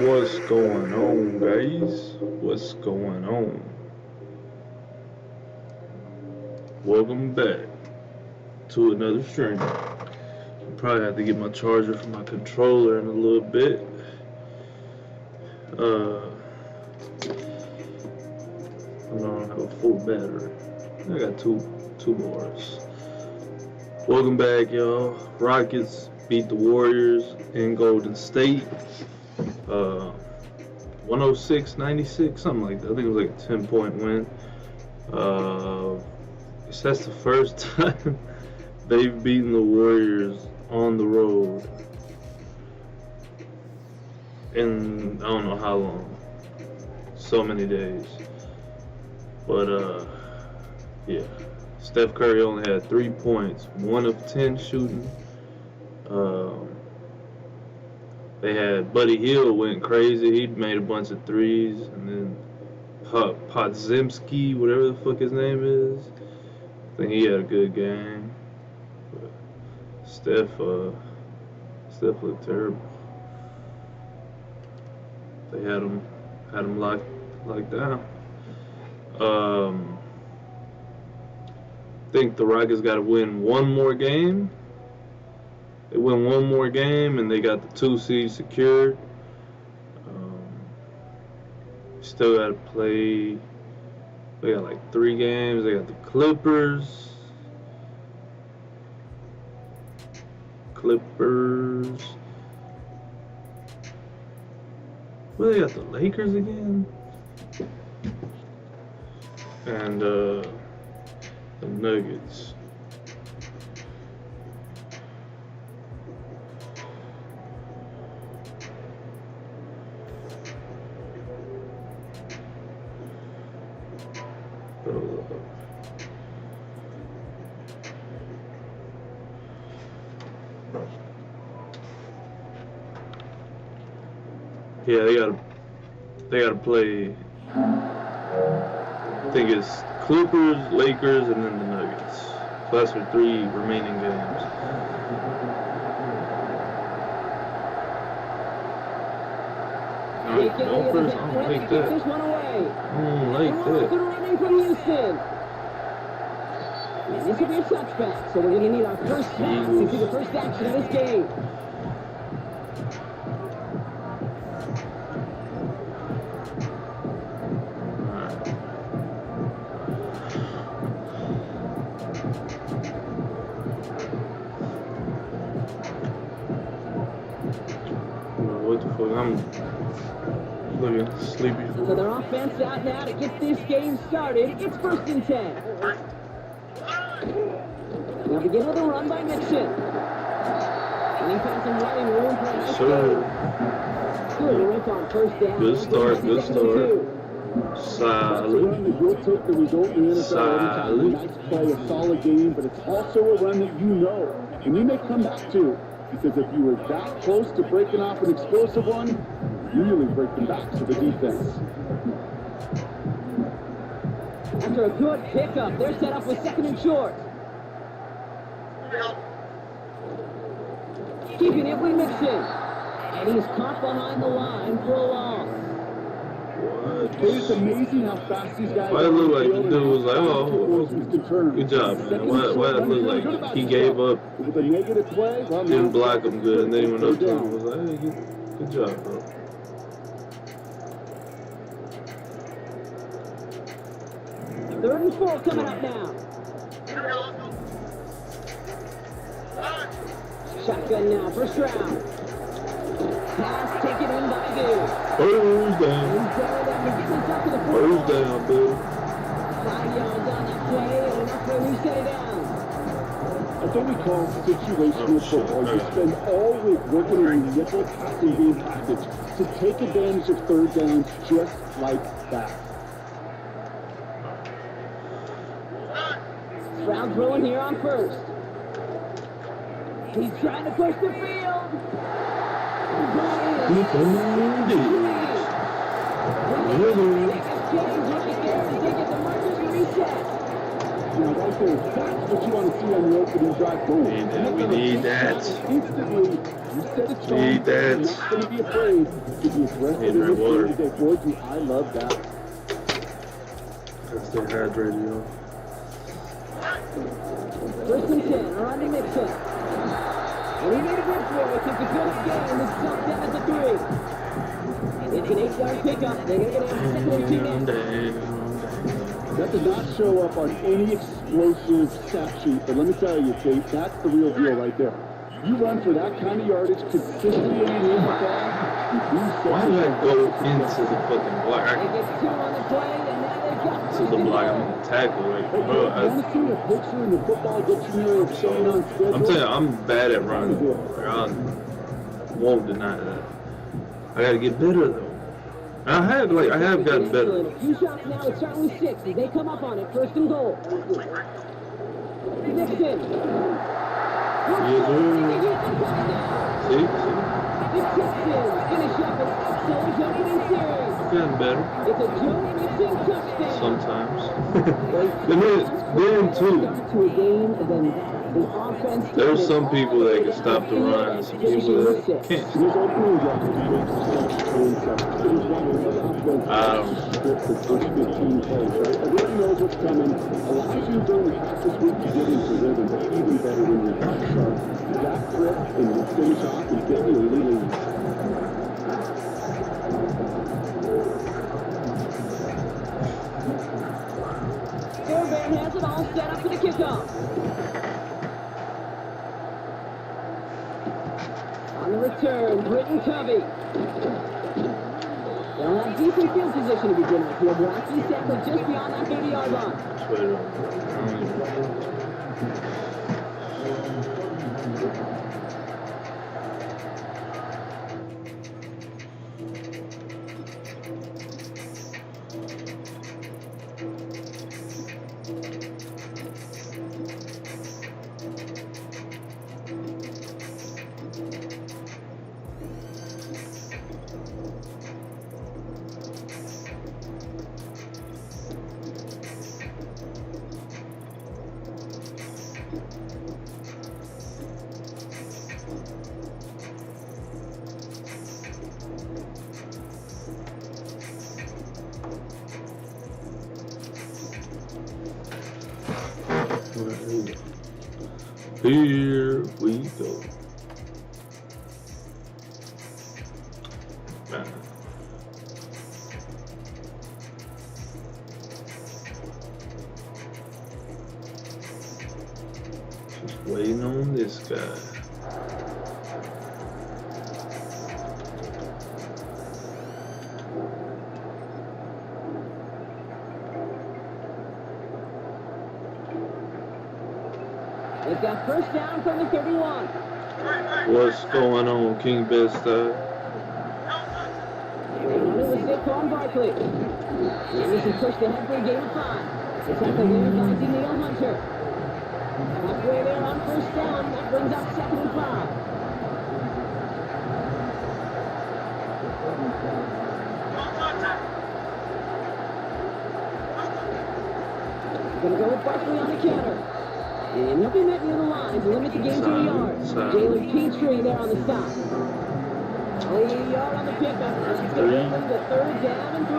What's going on, guys? What's going on? Welcome back to another stream. Probably have to get my charger for my controller in a little bit. I don't have a full battery. I got two bars. Welcome back, y'all. Rockets beat the Warriors in Golden State. 106-96, something like that. I think it was like a 10-point win. That's the first time they've beaten the Warriors on the road in I don't know how long. So many days. But yeah. Steph Curry only had 3 points, 1 of 10 shooting. They had Buddy Hield went crazy. He made a bunch of threes, and then Podziemski, whatever the fuck his name is, I think he had a good game. But Steph looked terrible. They had him locked down. I think the Rockets got to win one more game. They win one more game and they got the 2 seed secured. Still got to play. They got like 3 games. They got the Clippers. Well, they got the Lakers again. And the Nuggets. Yeah, they gotta play. I think it's Clippers, Lakers, and then the Nuggets. So that's for 3 remaining games. Alright, no first. I don't like that. I don't like that. This will be a touchback, so we're going to need our first pass to see the first action of this game. What the fuck? I'm looking sleepy. So their offense out now to get this game started. It's 1st and 10. Now begin with a run by Nixon. And he finds some running room for a nice Sure. Good work on first down. Good start. Solid. You'll take the result in the NFL every time. A nice play, a solid game, but it's also a run that you know, and you may come back to, because if you were that close to breaking off an explosive one, you really break them back to the defense. After a good pickup, they're set up with 2nd and short. Keeping it with Nixon. And he's caught behind the line for a loss. It's amazing how fast these guys Why it look like the dude was like, oh, good job, man. Why it look like he gave up, didn't block him good, and then he went up to him and was like, hey, good job, bro. Third and 4 coming up now. Shotgun now, first round. pass taken in by Dude. First down. He's going down to get this up to the First 4. down, Bill. 5 yards on that play, and enough for a new set it down. That's what we call situational football. You spend all week working on a nickel passing game package to take advantage of third downs just like that. Stroud throwing here on first. He's trying to push the field. Now, right there, that's what you want to see on the opening drive. Boom. We need that. Instantly, you set it strong. Need that. You're not going to be afraid to be aggressive in this game today. Boys, I love that. Gotta stay hydrated, yo. First and 10, Rodney Nixon. And he made a good throw. It's a good game. This is up 10 at the 3. It's an 8-yard pickup. They're going to get a second and 2 now. That did not show up on any explosive stat sheet, but let me tell you, Kate, that's the real deal right there. You run for that kind of yardage consistently in the NFL. Why did I go into the fucking block? They get 2 on the play, and now they've got This is the block I'm gonna tackle. Like, Hey, bro, I want to see a picture in the football get you near showing on schedule. I'm telling you, I'm bad at running. Like, I won't deny that. I gotta get better though. I have gotten better. A few shots now. It's starting with 6 as they come up on it. First and goal. Nixon. Yes, See? The Texans finish up an excellent Johnny series. Getting better. It's a Johnny Nixon touchdown. Sometimes. Then too. To a game, and then the offense. There's some people that can stop the run and some people that can't. His opening drive, I don't script the first 15 plays, right? Everybody knows what's coming. Allows you during the practice week to get into rhythm, but even better when you're not sharp. That grip and you finish off and get you a little. Fairbairn has it all set up for the kickoff. On the return, Britton Covey. They'll have decent field position to begin with. He'll block these tackles just beyond that 30-yard line. Here we go. Man. Just waiting on this guy. They've got first down from the 31. What's going on, King Bed-Stuy? And it was Saquon Barkley. Anderson pushed ahead for a game of 5. The tackle there by Daniel Hunter. Halfway there on first down. That brings up 2nd and 5. Gonna go with Barkley on the counter. And he'll be met near the line to limit the game to a yard. Jalen Petrie there on the stop. Only a yard on the pickup. It's going to lead to 3rd down and 3.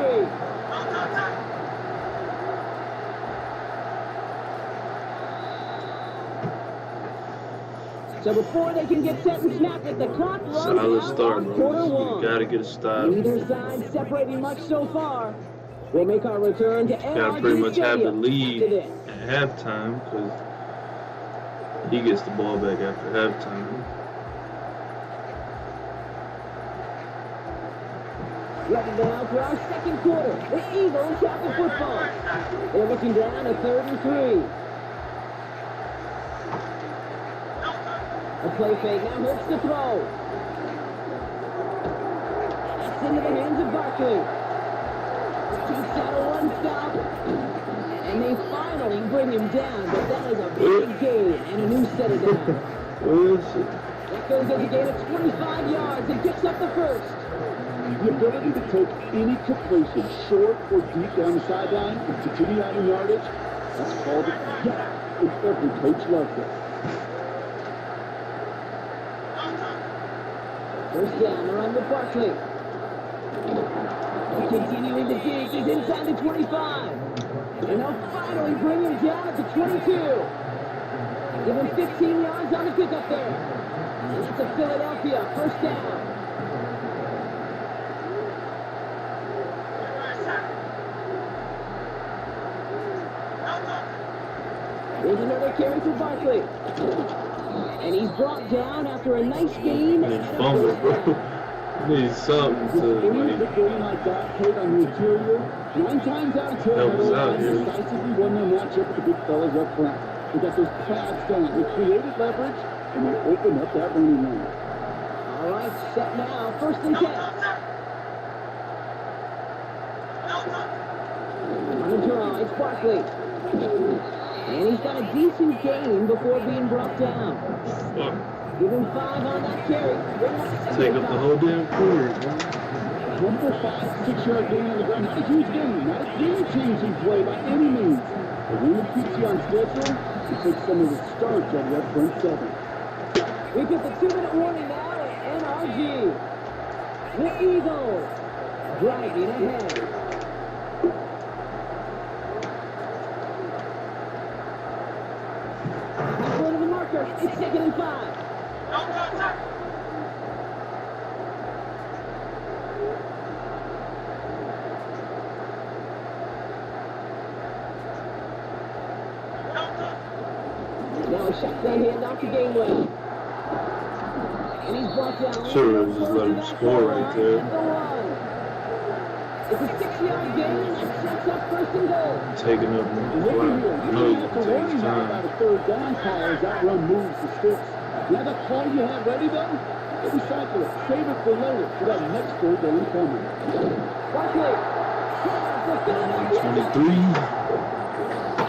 So before they can get set and snap it, the clock runs Solid out start, on quarter bro. 1. You gotta get a stop. Neither side separating much so far. We'll make our return to Gotta pretty NRG much have the Stadium lead after this. at halftime because he gets the ball back after halftime. Ready now for our second quarter. The Eagles have the football. They're looking down at 3rd and 3. A play fake now hurts the throw. That's into the hands of Barkley. Keeps out a one stop. And they finally bring him down, but that is a big gain and a new set of downs. That goes as a gain of 25 yards and picks up the first. The ability to take any completion, short or deep down the sideline, and continue adding yardage, that's called a gap, and every coach loves it. First down, they're on with Barkley. Continuing to dig, he's inside the 25. And they'll finally bring him down at the 22. Give him 15 yards on the pickup there. It's a Philadelphia first down. Here's another carry for Barkley. And he's brought down after a nice gain. He fumbled, bro. Need something to like that played on the interior. 9 times out of 10, decisively won their matchup with the big fellas up front. They got those pads down. They created leverage, and they opened up that running lane. All right, set now. 1st and 10. On the draw, it's Barkley. And he's got a decent gain before being brought down. Fuck. Give him 5 on that carry. Take up the whole damn quarter, man. 1 for 5, 6-yard gain on the ground. Not a huge gain, not a game-changing play by any means. But when it keeps you on schedule, it takes some of the starch out of that front 7. We get the 2-minute warning now at NRG. The Eagles driving ahead. Go to the marker. It's 2nd and 5. Now a shotgun handoff to Gainwell. And he's brought down. Sure, just let him score right there. It's a 6-yard gain that sets up 1st and goal. Taking up more clock. No, it takes time. About a 3rd down call as that run moves the sticks. You have that call you have ready though? Recycle it. Save it for later for that next 3rd down coming. Barkley. 23.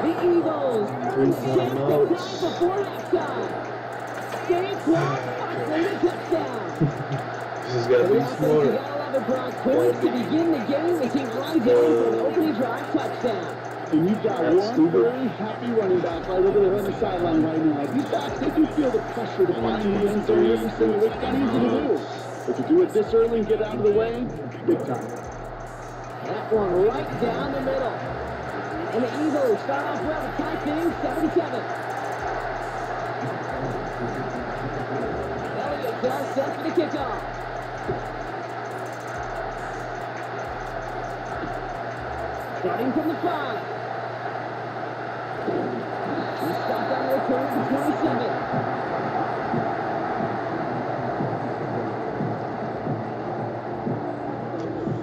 The Eagles. 3 down timeouts. before halftime. Saquon Barkley the touchdown. Just gotta be smart. Points to begin the game as he runs in for an opening drive touchdown. And you've got one very happy running back right over there on the sideline right now. These backs, they do feel the pressure to find the end zone every single week. It's not easy to do. But to do it this early and get out of the way, big time. That one right down the middle. And the Eagles start off well with tight things, 7-7. Elliott all set for the kickoff. Starting from the 5. He stopped on the return to 27.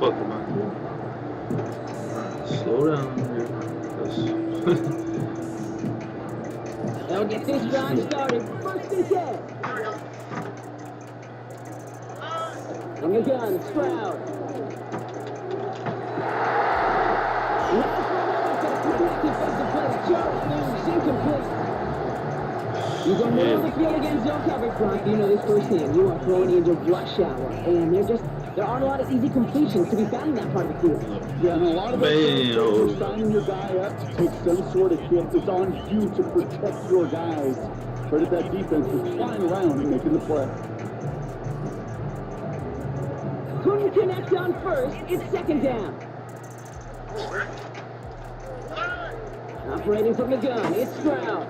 Fuck am I doing? Slow down here. They'll get this drive started. 1st and 10. On the gun, Stroud. He's on the field against zone coverage, Brock. You know this firsthand. You are throwing into rush hour, and there aren't a lot of easy completions to be found in that part of the field. Yeah, and a lot of those signing your guy up to take some sort of hit. It's on you to protect your guys. Credit that defense for flying around and making the play. Couldn't connect on 1st. It's 2nd down. Operating from the gun, it's Stroud.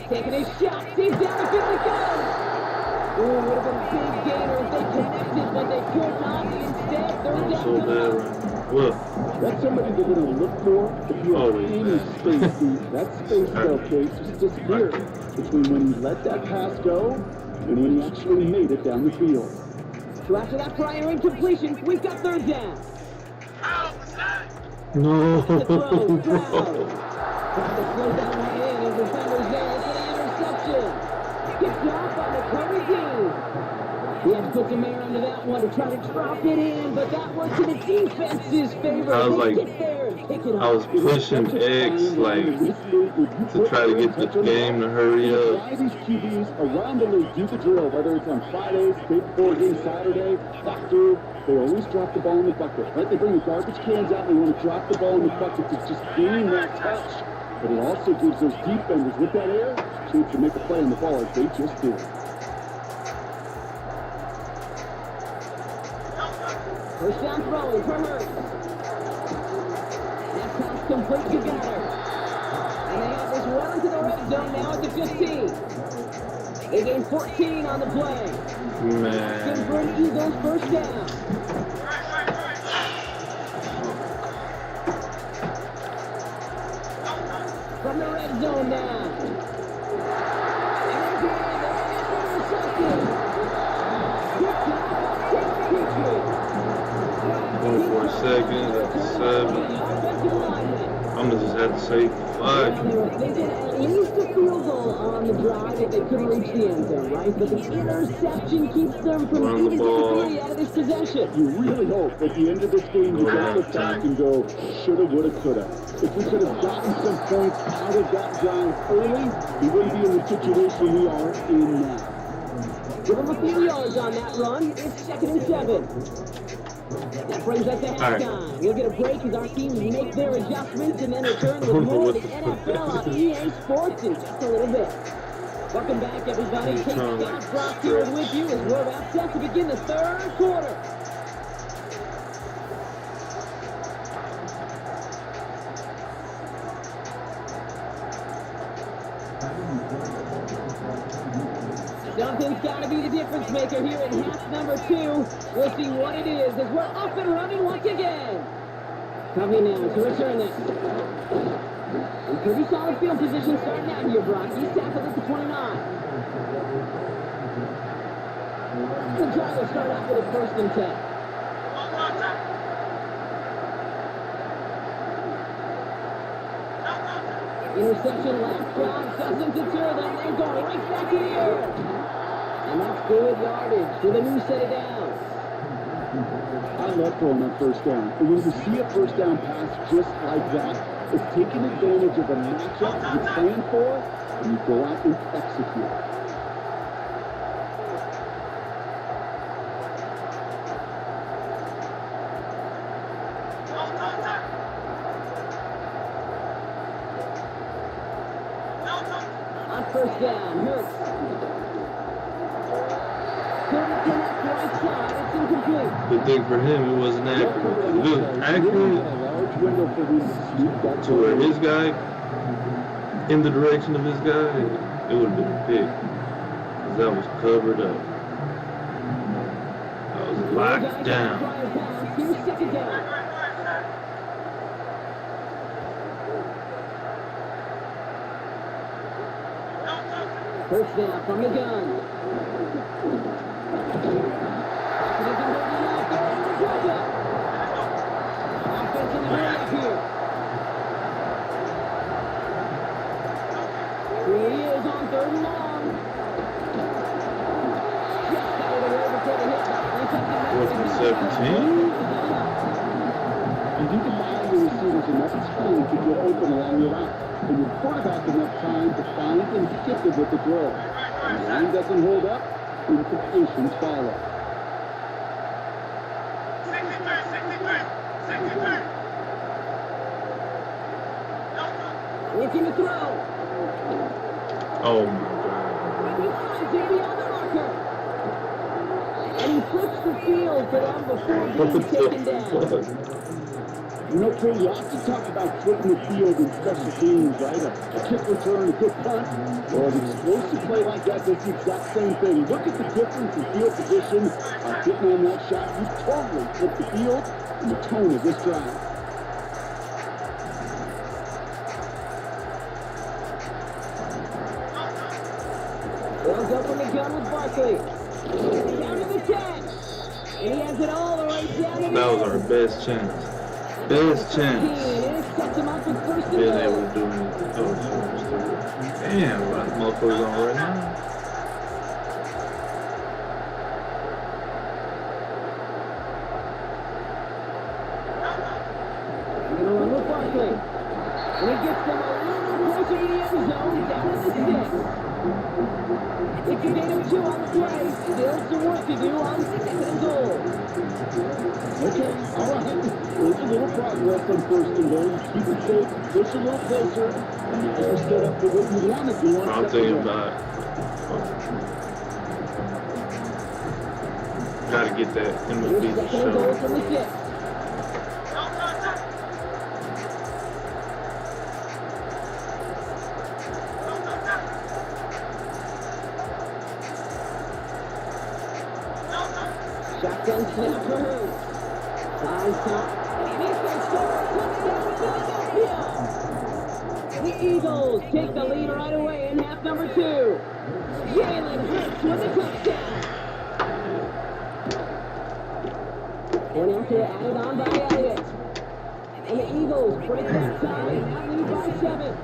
Taking his shot, sees down the 50 goes. Ooh, would have been a big gainer if they connected, but they could not. Instead, 3rd down. So bad right now. Well, that's somebody they're going to look for if you have any space, Steve. That space case just disappeared between when you let that pass go and when you actually made it down the field. So after that prior incompletion, we've got 3rd down. No. The throw, Stroud. Trying to slow down the end, and defenders there for the interception. Picked off by the cover team. He had to put some air under that one to try to drop it in, but that was to the defense's favor. I was like, Get there and pick it up. I was pushing X like to try to get the game to hurry up. Why these QBs around the league do the drill, whether it's on Fridays, day before game Saturday, after, they always drop the ball in the bucket. Right? They bring the garbage cans out and they want to drop the ball in the bucket to just gain that touch. But it also gives those defenders with that air a chance to make a play on the ball as they just did. First down throwing for Hurts. That pass complete to Goddard. And they have this run into the red zone now at the 15. They gain 14 on the play. Man. Good for an Eagles first down. From the red zone now. And again, they're intercepted. Good job by Patriots. 24 seconds, that's 7. I'm gonna just have to say 5. They did at least a field goal on the drive if they couldn't reach the end zone, right? But the interception keeps them from Run the getting ball. three out of this possession. You really hope at the end of this game you can look back and go, shoulda, woulda, coulda. If we could have gotten some points out of that drive early, we wouldn't be in the situation we are in now. Give them a few yards on that run. It's 2nd and 7. That brings us to halftime. We'll get a break as our teams make their adjustments and then return with more of the NFL on EA Sports in just a little bit. Welcome back, everybody. Kate Scott Brock here with you as we're about set to begin the third quarter. Something's got to be the difference maker here in half number 2. We'll see what it is as we're up and running once again. Coming now to return that. In pretty solid field position starting out here, Brock. He's tackled at the 29. The drive will start off with a 1st and 10. Interception, last drive, doesn't deter them. They're going right back in the air. And that's good yardage with a new set of downs. I love throwing that first down. And when you see a first down pass just like that, it's taking advantage of a matchup you plan for, and you go out and execute. On first down, Hurts. Couldn't connect right side. It's incomplete. Good thing for him, it wasn't accurate. If it was accurate to where his guy, in the direction of his guy, it would have been a pick. Because that was covered up. That was locked down. Here's 2nd down. First down from the gun. Offensive hurry up here. Here he is on 3rd and long. Just out of the way before the hit. 4th and 17. And you can buy your receivers enough time to get open along your route. And your quarterback enough time to find and get gifted with the throw. When the line doesn't hold up, implications follow. 63. Looking to throw. Oh my He finds it beyond the marker. And he flips the field for them before being taken down. God. You know, Trey, you often talk about flipping the field in special teams, right? A kick return, a good punt, or an explosive play like that does the exact same thing. Look at the difference in field position by getting on that shot. You totally flip the field and the tone of this drive. Runs up on the gun with Barkley. Down to the 10. And he has it all the way down to the That was our best chance. Best chance being able to do anything. Oh, shit. Damn, what motherfuckers on right now? Gonna run with Barkley. And he gets them a little closer to the end zone, down to the 6. It's a gain of 2 on the play. Still some work to do on 2nd and goal. Okay, all right. There's a little progress on 1st and goal. Keep it safe, push a little closer, and now you're set up for what you want to do on I'm thinking about gotta get that in the Here's feet 2nd and goal from the 6. Shotgun snap for Hurts. Size top. The Eagles take the lead right away in half number 2. Jalen Hurts with a touchdown. One after added on by Elliott. And the Eagles break that tie and now lead by 7.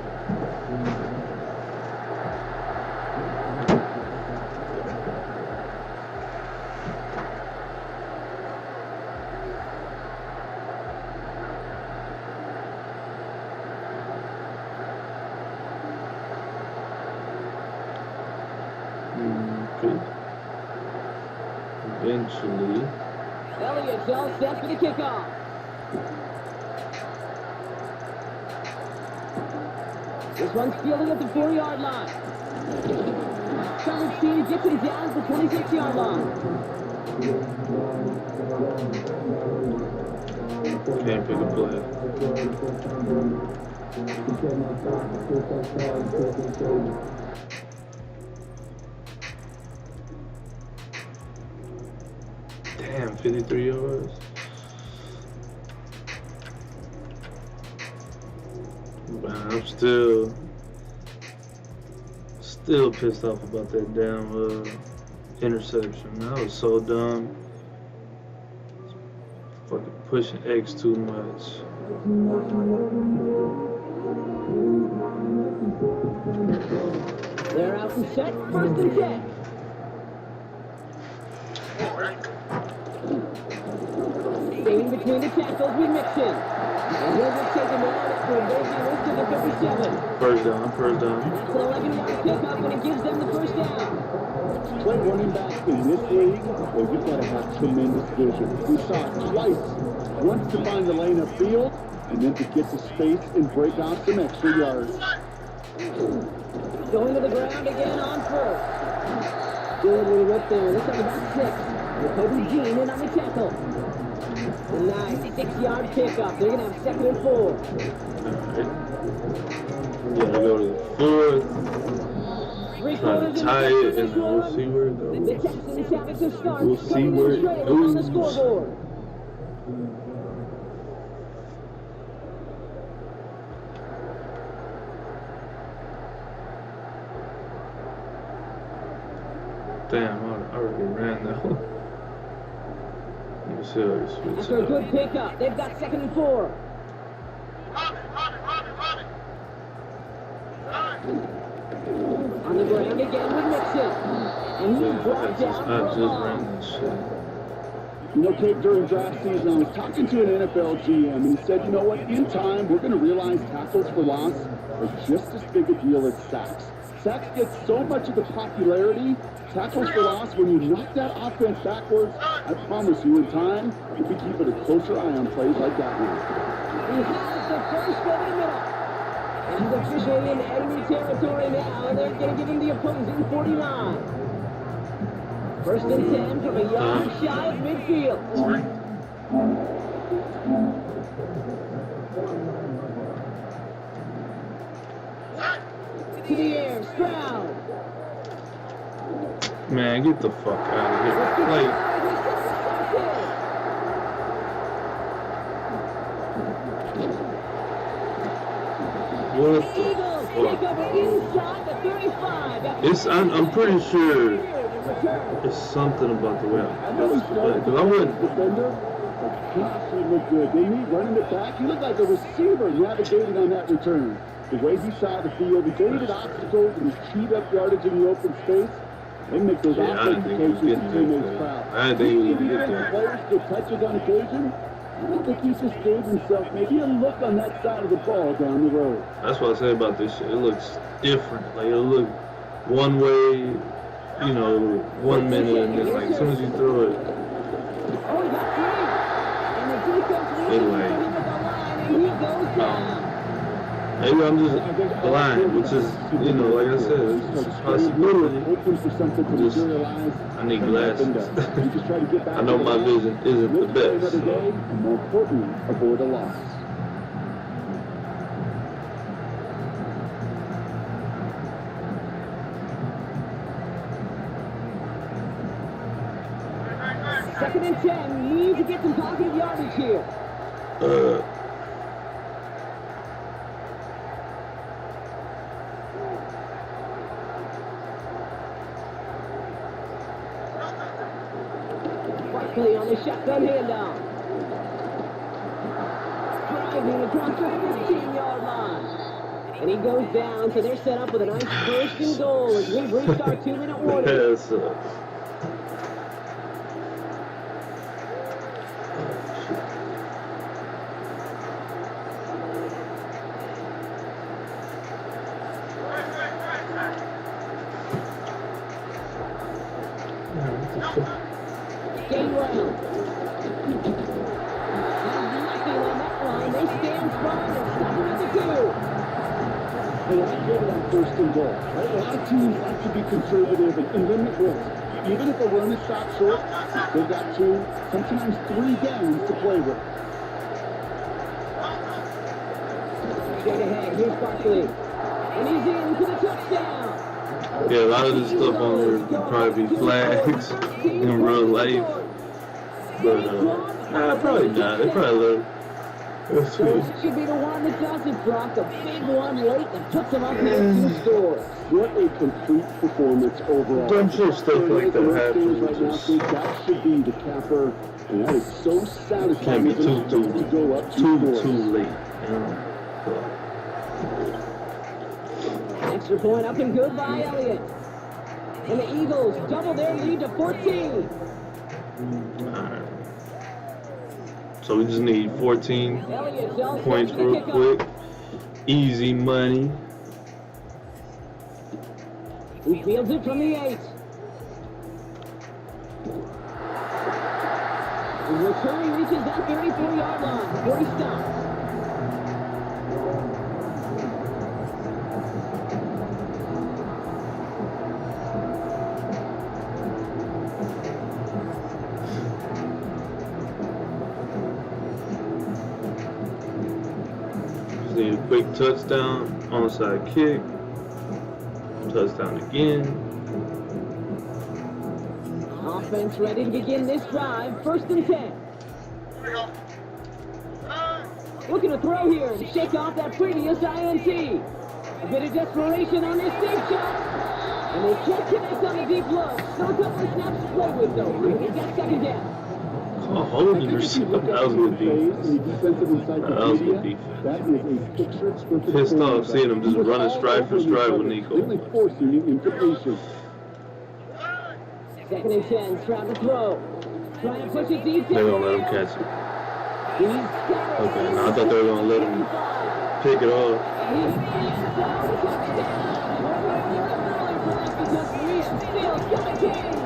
Eventually. Elliott's all set for the kickoff. This one's fielded at the 4-yard line. Coverage team gets him down at the 26-yard line. Can't pick a play. Damn, 53 yards. But I'm still pissed off about that damn interception. That was so dumb. Fucking pushing X too much. They're out and set, 1st and 10. Staying between the tackles with Mixon. And he'll just take him out after a base hit to the 57. First down. That's an 11-yard pickup, and it gives them the 1st down. Play running back in this league, well, you've got to have tremendous vision. We saw it twice. Once to find the lane upfield, and then to get to space and break out some extra yards. Going to the ground again on 1st. Good when he went there. Looks like about 6. With Kobe Jean in on the tackle. A nice 6-yard pickup. They're going to have 2nd and 4. Gotta go to the 4th. Trying to tie it, and then we'll see where it goes. The Texans have it to start. We'll see where it on the goes. scoreboard. Damn, I already ran that one. Let me see how you switch After a it good up. pickup, they've got 2nd and 4. On the ground again with Mixon. And he's brought down I for a just loss. ran that shit. You know, Kate, during draft season, I was talking to an NFL GM, and he said, you know what, in time, we're going to realize tackles for loss are just as big a deal as sacks. Sacks get so much of the popularity. Tackles for loss, when you knock that offense backwards, I promise you, in time, you'll be keeping a closer eye on plays like that one. He has the first over the middle. And he's officially in enemy territory now, and they're going to give him the opposing 49. 1st and 10 from a yard shy of midfield. To the air, Stroud. Man, get the fuck out of here. Like, what the fuck? I'm pretty sure it's something about the way I played. Because I wouldn't. Gosh, he looked good, didn't he? Running it back. He looked like a receiver navigating on that return. The way he saw the field, he created obstacles and he chewed up yardage in the open space. They make those offensive coaches and teammates proud. I think he was Maybe defensive players get touches on occasion. I think he just gave himself maybe a look on that side of the ball down the road. That's what I say about this shit. It looks different. Like, it'll look one way, you know, 1 minute, and then, like, as soon as you throw it, Oh, he got three. And the defense leads him at the line, and he goes down. maybe I'm just blind, which is, you know, like I said, it's a possibility. Hoping for something to Just, materialize. I need glasses. You just try to get back I know to my the vision isn't the Look for best. another day, and more importantly, avoid a loss. Second and 10. Need to get some positive yardage here. Barkley on the shotgun handoff. Driving across the 15-yard line. And he goes down, so they're set up with a nice first and goal as we've reached our 2-minute warning. Yes, Gainwell. Nothing on that line. They stand strong and stop him at the 2. Hey, I get it on first and goal. Right? A lot of teams like to be conservative and limit risk. Even if a run is stopped short, they've got 2, sometimes 3 downs to play with. Straight ahead. Here's Barkley. And he's in for the touchdown. yeah, a lot of this stuff on there would probably be flags in real life. But, probably not. They probably look. Let's So see. it should be the one that doesn't drop. A big one late that puts them up in 2 scores. What a complete performance overall. Bunch of stuff like that happens. Right now, Just think that should be the capper, and that is so satisfying. can't be to go up too 2 scores. late. You know? Extra point up and good by Elliott. And the Eagles double their lead to 14. Alright. So we just need 14 Elliott sells points the real kickoff. quick. Easy money. He fields it from the 8. The return reaches that 34-yard line before he stops. Just need a quick touchdown, onside kick, touchdown again. Offense ready to begin this drive. First and 10. Looking to throw here and shake off that previous INT. A bit of desperation on this deep shot. And they can't connect on the deep low. Still a couple of snaps to play with though. He's got second down. Oh, holding yourself. That was good defense. That was good defense. That is a picture. Pissed off seeing him just running stride for stride with Nico. Really forcing the incompletion. Second and 10. Stroud to throw. Trying to push it deep. They're gonna let him catch it. He's got it. Okay, no, I thought they were gonna let him pick it off. He's in the end zone. Touchdown. Because we have still got a game.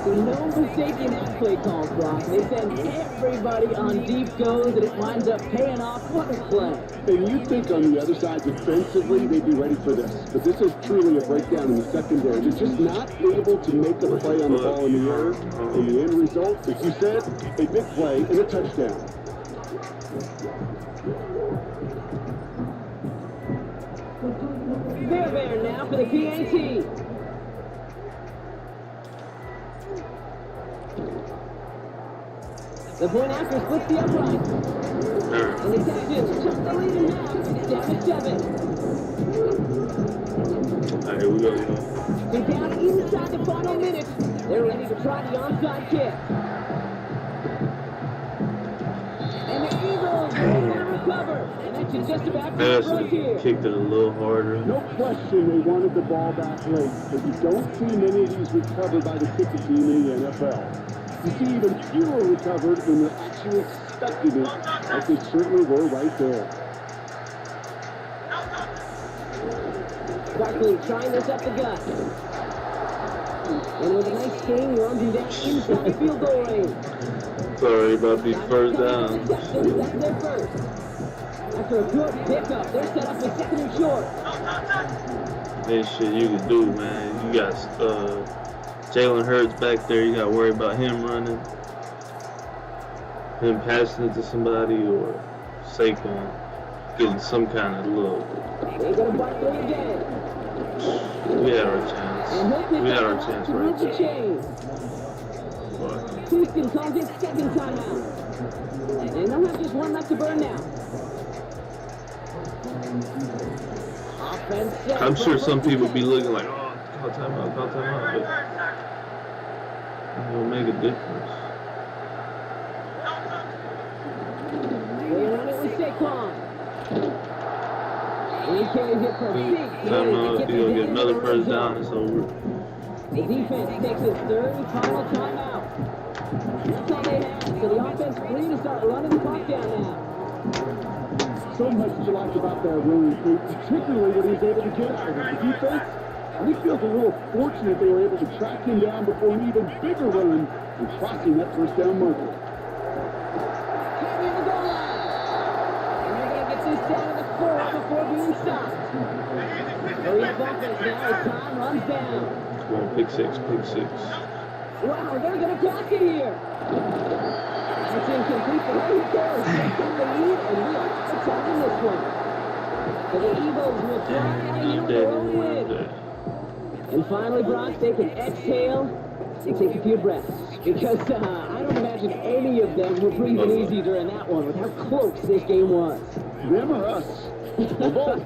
So no mistake in that play call, Brock. They send everybody on deep goes, and it winds up paying off. What a play. And you'd think on the other side, defensively, they'd be ready for this. But this is truly a breakdown in the secondary. They're just not able to make a play on the ball in the air. And the end result, as you said, a big play and a touchdown. They're there now for the PAT. The point after splits the upright. And the Texans chuck the lead in half. It's down to 7. Alright, here we go, y'all. They're down inside the final minute. They're ready to try the onside kick. Madison kicked it a little harder. No question they wanted the ball back late, but you don't see many of these recovered by the kicking team in the NFL. You see even fewer recovered when they're actually expecting it, like they certainly were right there. Barkley trying this up the gut. And with a nice swing, runs him down inside the field goal range. Sorry about the first down. That's their first. After a good pickup, they're set up with second and short. Ain't shit you can do, man. You got Jalen Hurts back there. You got to worry about him running, him passing it to somebody, or Saquon getting some kind of look. They're going to Barkley again. We had our chance. We had our chance right there. Houston calls it second timeout. And they'll have just one left to burn now. I'm sure some people be looking like, oh, call timeout, but it'll make a difference. They run it with Saquon. He carries it for 6. Timeout, if you're going to get another first down, it's over. The defense takes its third and final timeout. That's all they have. So the offense free to start running the clock down now. So much to like about that running play, particularly what he was able to get out of it. The defense, he feels a little fortunate they were able to track him down before an even bigger run and crossing that first down marker. Carrying the goal line. And they're going to get this down to the 4 before being stopped. Hurry up offense now as time runs down. Come on, pick six. Wow, they're going to block it here. It's incomplete, but there he goes. They take the lead, and we are outside in this one. So the Eagles will fly out of here with their own win. And finally, Brock, they can exhale and take a few breaths. Because I don't imagine any of them were breathing easy during that one with how close this game was. Them or us? Both.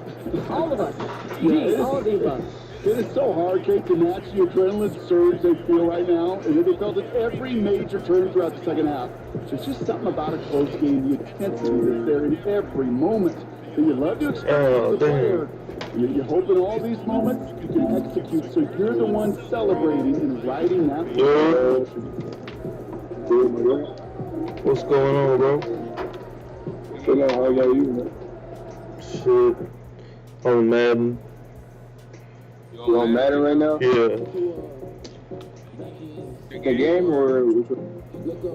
All of us. Me, all of us. It is so hard, Kate, to match the adrenaline surge they feel right now, and they felt it every major turn throughout the second half. There's just something about a close game, the intensity that's there in every moment. And you love to experience as a player. You hope in all these moments you can execute, so you're the one celebrating and riding that. What's going on, bro? Hello, how about you, man? Shit. On Madden. You on Madden right now? Yeah. The game or which one?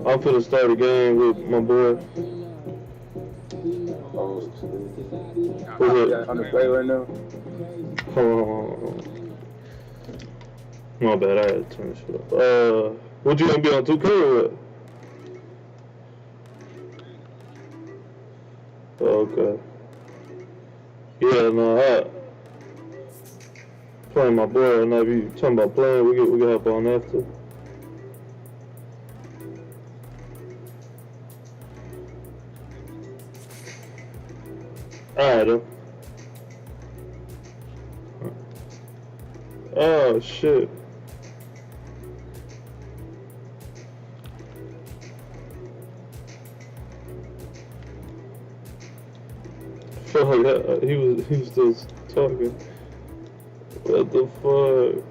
I'm finna start a game with my boy. Oh, What's yeah, up? on the play right now? Hold on. My bad, I had to turn this shit off. What you gonna be on 2K or what? Okay. Yeah, no, playing my boy right now. If you talking about playing, we can hop on after. Alright. Oh shit. Fuck, he was still talking. What the fuck?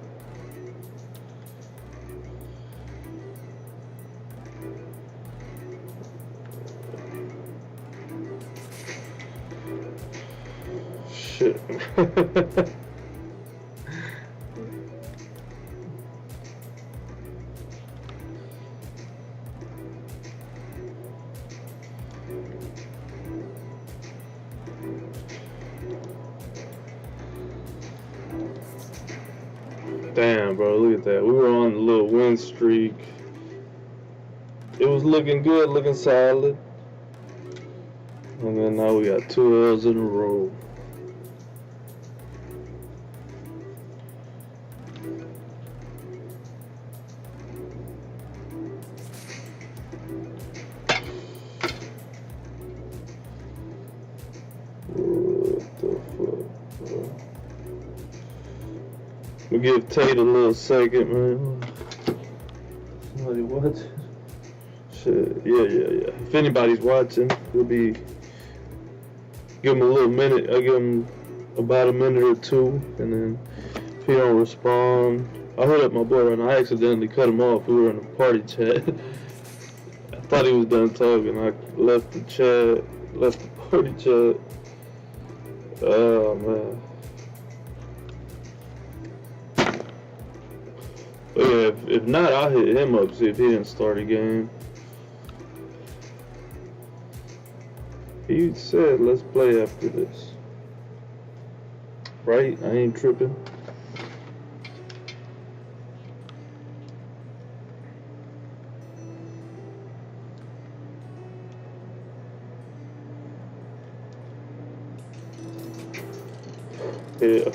Shit. Damn, bro, look at that. We were on a little win streak. It was looking good, looking solid. And then now we got 2 L's in a row. We give Tate a little second, man. Somebody watching? Shit, yeah. If anybody's watching, we'll be Give him a little minute. I give him about a minute or two, and then if he don't respond, I hit up my boy and I accidentally cut him off. We were in a party chat. I thought he was done talking. I left the chat, left the party chat. Oh man. But yeah, if not, I'll hit him up, see if he didn't start a game. He said, let's play after this. Right? I ain't tripping. Yeah.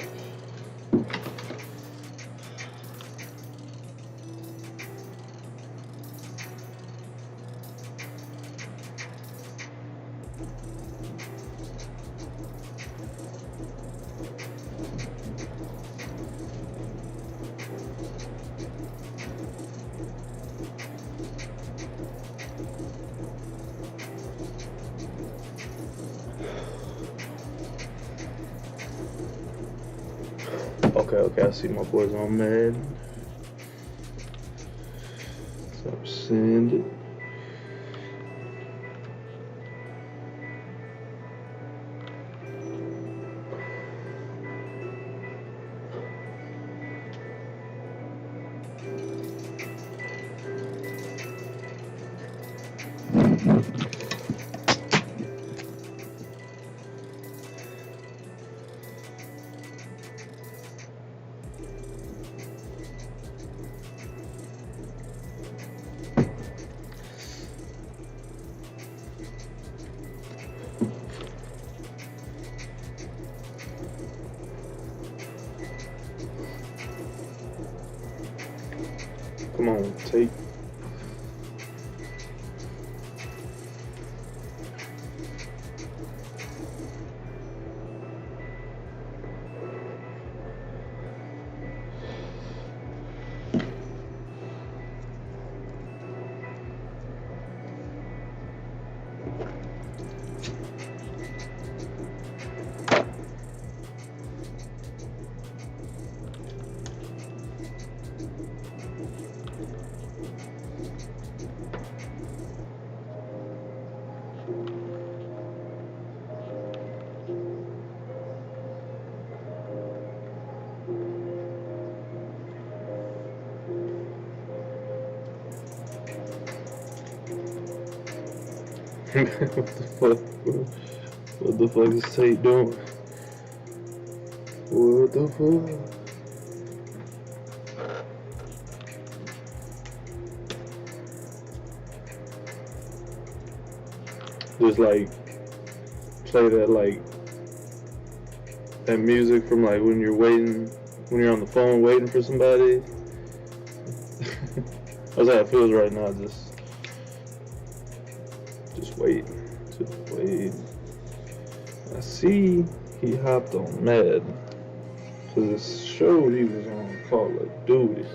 Okay, I see my boys on Madden. Stop send it. Come on, take. What the fuck, bro? What the fuck is Tate doing? What the fuck? Just like play that music from like when you're waiting, when you're on the phone waiting for somebody. That's how it feels right now. Just wait. I see he hopped on Madden, cause it showed he was on Call of Duty.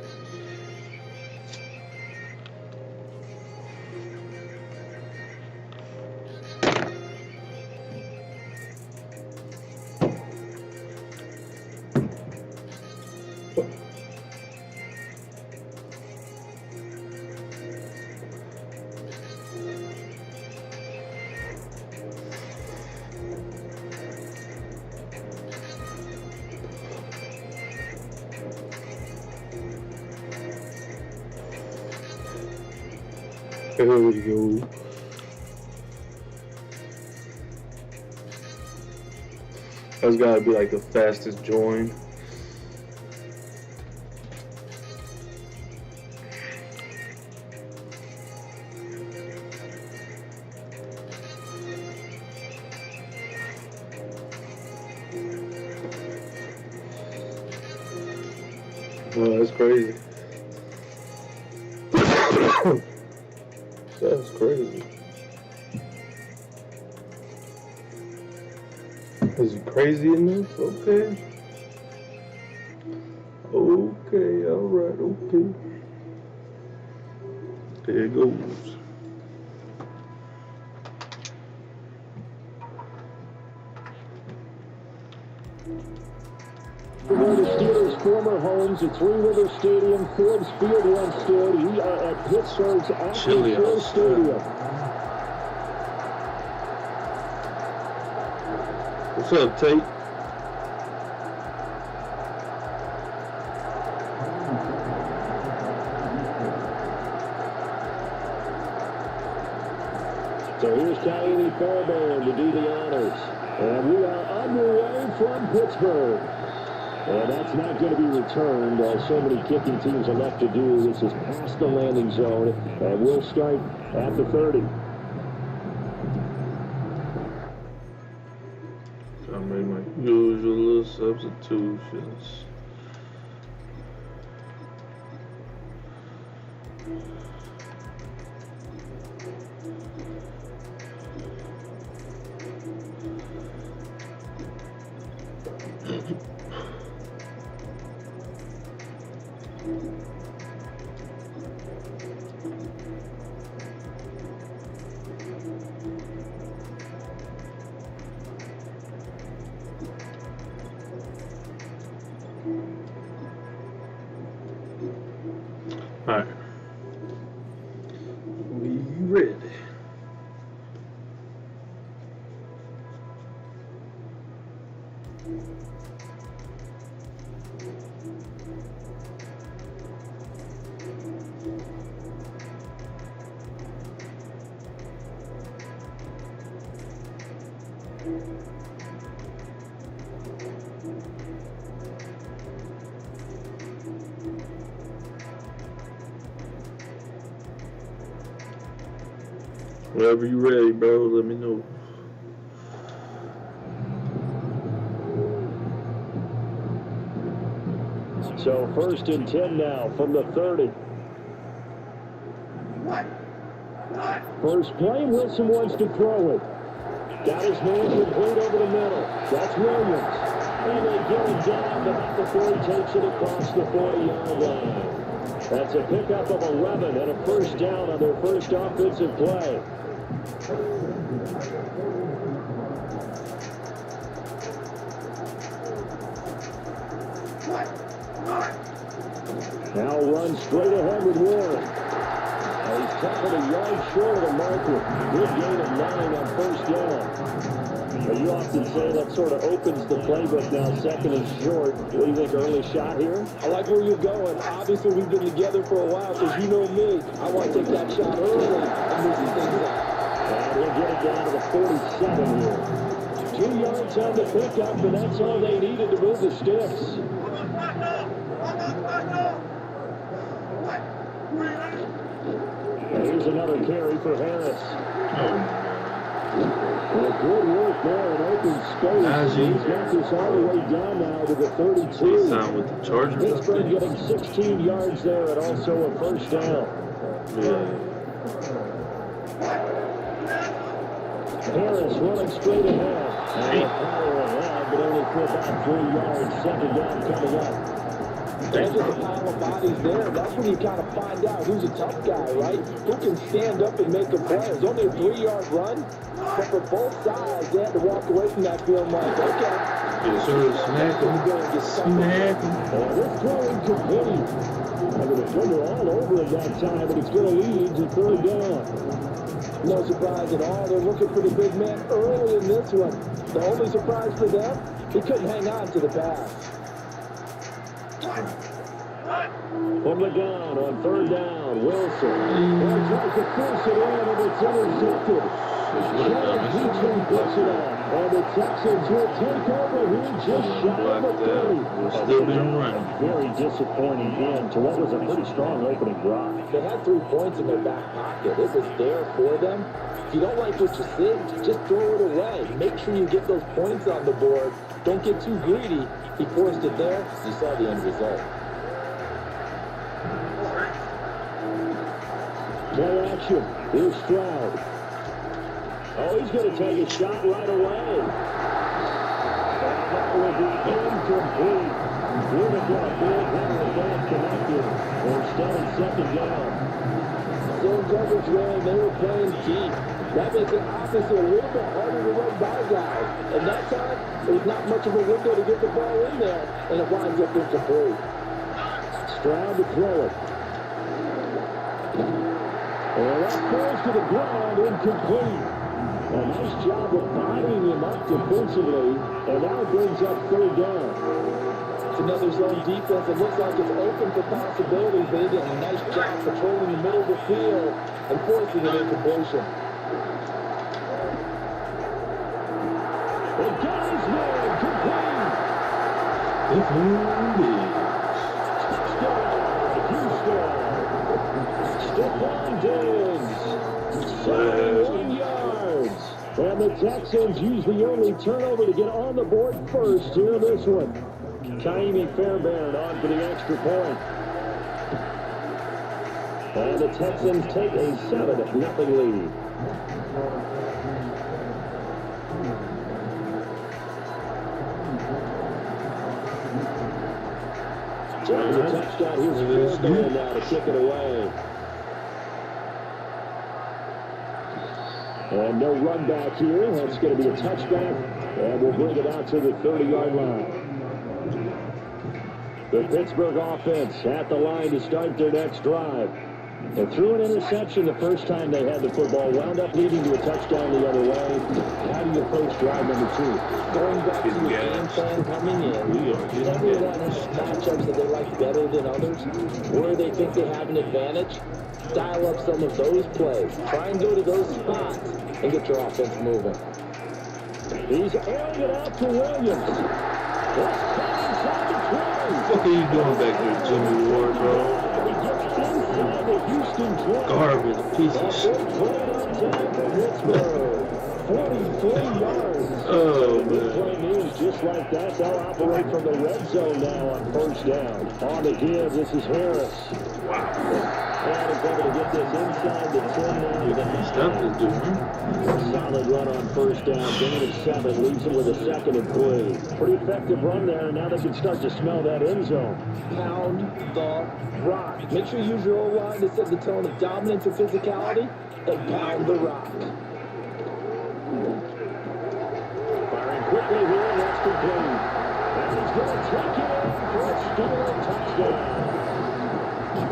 Here we go. That's gotta be like the fastest join. Oh, that's crazy. That's crazy. Is it crazy enough? Okay. Okay, alright, okay. There it goes. from where the Steelers' former homes at Three Rivers Stadium, Forbes Field once stood. We are at Pittsburgh's Acrisure Stadium. What's up, Tate? So here's Ka'imi Fairbairn to do the honors. And we are underway from Pittsburgh. And that's not going to be returned, as so many kicking teams are left to do. This is past the landing zone, and we'll start at the 30. I made my usual substitutions. Alright. We ready. Whenever you ready, bro, let me know. So 1st and 10 now from the 30. First play, Wilson wants to throw it. Got his man complete over the middle. That's Williams. And they get him down about before he takes it across the 40-yard line. That's a pickup of 11 and a first down on their first offensive play. Now run straight ahead with Warren. He's tackled a yard short of the marker. Good gain of 9 on first down. But you often say that sort of opens the playbook now, 2nd and short. What do you think, early shot here? I like where you're going. Obviously, we've been together for a while, because you know me. I want to take that shot early and move these things up. And we'll get it down to the 47 here. 2 yards on the pickup, and that's all they needed to move the sticks. And here's another carry for Harris. Well, good work there in open space. He's got this all the way down now to the 32. Sound with the Chargers. Pittsburgh getting 16 yards there and also a first down. Yeah. Harris running straight ahead. And power ahead, but only for about 3 yards. 2nd down coming up. There's just a pile of bodies there. That's when you kind of find out who's a tough guy, right? Who can stand up and make a play. It's only a 3-yard run, but for both sides, they had to walk away from that feeling like, okay. Yes, sir. Smack him. Smack him. This throw incomplete. And the defender all over it that time, but it's going to lead to 3rd down. No surprise at all. They're looking for the big man early in this one. The only surprise for them, he couldn't hang on to the pass. From the gun on 3rd down, Wilson. Tries to force it in, and it's intercepted. Petrie puts it on. And the Texans will take over here just shy of the 30. We'll still be running. Very disappointing end to what was a pretty strong opening drive. They had 3 points in their back pocket. It was there for them. If you don't like what you see, just throw it away. Make sure you get those points on the board. Don't get too greedy. He forced it there. You saw the end result. Play action. Here's Stroud. Oh, he's going to take a shot right away. And that will be incomplete. Would have got a big hitter if they had connected. They're still in 2nd down. Zone coverage there, and they were playing deep. That makes it obviously a little bit harder to run by guys. And that time, there's not much of a window to get the ball in there, and it winds up incomplete. Stroud to throw it. And that falls to the ground, incomplete. A nice job of bodying him up defensively, and now it brings up third down. It's another zone defense. It looks like it's open for possibilities, but they did a nice job patrolling the middle of the field and forcing an incompletion. It goes there, complete. Stephon Diggs, 71 yards. And the Texans use the only turnover to get on the board first here in this one. Kaimi Fairbairn on for the extra point. And the Texans take a 7-0 lead. Taking the touchdown, here's Fairbairn now to kick it away. And no run back here. That's going to be a touchback. And we'll bring it out to the 30-yard line. The Pittsburgh offense at the line to start their next drive. They threw an interception the first time they had the football, wound up leading to a touchdown the other way. How do you approach drive number 2? Going back to the game plan coming in, everyone has matchups that they like better than others. Where they think they have an advantage, dial up some of those plays. Try and go to those spots and get your offense moving. He's airing it out to Williams. What are you doing back there, Jimmy Ward, bro? Garbage, a piece of shit. 43 yards. Oh, man. Play moves just like that. They'll operate from the red zone now on first down. On the give, this is Harris. Wow. And is able to get this inside the 10 now. Stuff to do, huh? Solid run on first down. Gain of 7 leaves them with a 2nd and 3. Pretty effective run there, and now they can start to smell that end zone. Pound the rock. Make sure you use your O-line to set the tone of dominance and physicality, and pound the rock. Firing quickly here, and that's complete. And he's going to take it in for a Steeler touchdown.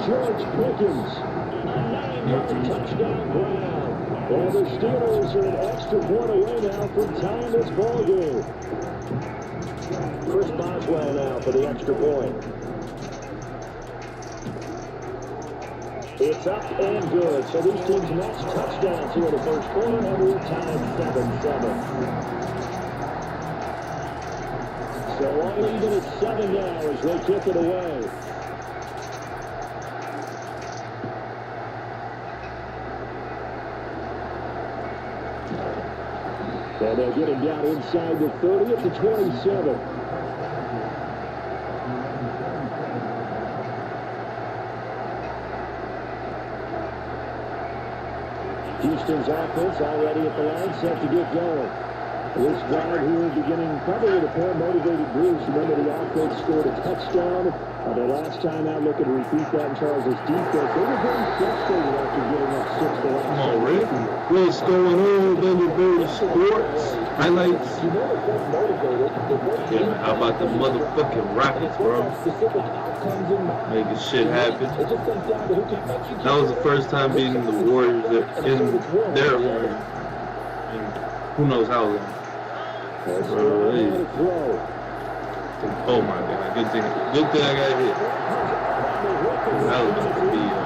George Pickens, a 9-yard touchdown grab. And the Steelers are an extra point away now from tying this ball game. Chris Boswell now for the extra point. It's up and good. So these teams match touchdowns here in the first quarter, and we're tied 7-7. So all even at 7 now as they kick it away. And they'll get him down inside the 30 at the 27. Houston's offense already at the line, set to get going. This drive here beginning probably with a pair of motivated Bruce. Remember, the offense scored a touchdown. The last time out, looking to repeat that in Charles' defense. They were very frustrated after getting up 6 to 1. Come on, Rick. What's going on, Vanderbilt Sports? Highlights. Yeah, man, how about the motherfucking Rockets, bro? Making shit happen. That was the first time beating the Warriors in their home. And who knows how long. Oh my God! Good thing I got hit. That was gonna be a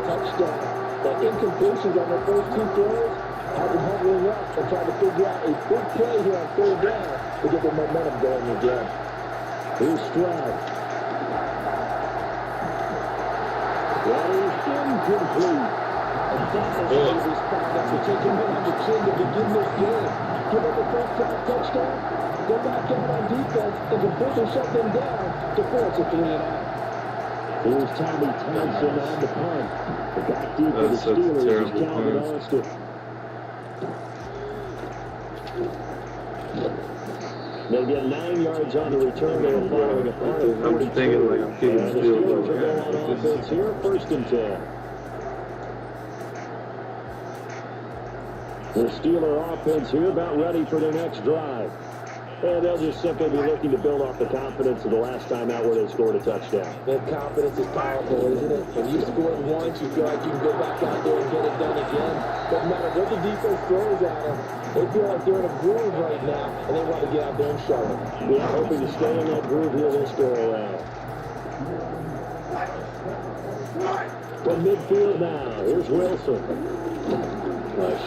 touchdown. But incompletions on their first 2 throws have been hovering up and trying to figure out a big play here on third down to get their momentum going again. Here's Stroud. That is incomplete. After taking him on the chin to begin this game. Give up a first-time touchdown, go back out on defense, and completely shut them down to force a 3-and-out. Here's Tommy Thompson on the punt. The back deep for the Steelers is Calvin Austin. They get 9 yards on the return. They were following a punt of 42. I'm thinking like I'm kicking And the field Steelers goal. are going on offense here, 1st and 10. The Steeler offense here about ready for their next drive. And they'll just simply be looking to build off the confidence of the last time out where they scored a touchdown. That confidence is powerful, isn't it? When you scored once, you feel like you can go back out there and get it done again. Doesn't matter what the defense throws at them. They feel like they're in a groove right now, and they want to get out there and show it. Yeah, hoping to stay in that groove here this go around. From midfield now, here's Wilson.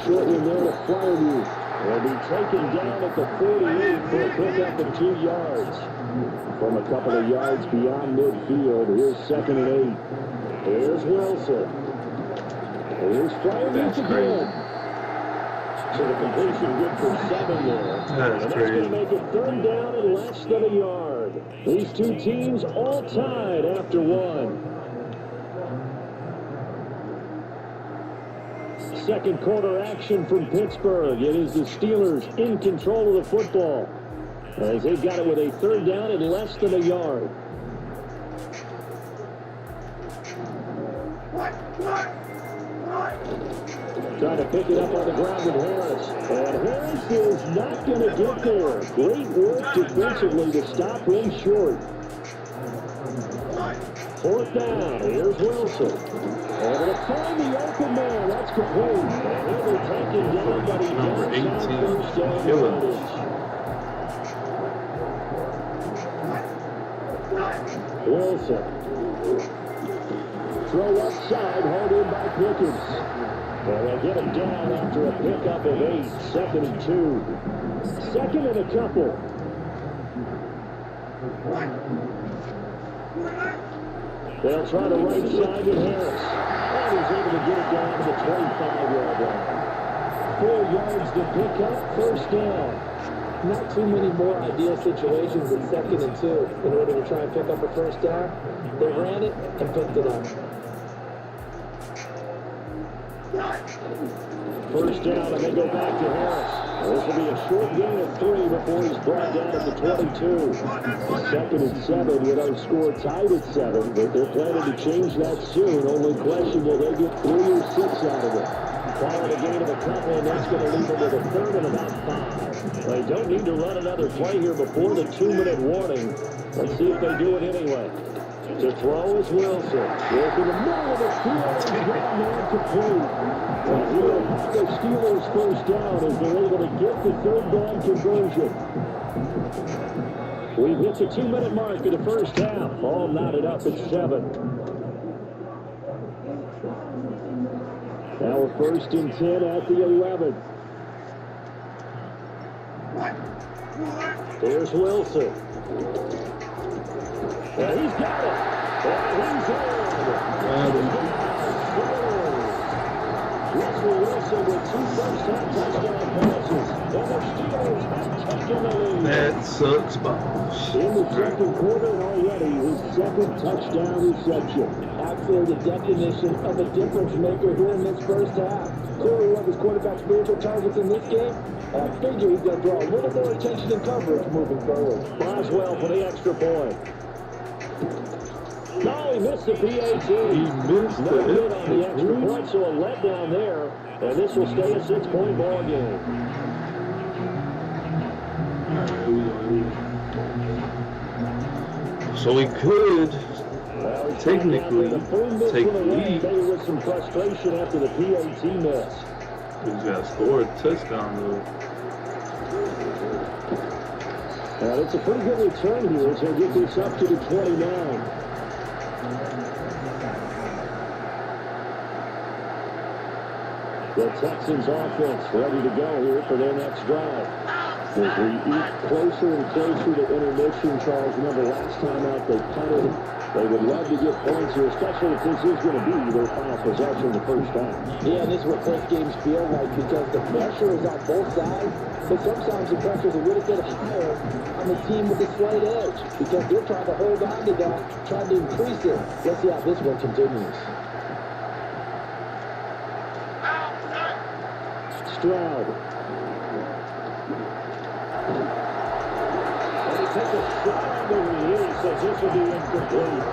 Short one there to Fryermuth. Will be taken down at the 48 for a pickup of 2 yards. From a couple of yards beyond midfield, here's 2nd and 8. Here's Wilson. Here's Fryermuth again. So the completion good for 7 there. That's and crazy. That's going to make it 3rd down and less than a yard. These two teams all tied after 1. Second quarter action from Pittsburgh. It is the Steelers in control of the football as they got it with a 3rd down and less than a yard. Trying to pick it up on the ground with Harris. And Harris is not going to get there. Great work defensively to stop him short. 4th down. Here's Wilson. Able to find the open man. That's complete. And he'll be taken down, but he Number does have 18, first down Gillens. yardage. Wilson. Throw outside, hauled in by Pickens. And they'll get him down after a pickup of 8. 2nd and 2. 2nd and a couple. They'll try the right side with Harris. And he's able to get it down to the 25-yard line. 4 yards to pick up, 1st down. Not too many more ideal situations than 2nd and 2 in order to try and pick up a 1st down. They ran it and picked it up. 1st down, and they go back to Harris. This will be a short gain of 3 before he's brought down at the 22. 2nd and 7 with our score tied at 7, but they're planning to change that soon. Only question, will they get 3 or 6 out of it? Following a gain of a couple, and that's going to leave them with a 3rd and about 5. They don't need to run another play here before the 2-minute warning. Let's see if they do it anyway. To throw is Wilson. Goes in the middle of the field and down there complete. And he'll have the Steelers 1st down as they're able to get the 3rd down conversion. We've hit the 2-minute mark of the 1st half. All knotted up at 7. Now a 1st and 10 at the 11. Here's Wilson. And he's got it. And he's in. Russell Wilson with 2 first-half touchdown passes. And the Steelers have taken the lead. That sucks balls. In the 2nd quarter and already his 2nd touchdown reception. Absolutely the definition of a difference maker here in this 1st half. Clearly one of his quarterback's favorite targets in this game. And I figure he's going to draw a little more attention and coverage moving forward. Boswell for the extra point. No, he missed the PAT. He missed No good on the extra point, so a letdown there. And this will stay a 6-point ball game. So we could Well, technically take the lead. Maybe with some frustration after the PAT miss. He's got to score a touchdown though. Well, it's a pretty good return here as they get this up to the 29. The Texans offense ready to go here for their next drive. As we eat closer and closer to intermission, Charles, remember last time out they punted. They would love to get points here, especially if this is going to be their final possession the 1st half. Yeah, this is what both games feel like because the pressure is on both sides, but sometimes the pressure is a little bit higher on the team with the slight edge because they're trying to hold on to that, trying to increase it. Let's see how this one continues. Stroud. a shot on the release as this will be incomplete.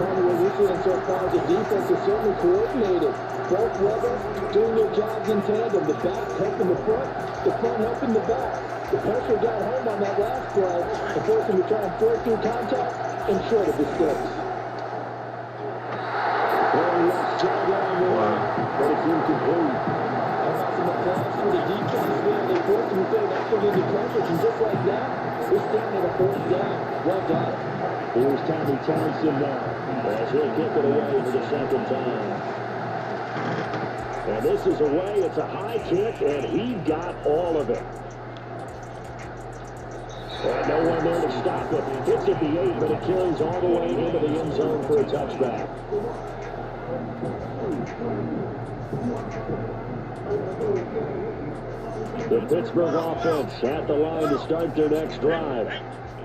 Probably what we're seeing so far is the defense is certainly coordinated. Both levels doing their jobs in tandem. The back helping the front, the front helping the back. The pressure got home on that last play to force him to try and break through contact and short of the sticks. Very left sideline there, but it's incomplete. Awesome applause for the defense there. They forced him to throw that one into coverage, and just like that, we're standing at a fourth down. Well done. Here's Tommy Townsend now, as he'll kick it away for the second time. And this is away. It's a high kick, and he got all of it. And no one there to stop it. Hits at the 8, but it carries all the way into the end zone for a touchback. The Pittsburgh offense at the line to start their next drive.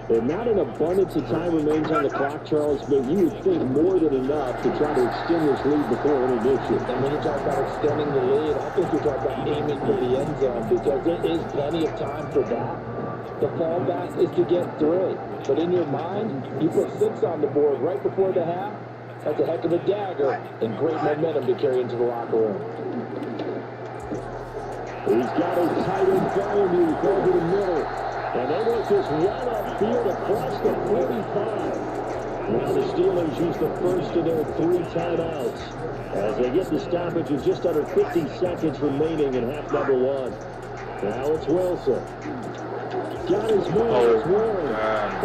And not an abundance of time remains on the clock, Charles, but you would think more than enough to try to extend this lead before intermission. And when you talk about extending the lead, I think you're talking about aiming for the end zone because there is plenty of time for that. The fallback is to get 3. But in your mind, you put 6 on the board right before the half. That's a heck of a dagger and great momentum to carry into the locker room. He's got his tight end Freiermuth over the middle. And they work this run upfield across the 45. Now the Steelers use the first of their 3 timeouts as they get the stoppage with just under 50 seconds remaining in half number 1. Now it's Wilson. Got his man, it's Warren.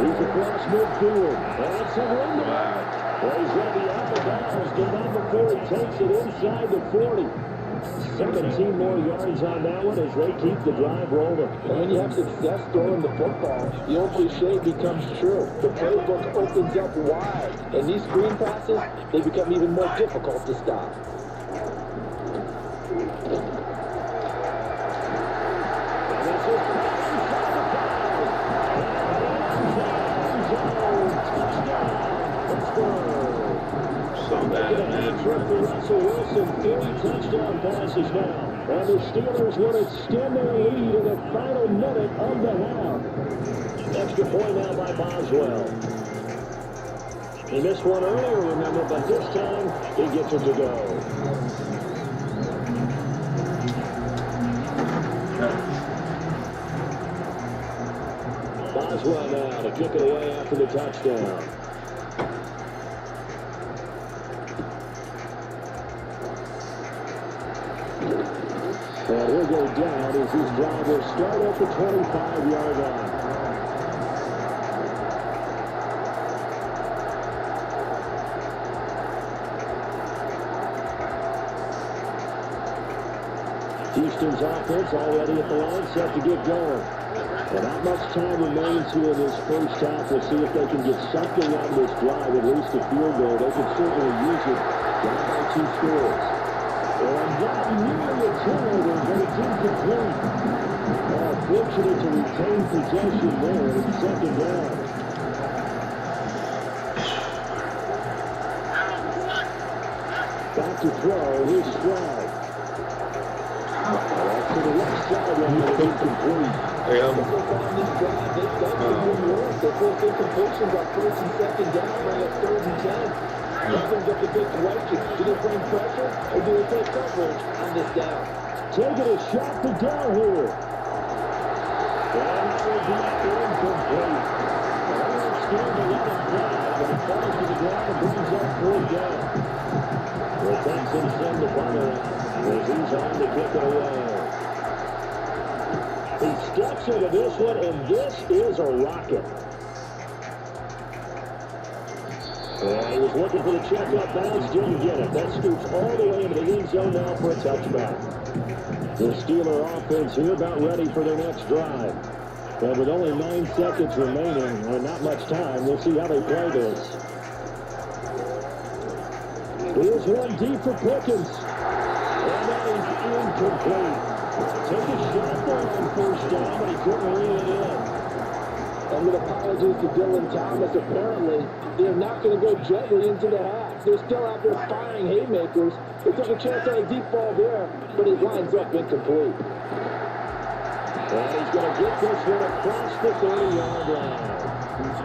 He's across midfield. And it's a window. He's going to be up and down. Get on before he takes it inside the 40. 17 more yards on that one as they keep the drive rolling. And when you have success throwing the football, the old cliche becomes true. The playbook opens up wide. And these screen passes, they become even more difficult to stop. Russell Wilson, 3 touchdown passes now. And the Steelers will extend their lead in the final minute of the half. Extra point now by Boswell. He missed one earlier, remember, but this time he gets it to go. Boswell now to kick it away after the touchdown. And he'll go down as his drive will start at the 25-yard line. Houston's offense already at the line, set to get going. And not much time remains here in this first half. We'll see if they can get something out of this drive, at least a field goal. They can certainly use it down by 2 scores. And that nearly a turnover, but it's incomplete. Fortunate to retain possession there in second down. Back to throw, here's Stroud. That's to the left sideline, and it's incomplete. They forced incompletions on 1st and 2nd down, bring up 3rd and 10. That brings up the big question. Do they bring pressure or do they take coverage on this down? Taking a shot to down here. And that will be incomplete. Almost scared to let him drive, but it falls to the ground and brings up 4th down. The Texans send the punter out as he's on to kick it away. He steps into this one, and this is a rocket. And he was looking for the check up bounce, didn't get it. That scoops all the way into the end zone now for a touchback. The Steeler offense here about ready for their next drive. And with only 9 seconds remaining, or not much time, we'll see how they play this. Here's one deep for Pickens. And that is incomplete. Take a shot there on 1st down, but he couldn't reel it in. And with apologies to Dylan Thomas, apparently they're not going to go gently into the half. They're still out there firing haymakers. They took a chance on a deep ball there, but it winds up incomplete. And he's going to get this one across the 30-yard line.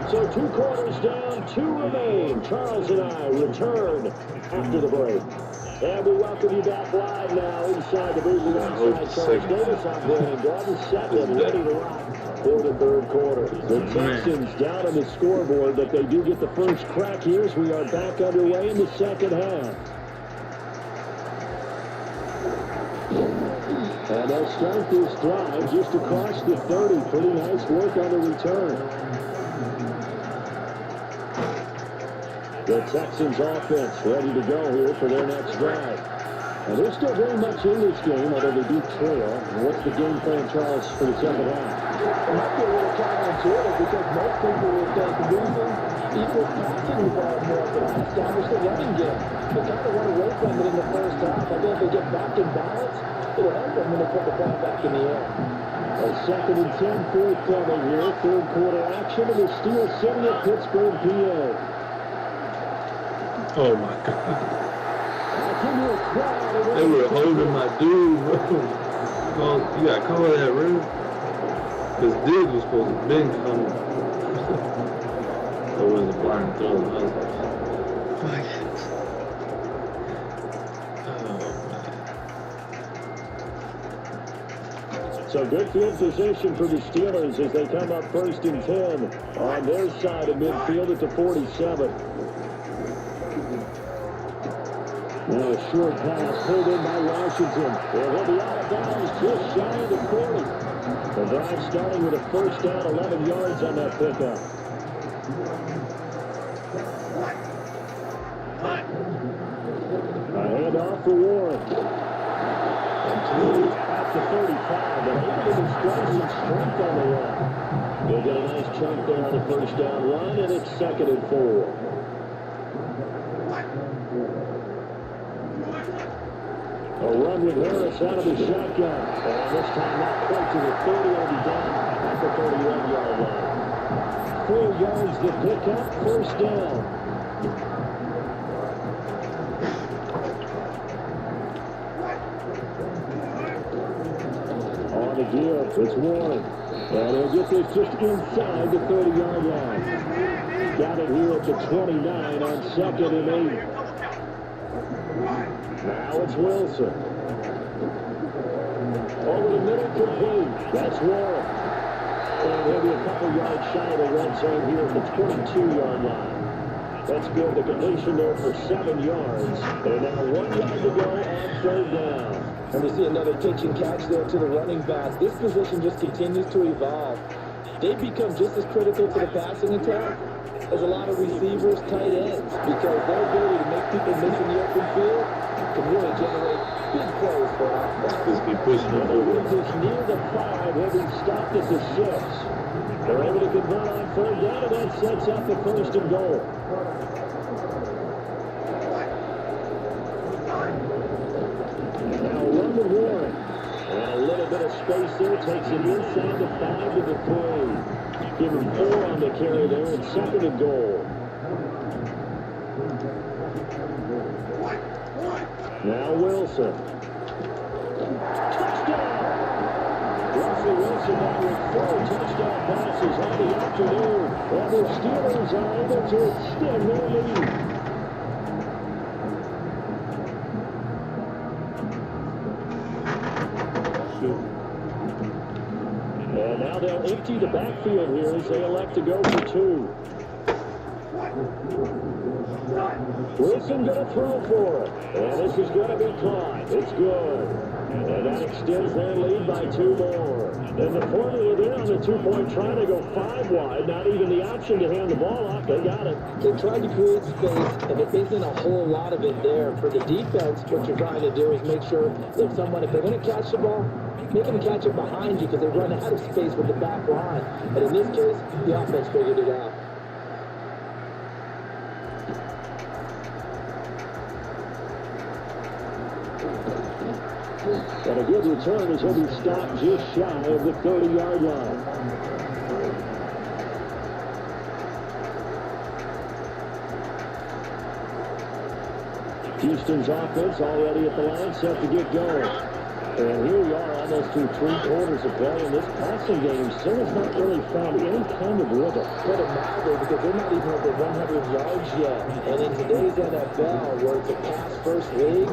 So 2 quarters down, 2 remain. Charles and I return after the break. And we welcome you back live now inside the booth alongside Charles Davis. I'm Brandon Gordon, set and ready to rock for the third quarter. The Texans down on the scoreboard, but they do get the first crack here as we are back underway in the second half. And they'll start this drive just across the 30. Pretty nice work on the return. The Texans offense ready to go here for their next drive. And they're still very much in this game, although they do trail. What's the game plan, Charles, for the second half? It might be a little counterintuitive because most people will think losing equals passing the ball more, but establish the running game. They kind of run away from it in the first half. I think if they get back in balance, it'll help them when they put the ball back in the air. A 2nd and 10 forthcoming here. Third quarter action in the Steel City of Pittsburgh, PA. Oh my God. They were holding my dude, bro. Well, you gotta call that real. Because Diggs was supposed to have been coming. That was a blind throw. I was like, fuck it. So good field position for the Steelers as they come up 1st and 10 on their side of midfield at the 47. Now a short pass pulled in by Washington. He'll be out of bounds just shy of the 40. The drive starting with a first down, 11 yards on that pickup. A handoff for Warren. And 2 at the 35, but able to display some strength on the run. They'll get a nice chunk there on the first down run, and it's 2nd and 4. A run with Harris out of the shotgun. And this time not quite to the 30. It'll be down at the 31-yard line. 4 yards to pick up, first down. On the give, it's Warren. And he'll get this just inside the 30-yard line. Got it here at the 29 on 2nd and 8. Now it's Wilson. Over the middle, complete. That's Warren. And he'll be a couple yards shy of the red zone here at the 22-yard line. That's good. The completion there for 7 yards. And now 1 yard to go on 3rd down. And we see another pitch and catch there to the running back. This position just continues to evolve. They become just as critical to the passing attack as a lot of receivers, tight ends, because their ability to make people miss in the open field can really generate big plays for offense. Just be pushing it over. It's near the 5. He'll be stopped at the 6. They're able to convert on 3rd down, and that sets up the 1st and goal. Now run with Warren. And a little bit of space there. Takes him inside the 5 to the 3. Give him 4 on the carry there, and 2nd and goal. Now Wilson. Touchdown! Russell Wilson now with 4 touchdown passes on the afternoon. And the Steelers are able to extend their lead. And now they'll empty the backfield here as they elect to go for 2. Wilson going to throw for it. And this is going to be caught. It's good. And that extends their lead by 2 more. And the formula there on the 2-point try to go 5 wide. Not even the option to hand the ball off. They got it. They tried to create space, and there isn't a whole lot of it there. For the defense, what you're trying to do is make sure that someone, if they're going to catch the ball, make them catch it behind you because they run out of space with the back line. And in this case, the offense figured it out. And a good return as he'll be stopped just shy of the 30-yard line. Houston's offense already at the line, set to get going. And here we are almost through 3 quarters of play, and this passing game still has not really found any kind of rhythm. But it matters because they're not even over 100 yards yet. And in today's NFL, where it's a pass-first league,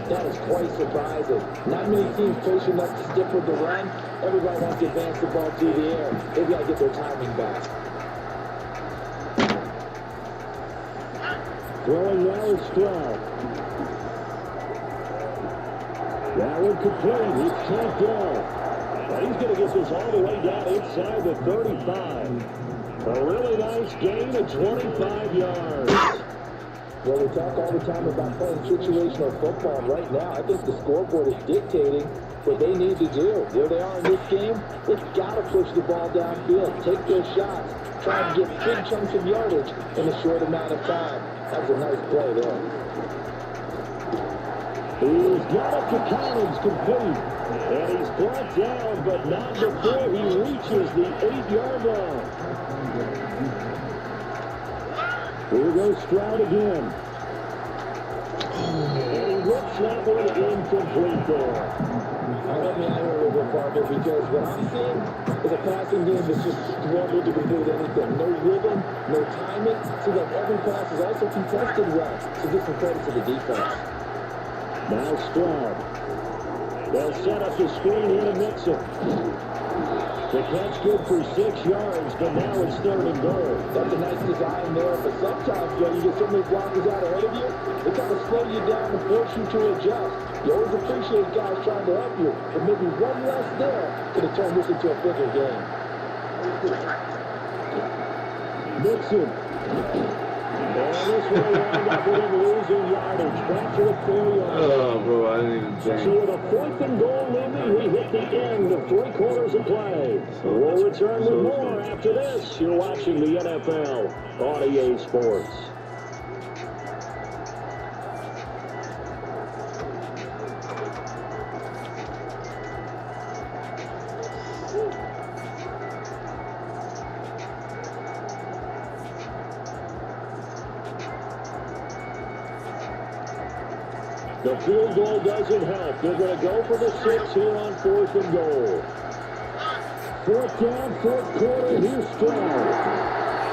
that is quite surprising. Not many teams patient enough to stick with the run. Everybody wants to advance the ball through the air. They've got to get their timing back. Throwing now is Stroud. That one complete. He's tapped down. And he's going to get this all the way down inside the 35. A really nice gain of 25 yards. Well, we talk all the time about playing situational football. Right now, I think the scoreboard is dictating what they need to do. Where they are in this game, they've got to push the ball downfield, take those shots, try and get big chunks of yardage in a short amount of time. That was a nice play there. He's got it to Collins, complete. And he's brought down, but not before he reaches the 8-yard line. Here goes Stroud again. And he rips that one incomplete there. Let me out here a little bit, Parker, because what I'm seeing is a passing game that's just struggled to complete anything. No rhythm, no timing. So that every pass is also contested well. So give some credit to the defense. Now Stroud. They'll set up the screen here to Mixon. The catch good for 6 yards, but now it's 3rd and goal. That's a nice design there, but sometimes, Joe, you get so many blockers out ahead of you, they kind of slow you down and force you to adjust. You always appreciate guys trying to help you, but maybe one less there could have turned this into a bigger game. Nixon. And this one wound up with him losing yardage. Back to the 4-yard. Oh, bro, I didn't even think. So with a 4th and goal looming, we hit the end of 3 quarters of play. We'll return with more after this. You're watching the NFL on EA Sports. The field goal doesn't help. They're going to go for the 6 here on 4th and goal. 4th down, 4th quarter. Here's Stroud.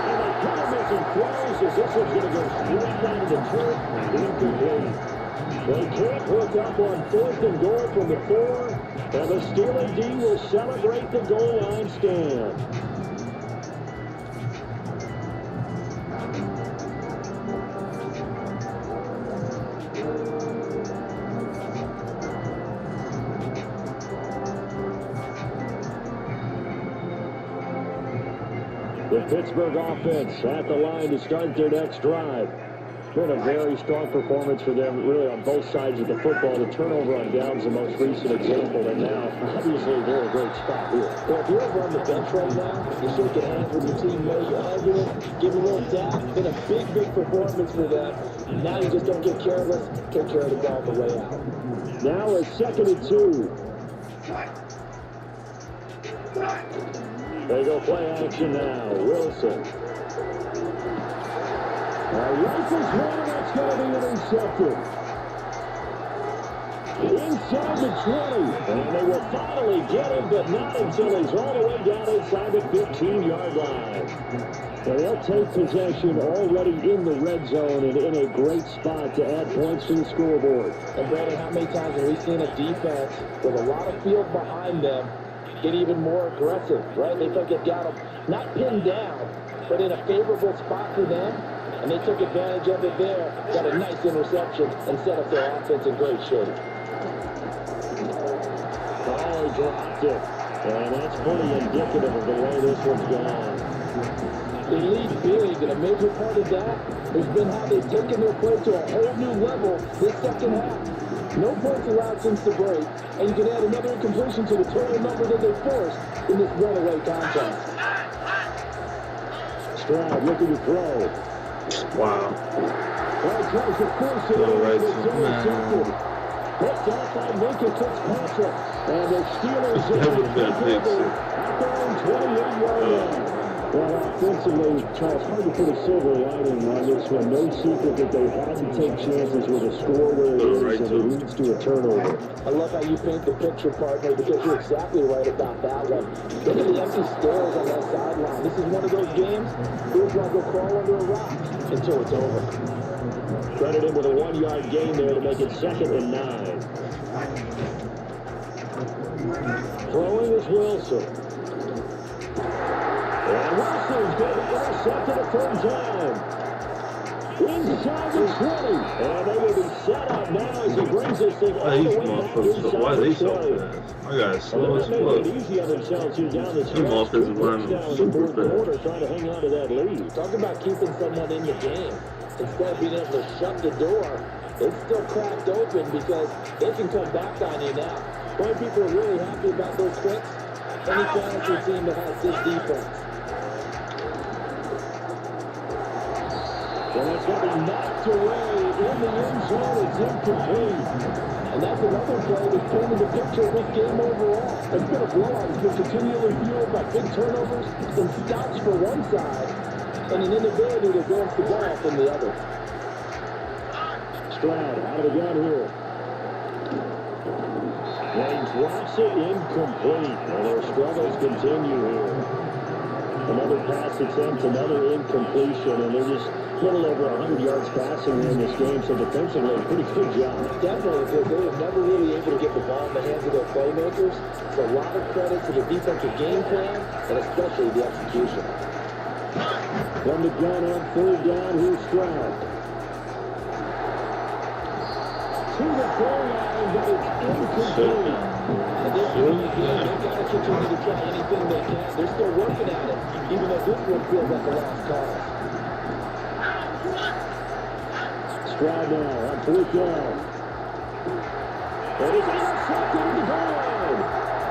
And they kind of making throws as this one's going to go straight down to the turf. Incomplete. They can't hook up on 4th and goal from the 4. And the Steeler D will celebrate the goal line stand. The Pittsburgh offense at the line to start their next drive. Been a very strong performance for them, really, on both sides of the football. The turnover on downs, the most recent example, and now, obviously, they're a great spot here. Well, if you're over on the bench right now, you're shaking hands with your teammate, you're hugging, giving a little tap. Been a big, big performance for them. Now you just don't get careless. Take care of the ball on the way out. Now a 2nd and 2. They go play action now. Wilson. Rifles one, that's going to be intercepted. Inside the 20. And they will finally get him, but not until he's all the way down inside the 15-yard line. And they'll take possession already in the red zone and in a great spot to add points to the scoreboard. And Brandon, how many times have we seen a defense with a lot of field behind them get even more aggressive, right? They think they've got them not pinned down, but in a favorable spot for them, and they took advantage of it there, got a nice interception, and set up their offense in great shape. Oh, dropped it. And that's pretty indicative of the way this one's gone. They lead big, and a major part of that has been how they've taken their play to a whole new level this second half. No points allowed since the break, and you can add another incompletion to the total number that they forced in this runaway contest. Stroud looking to throw. Wow. Well, tries to force it over, and it's intercepted. Picked off by Minka Fitzpatrick. And the Steelers are going to take over at their own 28-yard line. Well, offensively, Charles, hard to put a silver lining on this one. No secret that they had to take chances with a score where it is, and it leads to a turnover. I love how you paint the picture, partner, because you're exactly right about that one. Look at the empty stairs on that sideline. This is one of those games where you're going to go crawl under a rock until it's over. Credit him with a 1-yard gain there to make it 2nd and 9. Throwing is Wilson. And Wilson's going to intercept it a 3rd time. Inside the 20. And they will be set up now as he brings this thing all the way back inside why are they so the 20. fast? I got slow as They fuck. made it easy on themselves here down the stretch. offensive linemen super fast. Trying to hang on to that lead. Talk about keeping someone in the game. Instead of being able to shut the door, it's still cracked open because they can come back on you now. Why people are really happy about those tricks? Any fantasy team that has this defense. Well, that's going to be knocked away in the end zone. It's incomplete. And that's another play that's painted the picture of this game overall. It's been a blowout. It's been continually fueled by big turnovers, some stops for one side, and an inability to advance the ball from the other. Stroud out of the gun here. And drops it incomplete. And their struggles continue here. Another pass attempt, another incompletion, and they're just a little over 100 yards passing in this game, so defensively, pretty good job. Definitely, because they were never really able to get the ball in the hands of their playmakers. So a lot of credit to the defensive game plan, and especially the execution. From the gun on 3rd down, here's Stroud. To the goal line, but it's incomplete. And this game, they've got to continue to try anything they can. They're still working at it, even though this one feels like a lost cause. Stroud now on 4th down. And he's intercepted in the goal line.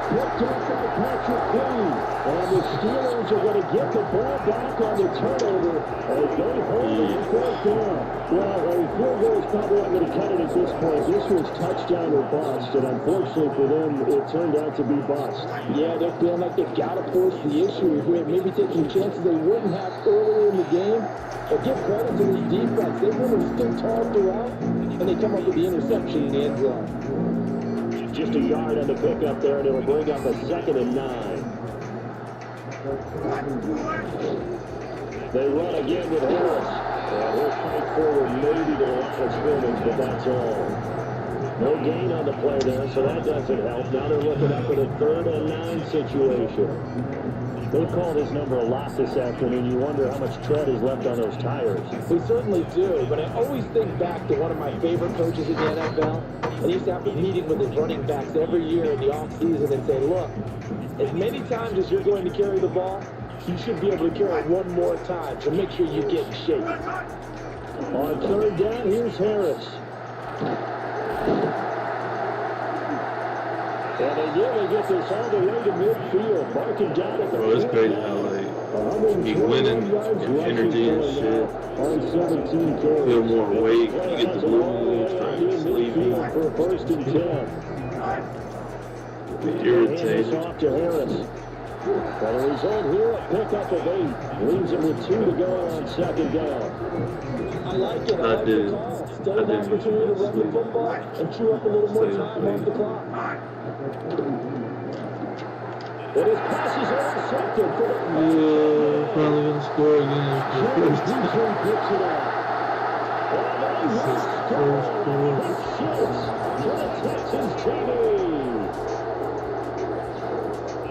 Picked off by Patrick Queen. And the Steelers are going to get the ball back on the turnover as they hold it 4th down. Well, a field goal is probably not going to cut it at this point. This was touchdown or bust, and unfortunately for them, it turned out to be bust. Yeah, they're feeling like they've got to force the issue here, maybe taking chances they wouldn't have earlier in the game. But give credit to this defense. They really stood tall throughout, and they come up with the interception in the end zone. Just a yard on the pickup there, and it'll bring up a 2nd and 9. They run again with Harris. He'll fight forward maybe to the line of scrimmage, but that's all. No gain on the play there, so that doesn't help. Now they're looking up at a 3rd and 9 situation. They've called his number a lot this afternoon. You wonder how much tread is left on those tires. We certainly do, but I always think back to one of my favorite coaches in the NFL. And he used to have a meeting with his running backs every year in the offseason and say, look, as many times as you're going to carry the ball, you should be able to carry it one more time, so make sure you get in shape. On 3rd down, here's Harris. And again, they get this all the way to midfield. Marking down at the Bro, it's crazy how, like, he winning energy and shit. On 17 carries. Feel more weight. You get the blues, like, sleepy. For 1st and 10. Get Hands irritated. off to Harris. But a result here, a pickup of 8. Leaves him with 2 to go on 2nd down. I like it. I like the call. Still an opportunity to run the football and chew up a little more time off the clock. But his pass is intercepted. Probably gonna score again. James Houston picks it up. And they score. For the Texans TV.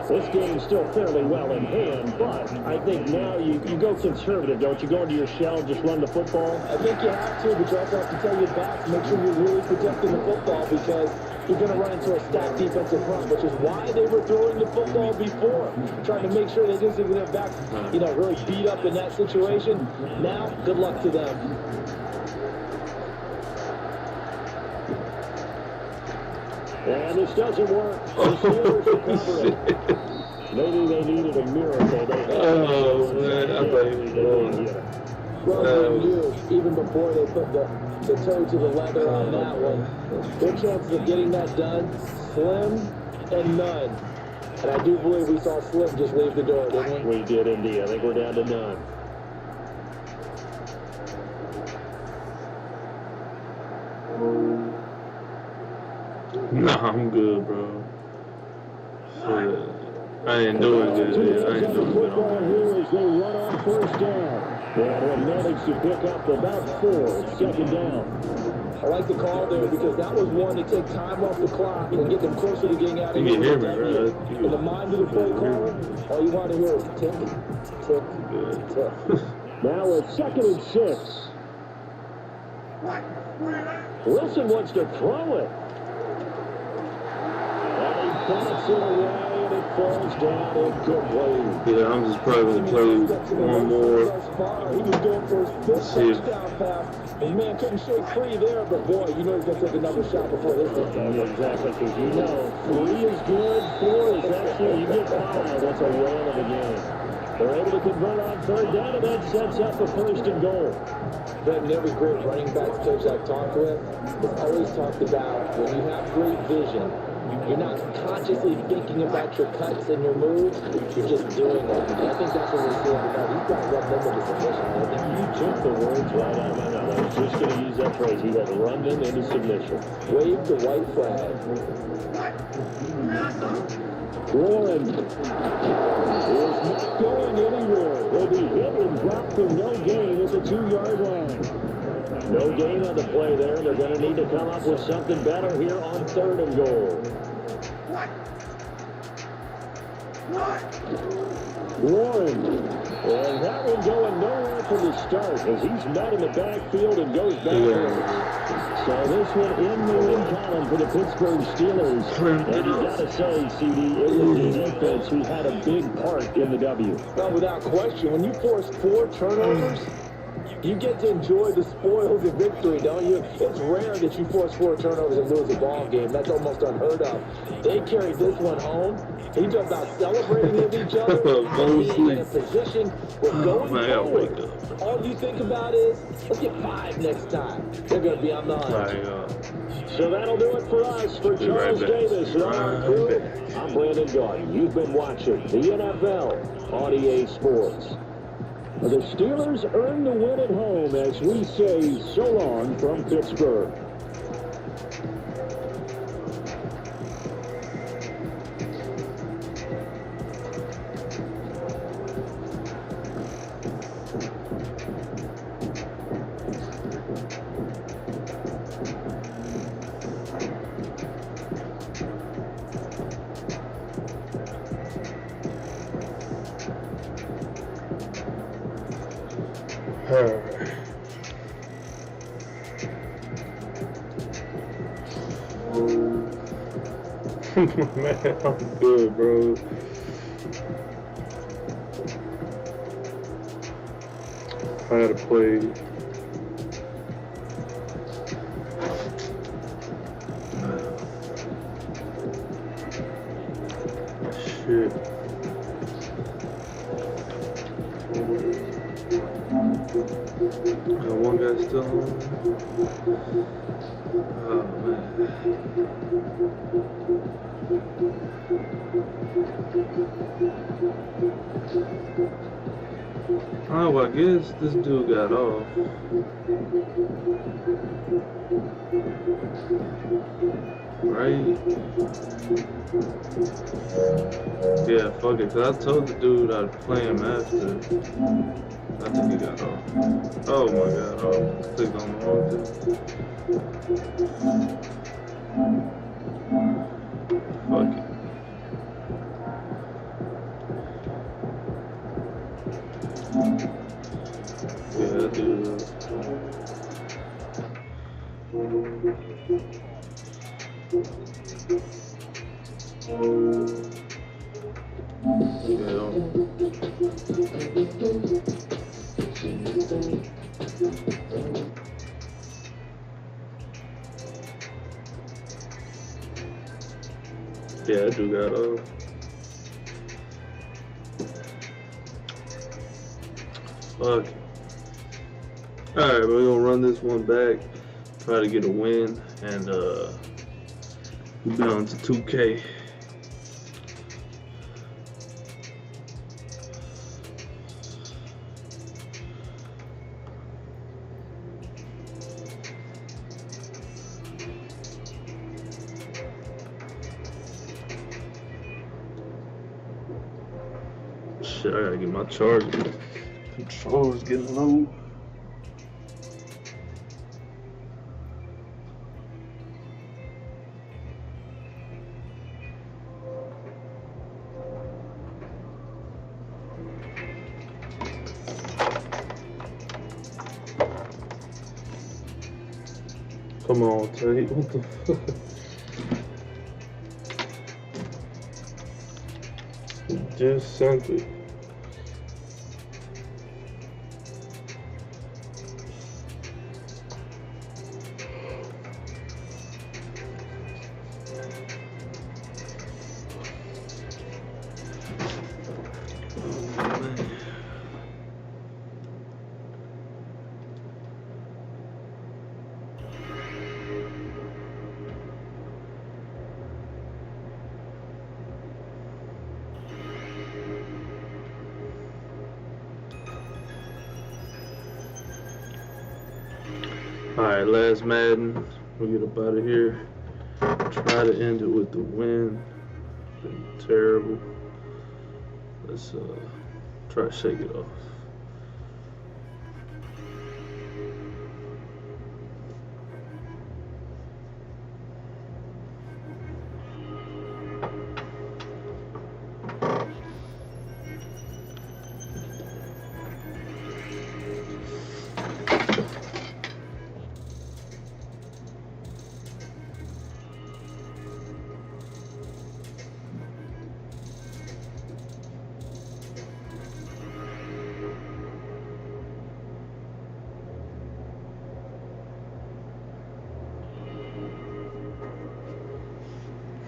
This game's still fairly well in hand, but I think now you go conservative, don't you? Go into your shell, just run the football. I think you have to, but you also have to tell your backs, make sure you're really protecting the football because you're going to run into a stacked defensive front, which is why they were throwing the football before, trying to make sure they didn't see their backs, really beat up in that situation. Now, good luck to them. And this doesn't work. The Steelers recover it. Maybe they needed a miracle. Oh, man, I thought he was going. Well, they knew, even before they put the toe to the leather on that one. Their chances of getting that done, slim and none. And I do believe we saw Slim just leave the door, didn't we? We did indeed. I think we're down to none. Nah, I'm good, bro. Shit. I ain't doing good. I ain't doing good on Here as they run on first down. They have managed to pick up about 4. Second down. I like the call there because that was one to take time off the clock and get them closer to getting out of You here. can hear me, right? In the mind of the play caller, all you want to hear is tick, tick, tick. Now it's 2nd and 6. Wilson wants to throw it. And he bats it away, and it falls down incomplete. Yeah, I'm just probably gonna play one more. He was going for his 5th touchdown pass. And man couldn't shake free there, but boy, you know he's going to take another shot before this one's over. Exactly, because you know 3 is good, 4 is actually, you get 5, that's a whale of a game. They're able to convert on 3rd down, and that sets up the 1st and goal. But every great running backs coach I've talked with has always talked about when you have great vision, you're not consciously thinking about your cuts and your moves, you're just doing them. And I think that's what we're seeing tonight. He's got to run them into submission. I think You took the words right out of my mouth. I was just going to use that phrase. He has run them into submission. wave the white flag. Warren is not going anywhere. He'll be hit and dropped for no gain at the 2-yard line. No gain on the play there. They're going to need to come up with something better here on 3rd and goal. Warren. And that one going nowhere from the start as he's met in the backfield and goes back. So this one in the win column for the Pittsburgh Steelers. And you got to say, CD, it was the defense who had a big part in the W. Well, without question, when you force 4 turnovers, you get to enjoy the spoils of victory, don't you? It's rare that you force 4 turnovers and lose a ball game. That's almost unheard of. They carried this one home. He talked about celebrating with each other, being in a position where going forward, all you think about is, let's get 5 next time. They're going to be on the hunt. So that'll do it for us. For Charles Davis and our crew, I'm Brandon Gaudin. You've been watching the NFL on EA Sports. The Steelers earn the win at home as we say so long from Pittsburgh. Man, I'm good, bro. I gotta play. Shit. Got one guy still on. Oh man. Oh, well, I guess this dude got off. Right? Yeah, fuck it, cause I told the dude I'd play him after. I think he got off. Oh my god, oh, clicked on the wrong thing. Fuck it. Yeah, I do. Yeah, I do got fuck. Alright, we're gonna run this one back, try to get a win, and we're down to 2K. shit, I gotta get my charger. Controller's getting low. Come on, Tate. What the fuck? Just sent it. Alright, last Madden. We'll get up out of here. Try to end it with the win. Been terrible. Let's try to shake it off.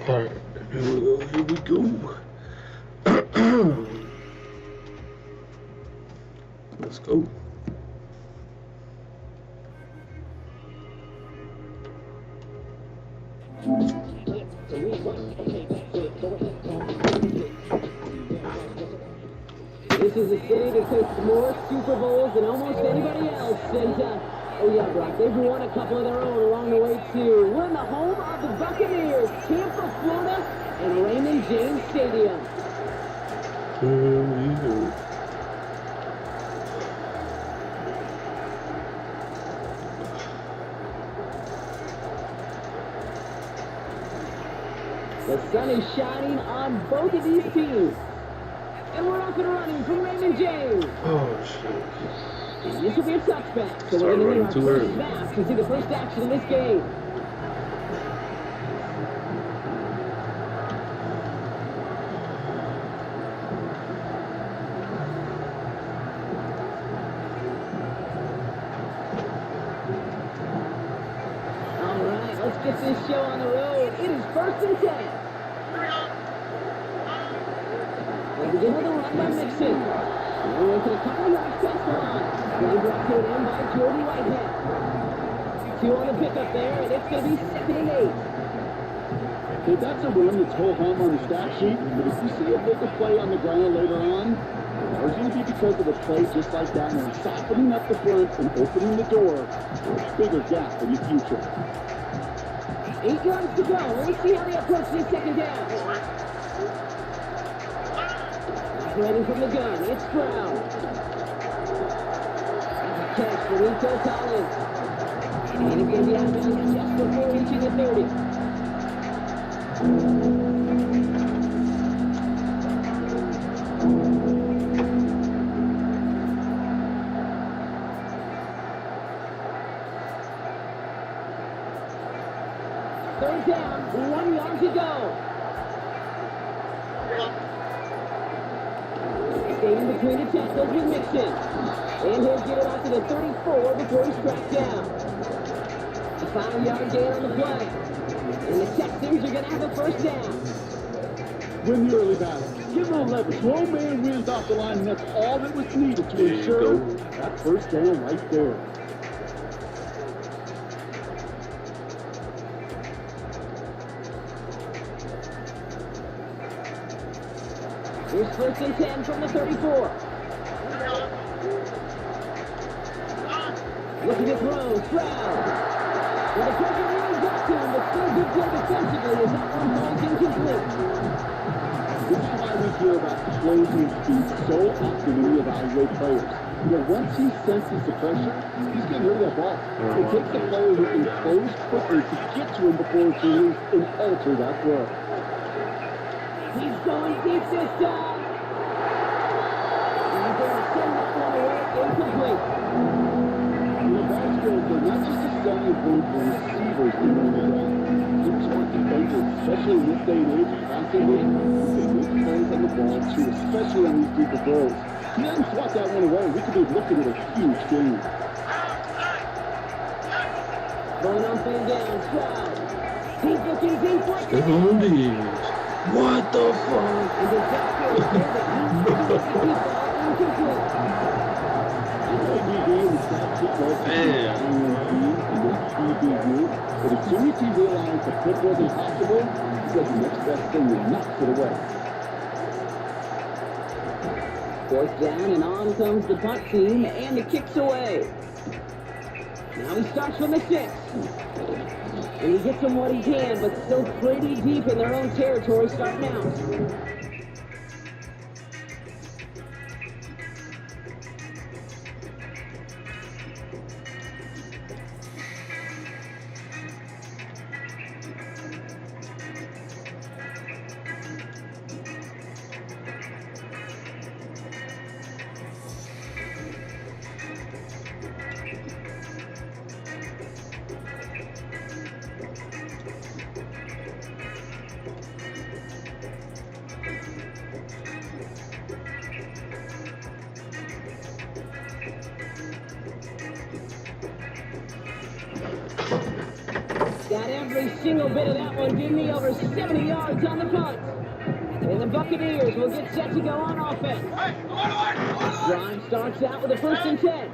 Alright, here we go. Let's go. This is a city that takes more Super Bowls than almost anybody else. And, oh yeah, Brock, they've won a couple of their own along the way, too. We're in the home of the Buccaneers, Tampa, Florida, and Raymond James Stadium. The sun is shining on both of these teams. And we're off and running from Raymond James. Oh, shit. This will be a touchback, so we're going to need our first snap to see the first action in this game. All right, let's get this show on the road. It is 1st and 10. They begin with a run by Mixon. We're into the couple yards past the line. Play brought to an end by Jordan Whitehead. 2 on the pickup there, and it's going to be 2nd and 8. Okay, that's a run that's full home on the stat sheet, but if you see a bigger play on the ground later on, it's going to be because of a play just like that, and softening up the front and opening the door for a bigger gap in the future. 8 yards to go. Let's see how they approach this 2nd down. Operating from the gun, it's Brown. That's a catch for Rico Collins. And he's going to be out of bounds just before reaching the 30. Third down, 1 yard to go. Staying between the tackles with Mixon. And he'll get it out to the 34 before he's tracked down. A 5-yard gain on the play. And the Texans are going to have a first down. Win the early battle. Give them leverage. One man wins off the line, and that's all that was needed to ensure that first down right there. Here's 1st and 10 from the 34. Looking to throw, Stroud. Well, the pressure really got to him, but still good play defensively as that one ball's incomplete. This is why we hear about closing speed so often when we evaluate players. You know, once he senses the pressure, he's getting rid of that ball. It takes a player who can close quicker to get to him before it's released and alter that throw. He's going deep this time. He's going to send that one away incomplete. And the ball skills are not just a selling point for receivers in the day. It's for defenders, especially in this day and age of passing game. They make plays on the ball too, especially on these deeper throws. He doesn't swat that one away. We could be looking at a huge game. Going on third down, Stroud. He's looking deep for it. Stephon Diggs. What the fuck? And the doctor is there that he's going to keep the ball incomplete. But as soon as he realized the flip wasn't possible, he said the next best thing was knocks it away. Fourth down, and on comes the punt team, and the kick's away. Now he starts from the 6. And he gets them what he can, but still pretty deep in their own territory starting out. Got every single bit of that one, didn't he? Over 70 yards on the punt. And the Buccaneers will get set to go on offense. Drive starts out with a 1st and 10.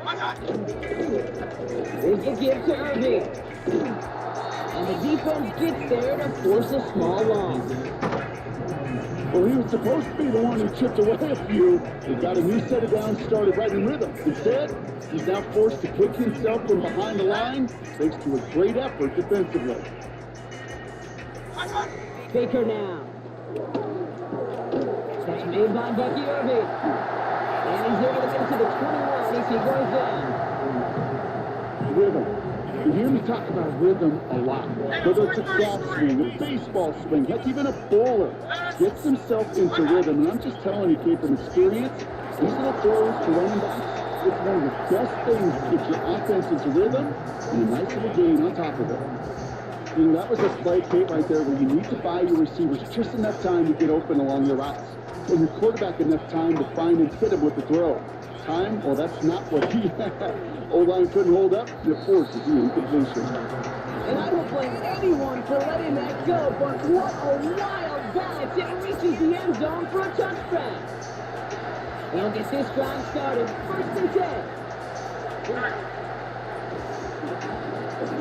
Here's the give to Irving. And the defense gets there to force a small loss. Well, he was supposed to be the one who chipped away a few. He got a new set of downs started right in rhythm. Instead, he's now forced to kick himself from behind the line, thanks to a great effort defensively. Baker now. Catch made by Bucky Irving. And he's able to get to the 21 as he goes down. Rhythm. You hear me talk about rhythm a lot. Whether it's a golf swing, a baseball swing, heck, even a bowler gets himself into rhythm. And I'm just telling you, Kate, from experience, these little throws to running backs, it's one of the best things to get your offense into rhythm and a nice little gain on top of it. You know, that was a play, Kate, right there where you need to buy your receivers just enough time to get open along your routes. And your quarterback enough time to find and hit him with the throw. Time? Well, that's not what he had. O-line couldn't hold up, and it forces the incompletion. And I don't blame anyone for letting that go, but what a wild bounce. It reaches the end zone for a touchdown. They'll get this drive started. 1st and 10.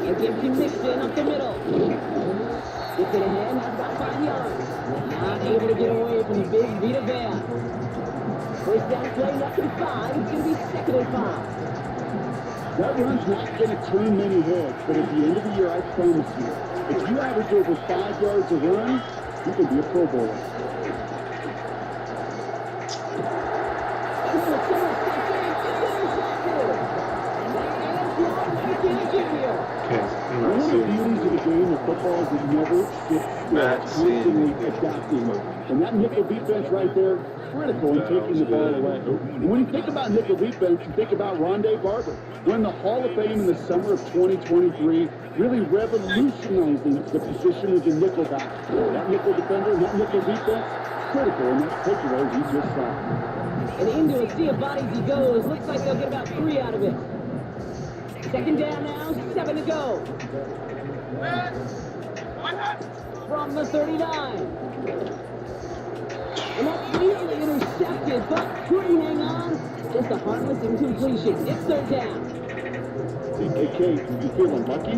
And gives him Nixon up the middle. Gets it ahead, has about 5 yards. Not able to get away from the big Vita Vea. First down play, less than 5. It's going to be 2nd and 5. That run's not going to turn many heads, but at the end of the year, I promise you, if you average over 5 yards a run, you can be a Pro Bowler. One of the beauties of the game of football is it never sits still, constantly adapting. And that nickel defense right there, critical in taking the ball away. And when you think about nickel defense, you think about Rondé Barber, won the Hall of Fame in the summer of 2023, really revolutionizing the position of the nickelback. That nickel defender and that nickel defense, critical in that takeaway we just saw. And into a sea of bodies he goes. Looks like they'll get about 3 out of it. 2nd down now, 7 to go. From the 39. And that's nearly intercepted, but couldn't hang on. Just a harmless incompletion. It's 3rd down. Hey, Kate, you feeling lucky?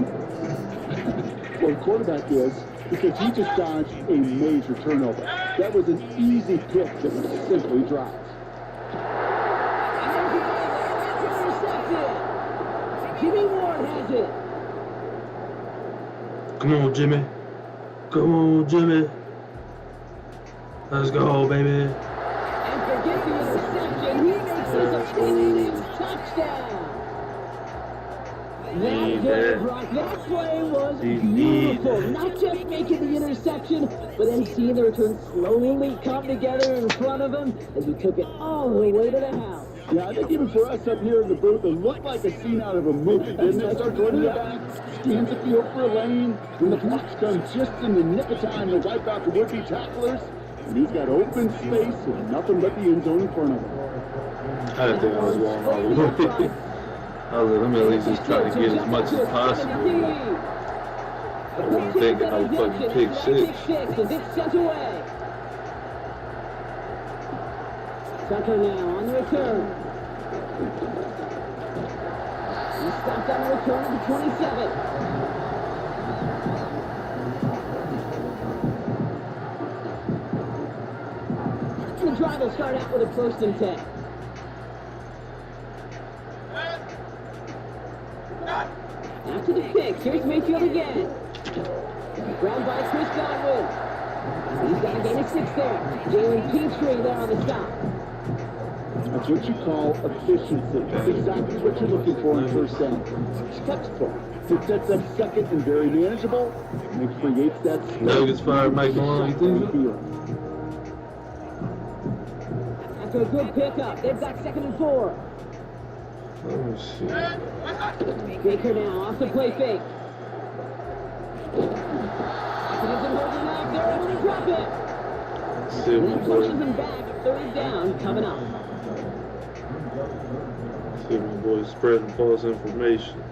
Well, the quarterback is, because he just dodged a major turnover. That was an easy pick that was simply dropped. And there's the intercepted. Jimmy Ward has it. Come on, Jimmy. Come on, Jimmy. Let's go, baby. And forget the interception. He makes this a winning touchdown. That play, Brock, that play was beautiful. Not just making the interception, but then seeing the return slowly come together in front of him as he took it all the way to the house. Yeah, I think even for us up here in the booth, it looked like a scene out of a movie, didn't it? Starts running back, scans the field for a lane, when the blocks come just in the nick of time to wipe out the would-be tacklers, and he's got open space and nothing but the end zone in front of him. I didn't think I was going all the way. I was like, let me at least just try to get as much as possible. I wasn't thinking I was fucking pick six. As it's sent away. Tucker now on the return. He stopped on the return at the 27. And the drive will start out with a 1st and 10. After the pick, here's Mayfield again. Ground by Chris Godwin. He's got a gain of 6 there. Jalen Petrie there on the stop. That's what you call efficiency. That's exactly what you're looking for in first down. It's textbook. It sets up second and very manageable, and it creates that space. Nuggets fired Mike Malone, you think? After a good pickup, they've got 2nd and 4. Let me see. Baker now off the play fake. He doesn't hold the knife. They're able to drop it. See if And my he pushes boy, him back. 3rd down coming up. see if my boy's spreading false information.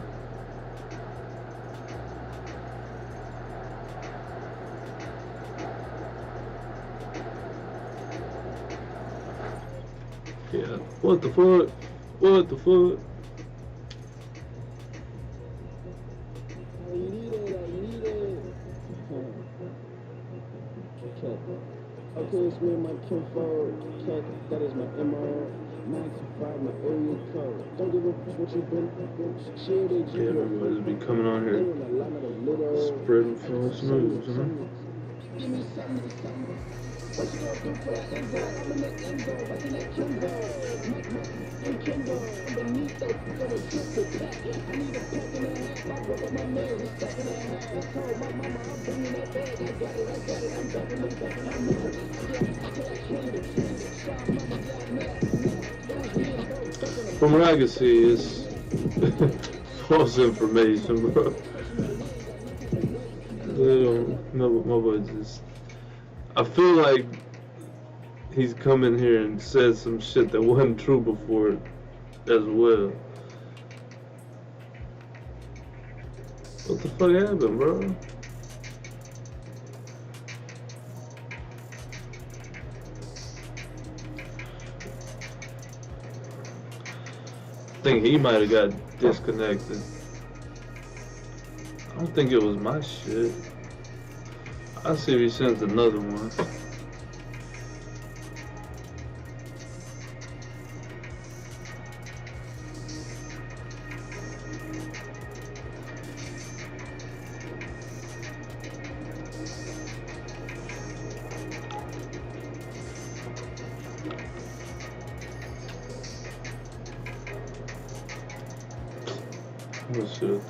Yeah. What the fuck? What the fuck? I need it. Okay, it's me and my kinfolk. Cat, that is my MO. 95, my area code. Don't give a fuck what you've been. Shit, it Yeah, everybody's be coming on here spreading false news, huh? Give me something. What you gonna do for that info? I'm in that info, like in that Kimbo. And Kimbo, underneath those, gonna trip the back. I need a pack and a half, I work with my man, he's stacking that half. I told my mama, I'm bringing that bag, I got it, I'm ducking, I'm moving. I feel like Candy, shine, mama, got mad. From what I can see, it's false information, bro. They don't know what my boy just. I feel like he's come in here and said some shit that wasn't true before as well. What the fuck happened, bro? I think he might have got disconnected. I don't think it was my shit. I'll see if he sends another one. Oh shit.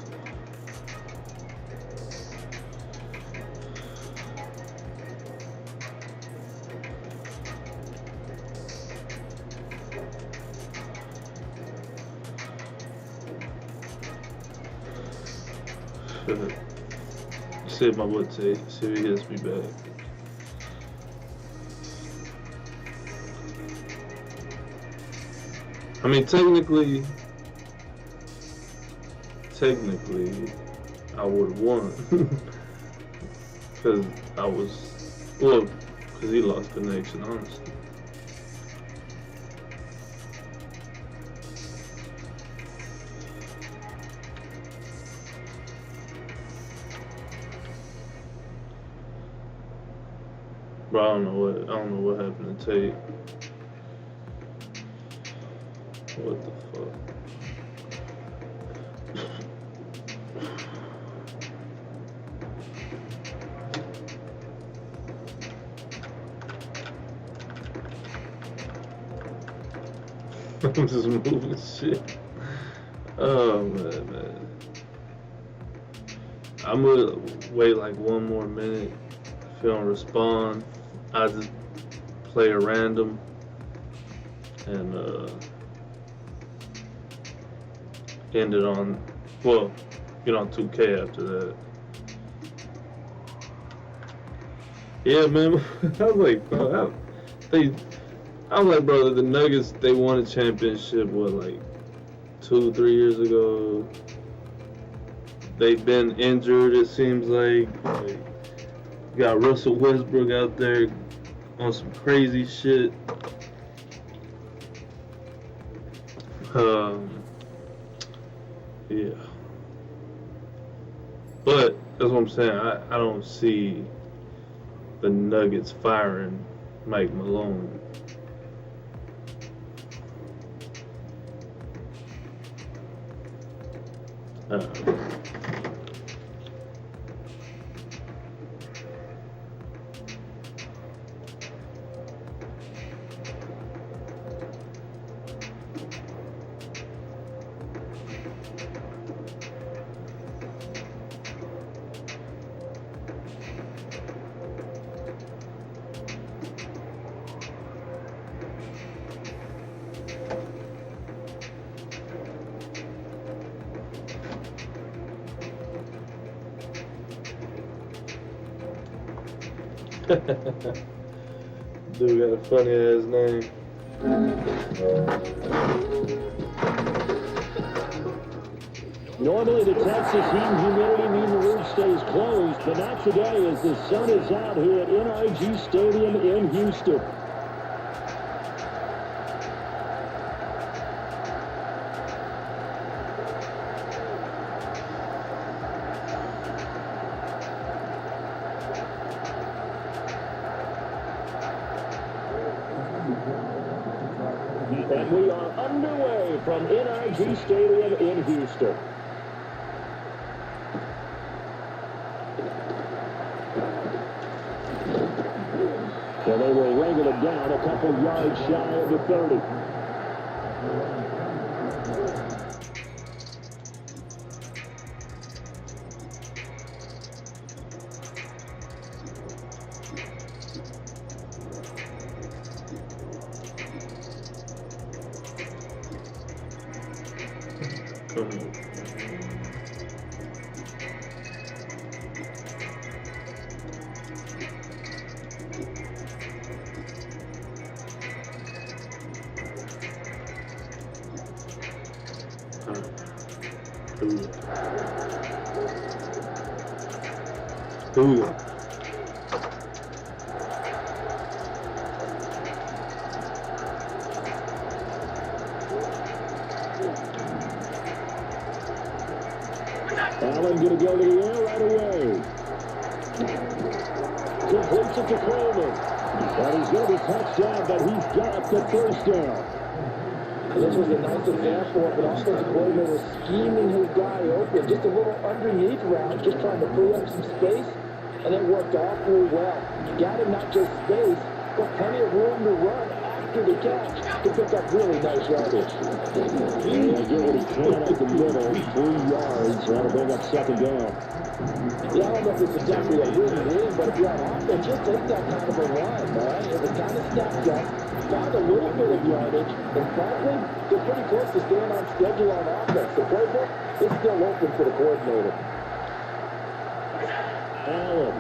See if my boy Tate, see if he gets me back. I mean, technically, I would have won. Because I was, well, because he lost connection, honestly. Bro, I don't know what happened to Tate. What the fuck? I'm just moving shit. Oh man. I'm gonna wait like 1 more minute. If you don't respond, I just play a random and end it on, well, get on 2K after that. Yeah, man. I was like, bro, bro, the Nuggets, they won a championship, what, like 2-3 years ago. They've been injured, it seems like. Got Russell Westbrook out there on some crazy shit. Yeah. But that's what I'm saying. I don't see the Nuggets firing Mike Malone. Dude got a funny ass name. Normally the Texas heat and humidity mean the roof stays closed, but not today as the sun is out here at NRG Stadium in Houston. And we are underway from NRG Stadium in Houston. And they will wrangle it down a couple yards shy of the 30. Ooh. Allen going to go to the air right away. Completes it to Coleman. And he's going to be touchdown, but he's got the first down. This was a nice example of an offensive coordinator scheming his guy open. Just a little underneath route, just trying to free up some space, and it worked awfully well. Got him not just space, but plenty of room to run after the catch to pick up really nice yardage. And they get what he can up the middle, 3 yards. That'll bring up second down. Yeah, I don't know if it's exactly a win-win, but if you're on offense, you'll take that kind of a run, all right? It was kind of stacked up, found a little bit of yardage, and frankly, they're pretty close to staying on schedule on offense. The playbook is still open for the coordinator. Allen.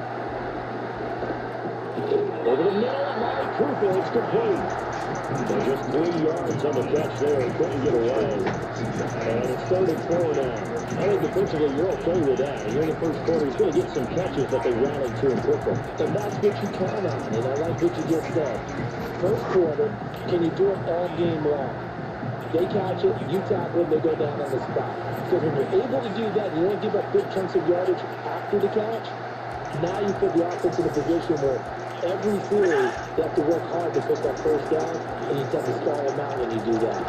Over the middle, Mike Cooper, it's complete. So just 3 yards on the catch there, couldn't get away. And it's 3rd and 4 now. I think defensively you're okay with that. And here in the first quarter, he's going to get some catches that they rallied to him quickly. And that's what you count on, and I like what you just said. First quarter, can you do it all game long? They catch it, you tackle it, they go down on the spot. So when you're able to do that, you don't give up big chunks of yardage after the catch, now you put the offense in a position where every series they have to work hard to put that first down, and you tend to stall them out when you do that.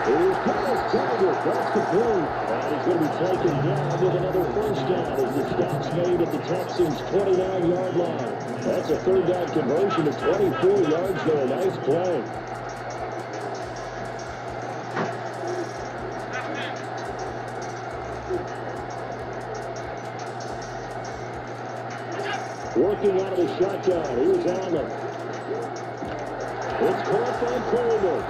Here's Dallas Taggart, that's complete. And he's going to be taken down with another first down as the stop's made at the Texans' 29-yard line. That's a 3rd down conversion of 24 yards there. Nice play. Working out of the shotgun. Here's Allen. It's caught by Coleman.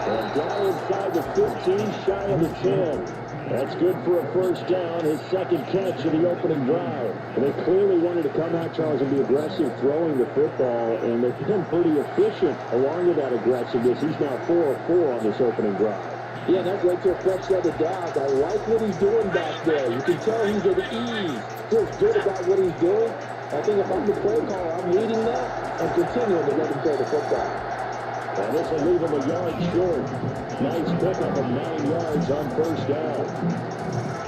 And down inside the 15, shy of the 10. That's good for a first down, his second catch of the opening drive. And they clearly wanted to come out, Charles, and be aggressive throwing the football, and they've been pretty efficient along with that aggressiveness. He's now 4 of 4 on this opening drive. Yeah, that's right to a fresh set of downs. I like what he's doing back there. You can tell he's at ease. Feels good about what he's doing. I think if I'm the play caller, I'm reading that and continuing to let him throw the football. And this will leave him a yard short. Nice pickup of 9 yards on first down.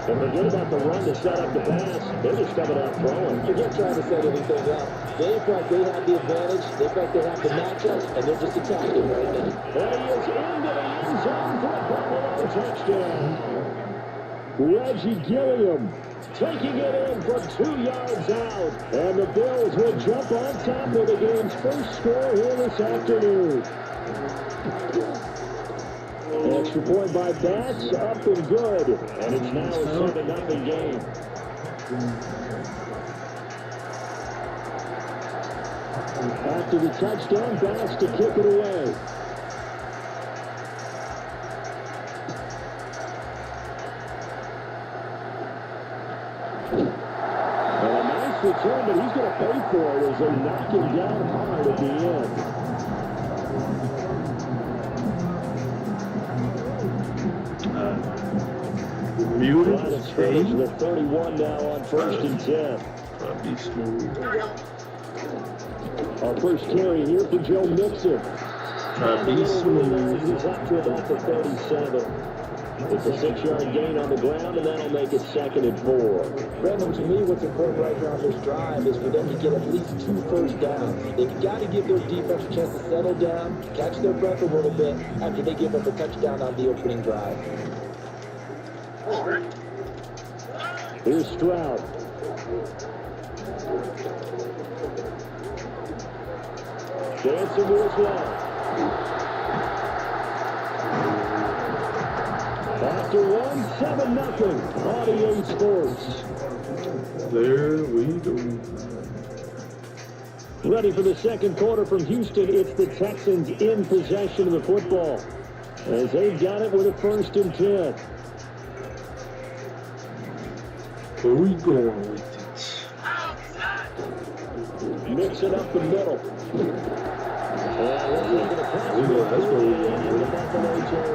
And forget about the run to set up the pass. They're just coming out throwing. Forget trying to set anything up. They felt they have the advantage. They felt they have the matchup, and they're just attacking right now. And he is into the end zone for a Buffalo touchdown. Reggie Gilliam taking it in from 2 yards out. And the Bills will jump on top of the game's first score here this afternoon. Extra point by Bass, up and good. And it's now a 7-0 game. After the touchdown, Bass to kick it away. And a nice return, but he's going to pay for it as they knock him down hard at the end. Muted. The 31 now on 1st and 10. Be smooth. Our first carry here for Joe Mixon. Be smooth. He's up to about the 37. It's a 6-yard gain on the ground, and that'll make it 2nd and 4. Brandon, to me, what's important right here on this drive is for them to get at least 2 first downs. They've got to give their defense a chance to settle down, catch their breath a little bit after they give up a touchdown on the opening drive. Here's Stroud. Dancing to his left. After 1, 7-0. Audio Sports. There we go. Ready for the second quarter from Houston. It's the Texans in possession of the football as they've got it with a 1st and 10. Where we going with it? Mixing up the middle.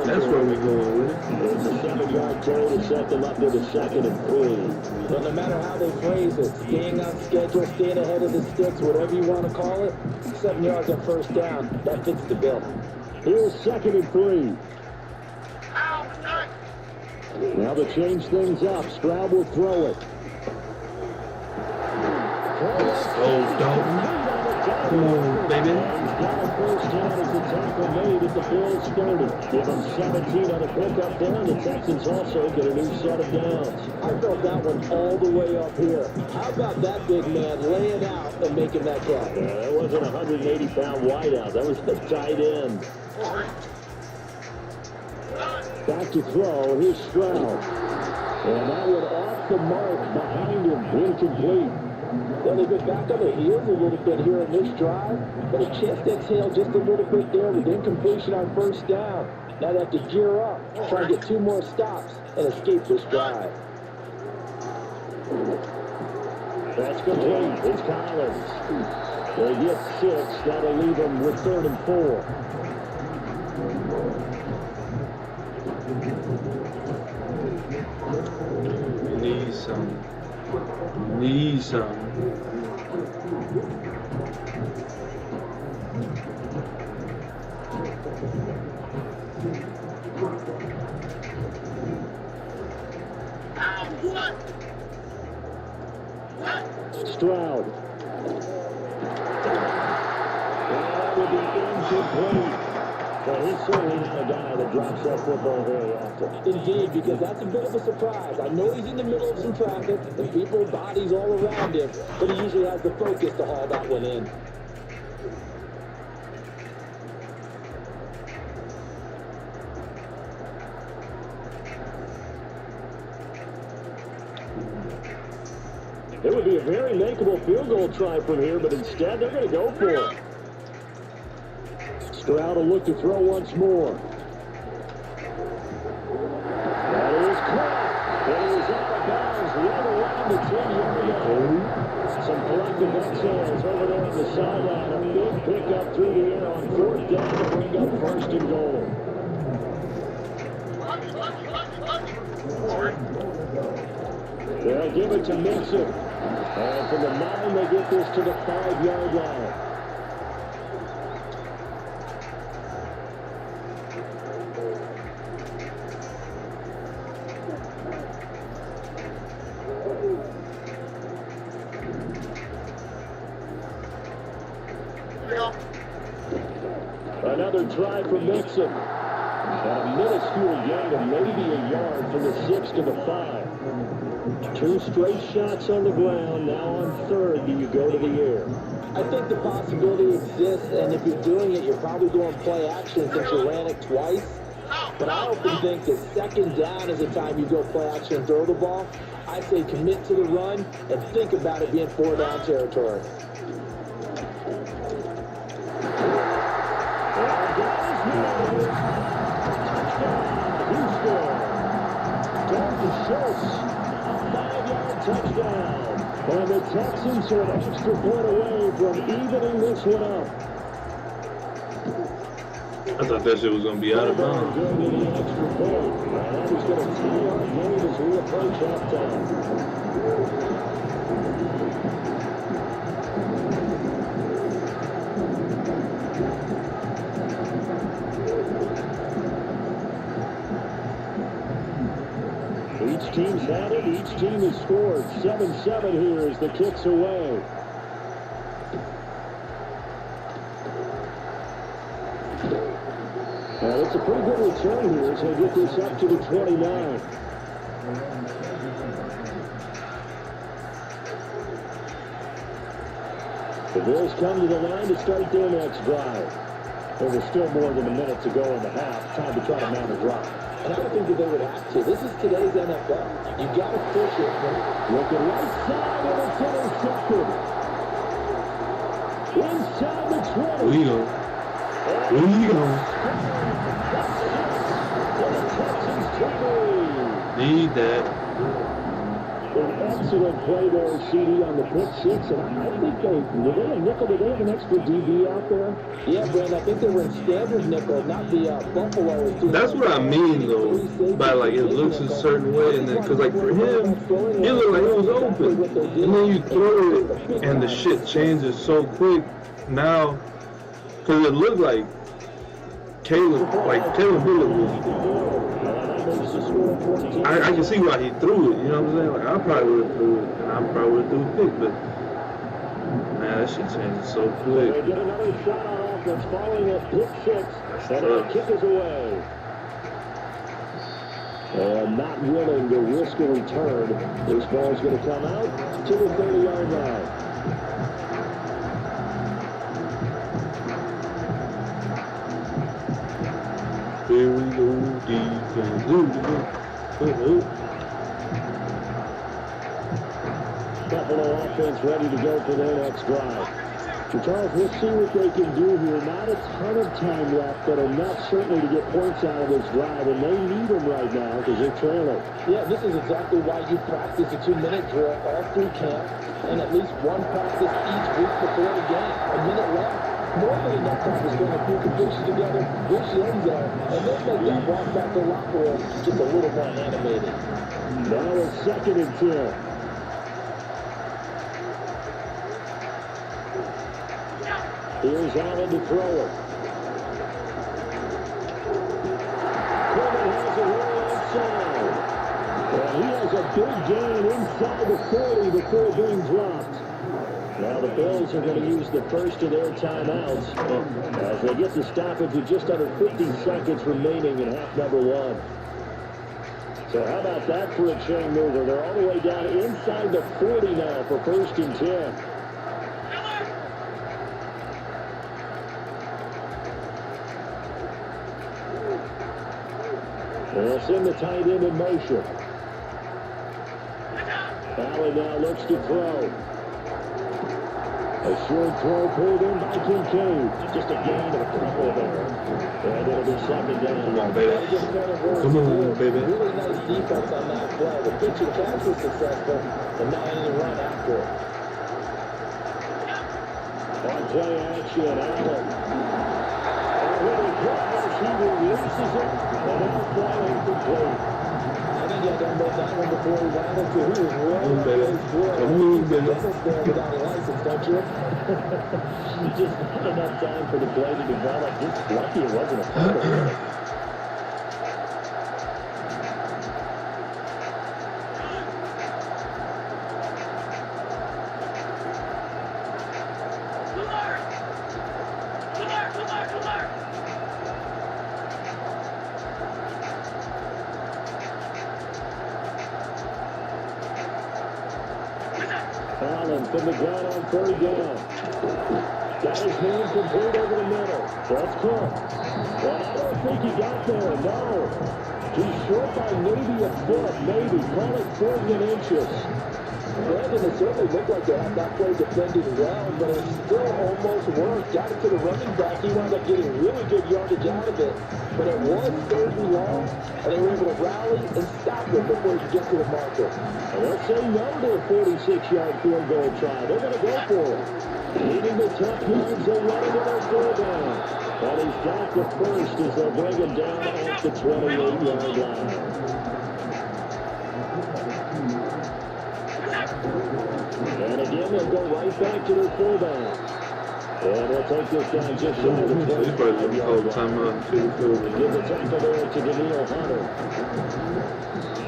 That's where we going with it. It's a 7-yard carry to set them up to the 2nd and 3. But no matter how they phrase it, staying on schedule, staying ahead of the sticks, whatever you want to call it, 7 yards on first down, that fits the bill. Here's 2nd and 3. Now to change things up, Stroud will throw it. Oh, Dalton. Come on, baby. First down as the tackle made at the Bills 30. Give them 17 on a pickup down. The Texans also get a new set of downs. I felt that one all the way up here. How about that big man laying out and making that catch? That wasn't a 180-pound wideout. That was the tight end. Back to throw. Here's Stroud. And that one off the mark behind him. Incomplete. Well, they've been back on their heels a little bit here in this drive, but a chance to exhale just a little bit there with incompletion on first down. Now they have to gear up, try and get 2 more stops, and escape this drive. That's complete. It's Collins. They get 6. That'll leave them with 3rd and 4. Need some. Need some. Stroud. That will be incomplete. Well, he's certainly not a guy that drops that football very often. Indeed, because that's a bit of a surprise. I know he's in the middle of some traffic, and people, bodies all around him, but he usually has the focus to haul that one in. It would be a very makeable field goal try from here, but instead they're going to go for it. Stroud will look to throw once more. That is caught. It is out of bounds right around the 10-yard line. Some collective exhales over there on the sideline. A big pickup through the air on 4th down to bring up 1st and goal. They'll give it to Mixon. And from the 9, they get this to the 5-yard line. Another try for Mixon. And a minuscule gain of maybe a yard from the 6 to the 5. 2 straight shots on the ground. Now on 3rd, do you go to the air? I think the possibility exists, and if you're doing it, you're probably going play action since you ran it twice. But I often think that 2nd down is the time you go play action and throw the ball. I say commit to the run and think about it being 4-down territory. Schultz, a 5-yard touchdown. And the Texans are an extra point away from evening this one up. I thought that shit was going to be out of bounds. Going to the extra point. And he's got a 2-yard gain as we approach halftime. Each team's had it. Each team has scored. 7-7 here as the kick's away. And it's a pretty good return here as they get this up to the 29. The Bills come to the line to start their next drive. Well, there's still more than a minute to go in the half. Time to try to mount a drive. And I don't think that they would have to. This is today's NFL. You got to push it. Looking right side, and it's intercepted. Inside the 20. We go. Need that. An excellent play there, CD, on the pick 6. And I think did they have nickel? Did they have an extra DB out there? Yeah, Brandon, I think they were in standard nickel, not the Buffalo. That's what I mean, though, by, like, it looks a certain way, and then, because, like, for him, it looked like it was open. And then you throw it, and the shit changes so quick now, because it looked like Caleb Bullock was. I can see why he threw it, you know what I'm saying? Like, I probably would have threw it, and I probably would have threw a pick, but, man, that shit changes so quick. They get another shot on offense following a pick 6, and the kick is away. And not willing to risk a return. This ball's going to come out to the 30-yard line. Here we go, defense. Buffalo offense ready to go for their next drive. So Charles, we'll see what they can do here. Not a ton of time left, but enough certainly to get points out of this drive, and they need them right now because they're trailing. Yeah, this is exactly why you practice a 2-minute drill all through camp, and at least one practice each week before the game. A minute left. More than enough time to string a few convictions together, reach the end zone, and then make that walk back to the locker room just a little more animated. Now it's 2nd and 10. Here's Allen to throw it. Coleman has it way outside. And he has a big gain inside the 40 before being dropped. Now the Bills are going to use the first of their timeouts as they get the stoppage with just under 50 seconds remaining in half number 1. So how about that for a chain mover? They're all the way down inside the 40 now for 1st and 10. They'll send the tight end in motion. Allen now looks to throw. A short throw pulled in by Kincaid. Just a gain of a couple there. And it'll be second down. Come on, baby. Come on, baby. Really nice defense on that play. The pitch and catch was successful, but not any run after it. On play action, Allen. And when he crosses, he releases it. And now fly incomplete. I think he had done both that one before he wanted to. He was right on his floor. Come on, baby. There without a license, don't you? Just not enough time for the play to develop. Just lucky it wasn't a fumble. Allen from the ground on third down. Got his hand complete over the middle. That's Cook. Well, I don't think he got there. No. He's short by maybe a foot. Maybe. Call it 40 inches. Brandon, it certainly looked like they had that play defended well, but it still almost worked. Got it to the running back. He wound up getting really good yardage out of it. But it was third and long, and they were able to rally and stop it before he could get to the marker. And they'll say no to a 46-yard field goal try. They're going to go for it. Leading the tough yards, they're running to their third down. And he's got the first as they'll bring him down off the 28-yard line. And again, they'll go right back to their fullback. And they'll take this down just shy of the 20. He's probably going to call timeout too. Give the tackle there to Daniil Hunter.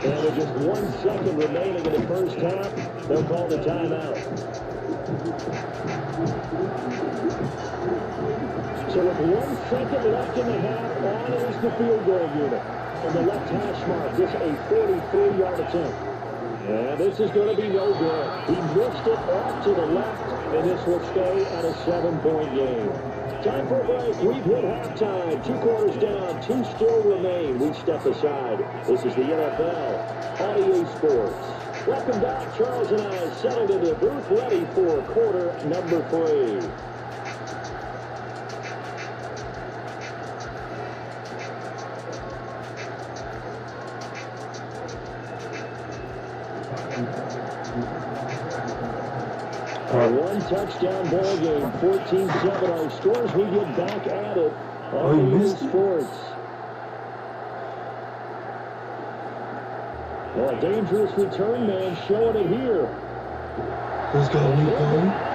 And with just 1 second remaining in the first half, they'll call the timeout. So with 1 second left in the half, on is the field goal unit. On the left hash mark, just a 43-yard attempt. And this is going to be no good. He missed it off to the left, and this will stay at a 7-point game. Time for a break. We've hit halftime. 2 quarters down, 2 still remain. We step aside. This is the NFL on EA Sports. Welcome back. Charles and I settled into the booth, ready for quarter number 3. A 1-touchdown ball game, 14-7 our scores. We get back at it on EA Sports. Well, a dangerous return man showing it here. Let's go, Nico.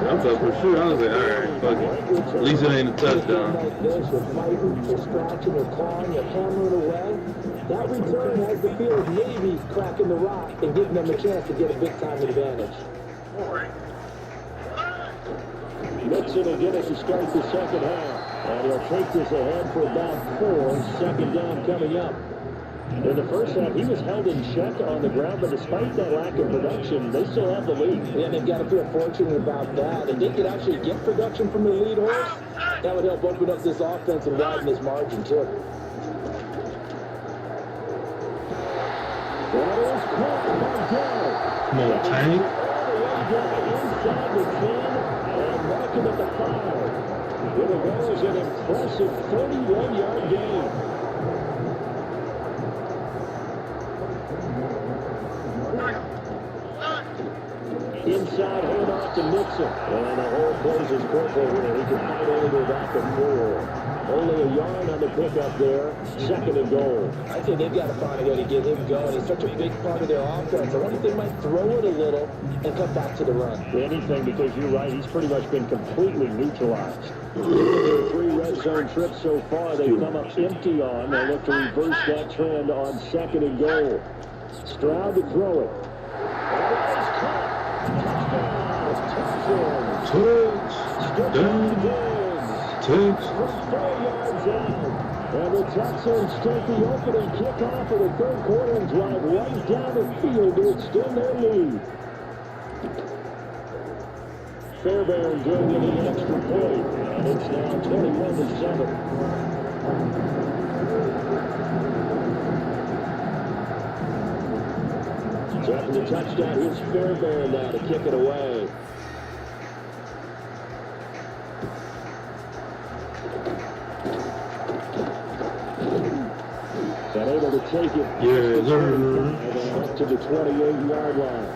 I thought for sure, I was like, all right, fuck it. At least it ain't a touchdown. Like this, you're fighting, you're scratching, you're clawing, you're hammering away. That return has the field maybe cracking the rock and giving them a chance to get a big-time advantage. Mixon will get it to start the second half. And he'll take this ahead for about 4. Second down coming up. In the first half, he was held in check on the ground, but despite that lack of production, they still have the lead. Yeah, they've got to feel fortunate about that. If they could actually get production from the lead horse, that would help open up this offense and widen this margin, too. That is caught by Dell. Come on, Tank. All the way down inside the 10 and marking at the 5. It was an impressive 31-yard gain. Inside handoff to Mixon. And the hole closes quickly, and he can find only go back to 4. Only a yard on the pickup there. Second and goal. I think they've got to find a way to get him going. He's such a big part of their offense. I wonder if they might throw it a little and come back to the run. Anything, because you're right, he's pretty much been completely neutralized. 3 red zone trips so far, they've come up empty on. They look to reverse that trend on second and goal. Stroud to throw it. Touch. 4 yards out. And the Texans take the opening kickoff of the third quarter and drive right down the field to extend their lead. Fairbairn going into the extra point, and it's now 21-7. So after the touchdown, here's Fairbairn now to kick it away. And able to take it up to the 28-yard line.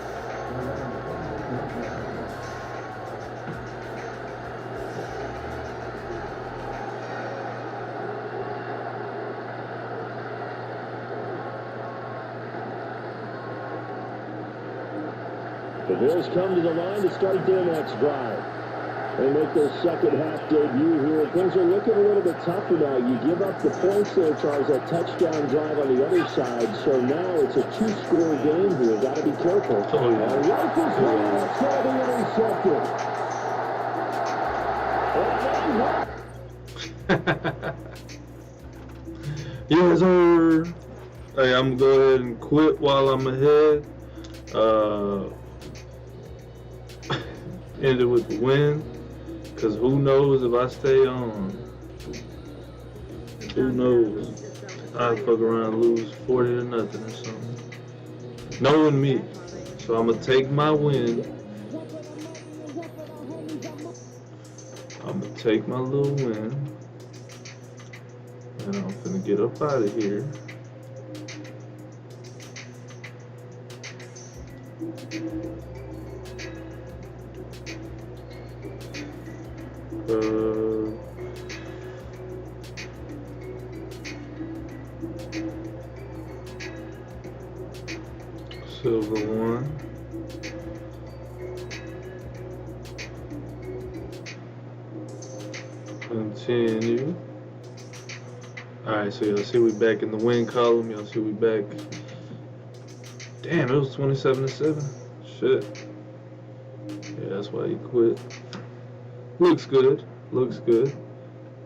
The Bills come to the line to start their next drive. They make their second half debut here. Things are looking a little bit tougher now. You give up the points there, Charles, that touchdown drive on the other side. So now it's a two-score game here. Got to be careful. Oh, yeah. And right this way, it's going to be intercepted. Yes, sir. Hey, I'm gonna go ahead and quit while I'm ahead. End it with the win. Because who knows if I stay on? Who knows? I'd fuck around and lose 40 to nothing or something. Knowing me. So I'm going to take my win. I'm going to take my little win. And I'm going to get up out of here. Silver one. Continue. Alright, so y'all see we back in the win column. Y'all see we back. Damn, it was 27-7. Shit. Yeah, that's why you quit. Looks good. Looks good.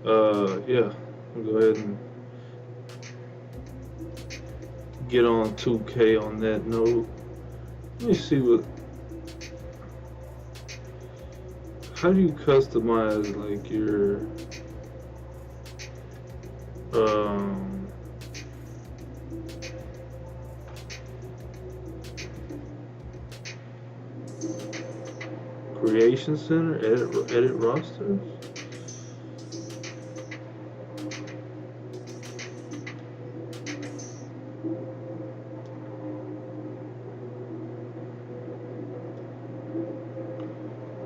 Yeah. I'll go ahead and get on 2K on that note. Let me see what. How do you customize like your Creation Center, edit rosters?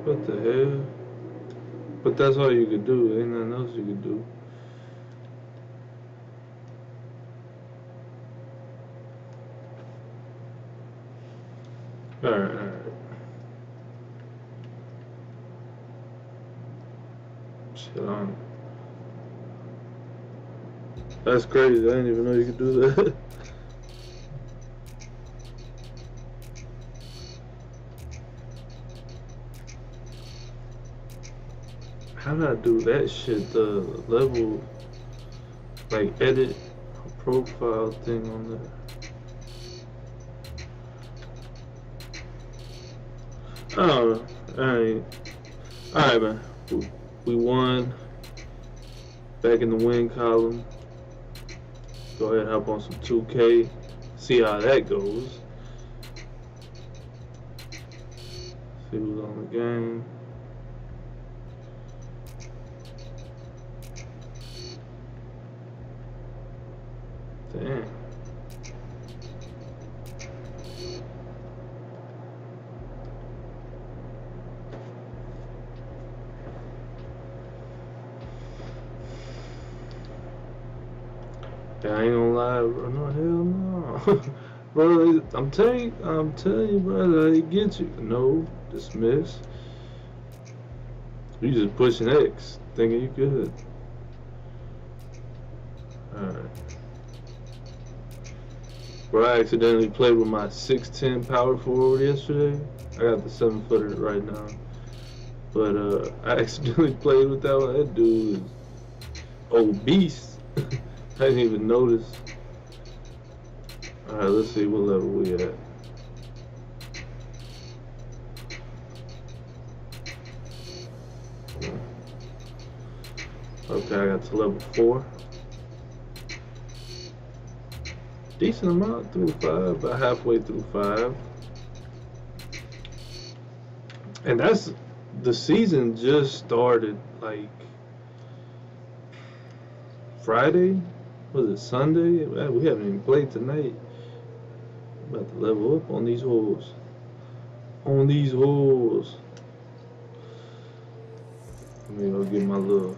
What the hell? But that's all you could do, ain't nothing else you could do. Alright. That's crazy. I didn't even know you could do that. How did I do that shit? The level, like edit profile thing on there. I don't know. Alright, man. We won. Back in the win column. Go ahead and hop on some 2K. See how that goes. See who's on the game. Damn. I ain't gonna lie, bro. No, hell no. Bro, I'm telling you, brother, I get you. No, dismiss. You just pushing X, thinking you good. Alright. Bro, I accidentally played with my 6'10" power forward yesterday. I got the 7-footer right now. But I accidentally played with that one. That dude is obese. I didn't even notice. Alright, let's see what level we at. Okay, I got to level 4. decent amount through 5, about halfway through 5. And that's, the season just started like Friday? Was it Sunday? We haven't even played tonight. About to level up on these holes. On these holes. Let me go get my little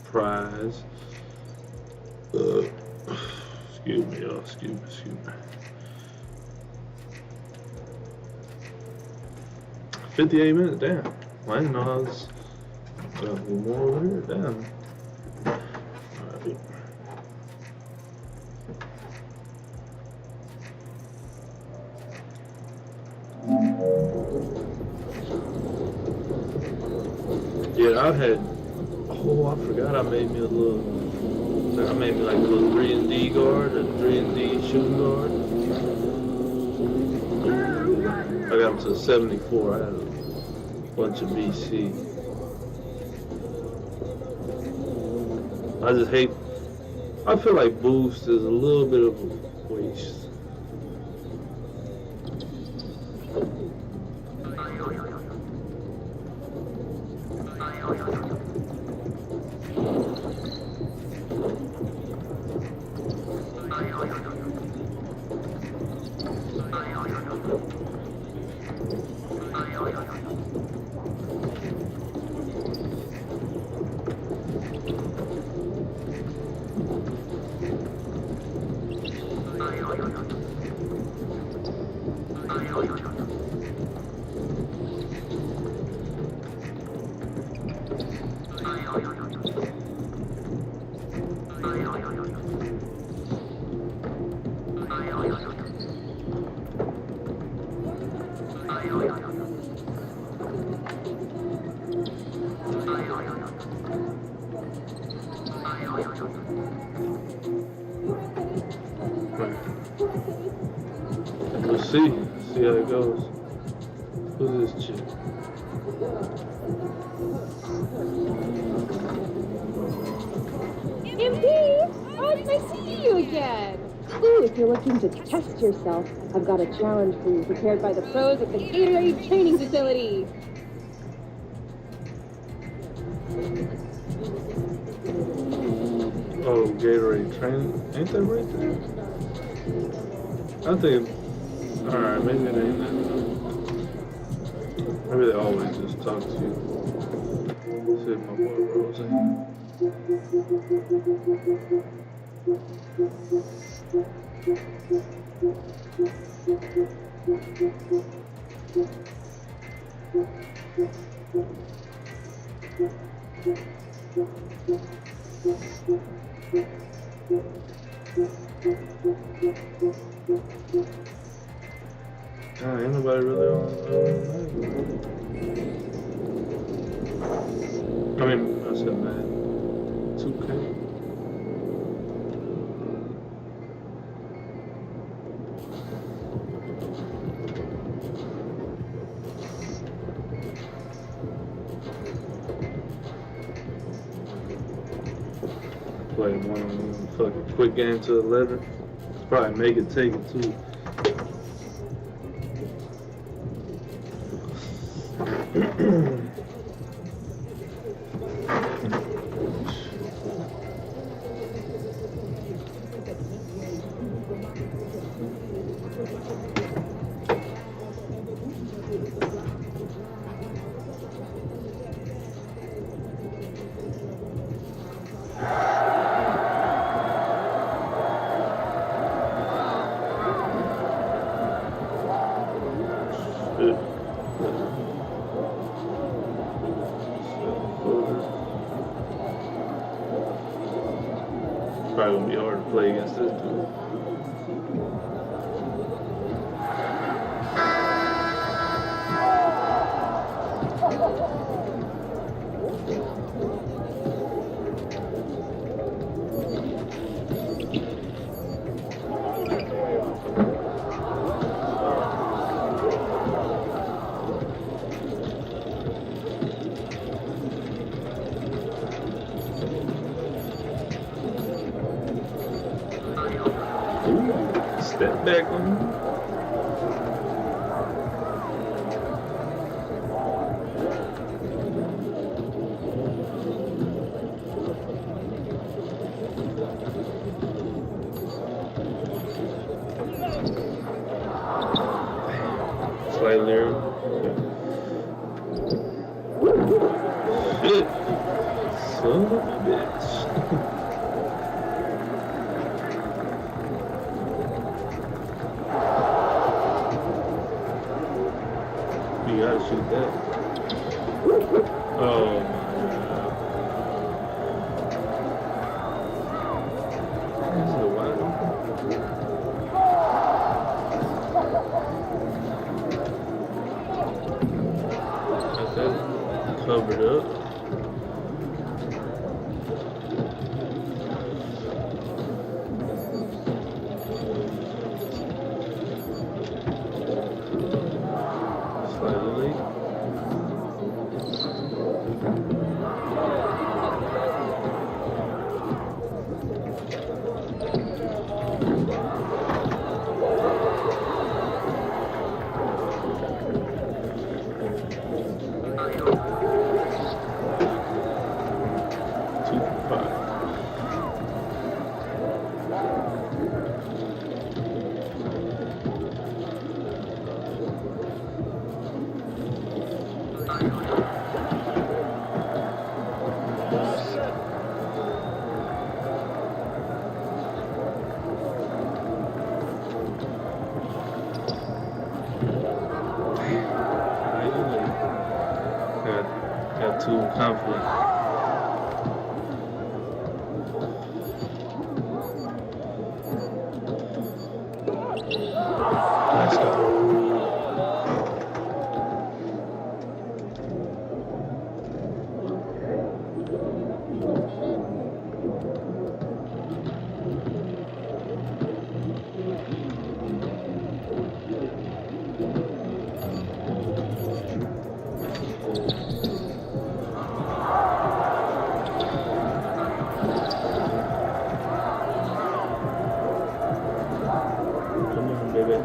prize. Excuse me, y'all. Excuse me. 58 minutes, damn. Well, I didn't know I was more over here, damn. Alright. Yeah, I had, I forgot I made me a little, I made me like a little 3-and-D guard, a 3-and-D shooting guard. I got him to 74, I had a bunch of BC. I just hate, I feel like boost is a little bit of a waste. Let's see how it goes. Who's this chick? MP! Oh, it's nice to see you again. Ooh, if you're looking to test yourself, I've got a challenge for you prepared by the pros at the Gatorade Training Facility. Oh, Gatorade training. Ain't that right there? I think, alright, maybe it ain't that. Maybe they always just talk to you. See if my boy Rose ain't. Ain't nobody really on I mean, I said man. 2K. Play one fucking quick game to 11. Probably make it take it too. Probably gonna be hard to play against this dude. Step back on him. Slightly there. Shit. Son of a bitch. You gotta shoot that. Oh my god. This is a wide open. Got that covered up. Slightly late. Got too confident. Let's go. Come on, baby.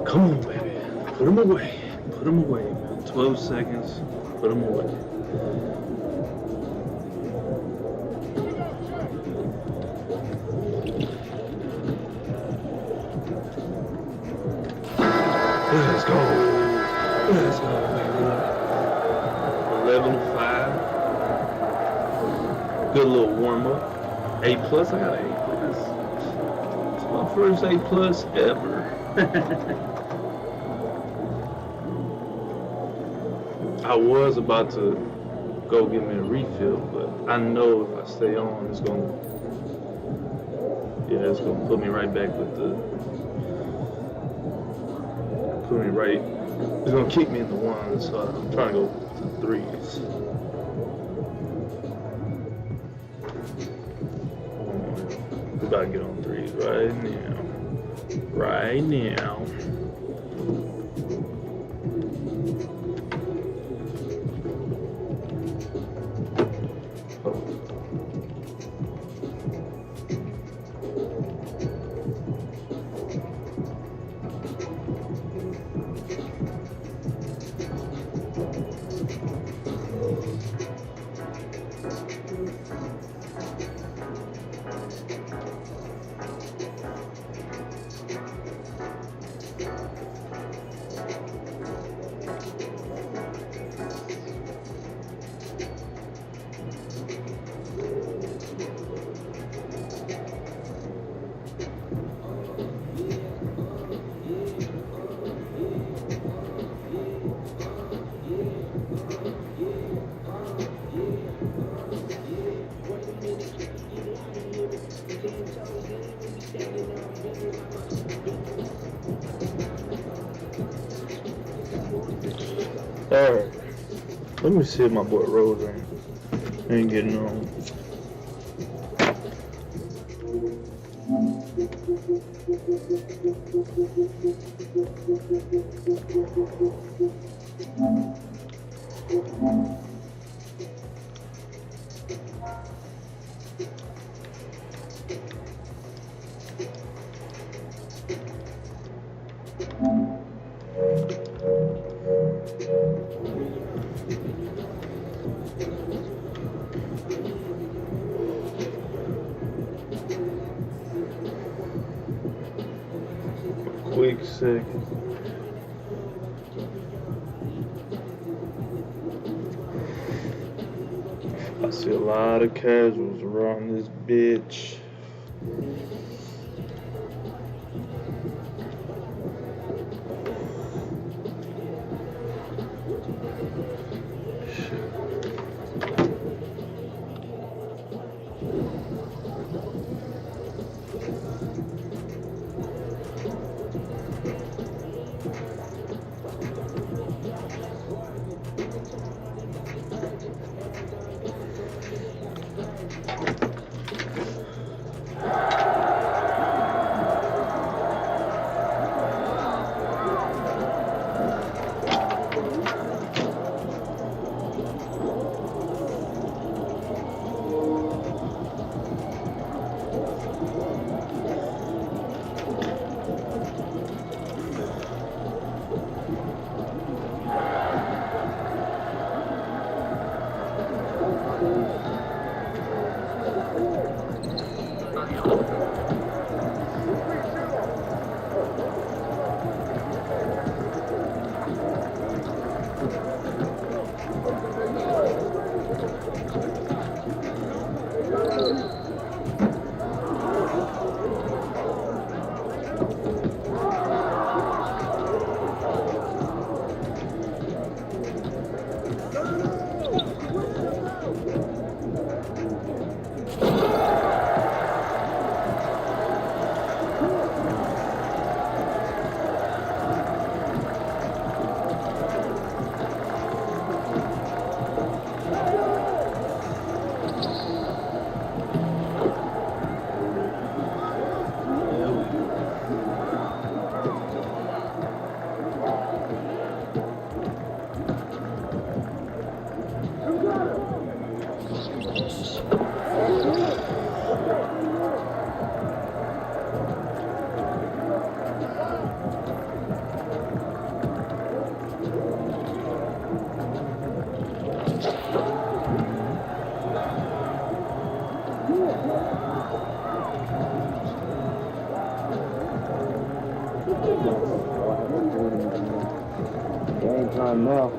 Come on, baby. Put them away. Put them away, man. 12 seconds. Put them away. Let's go. Let's go, baby. 11-5. Good little warm up. A+. I got an A+. It's my first A+ ever. I was about to go get me a refill, but I know if I stay on, it's gonna put me right back with it's gonna kick me in the ones, so I'm trying to go to the threes. We're about to get on threes right now. Right now. Alright. Let me see if my boy Rose ain't getting on. Quick second. I see a lot of casuals around this bitch. Game time now.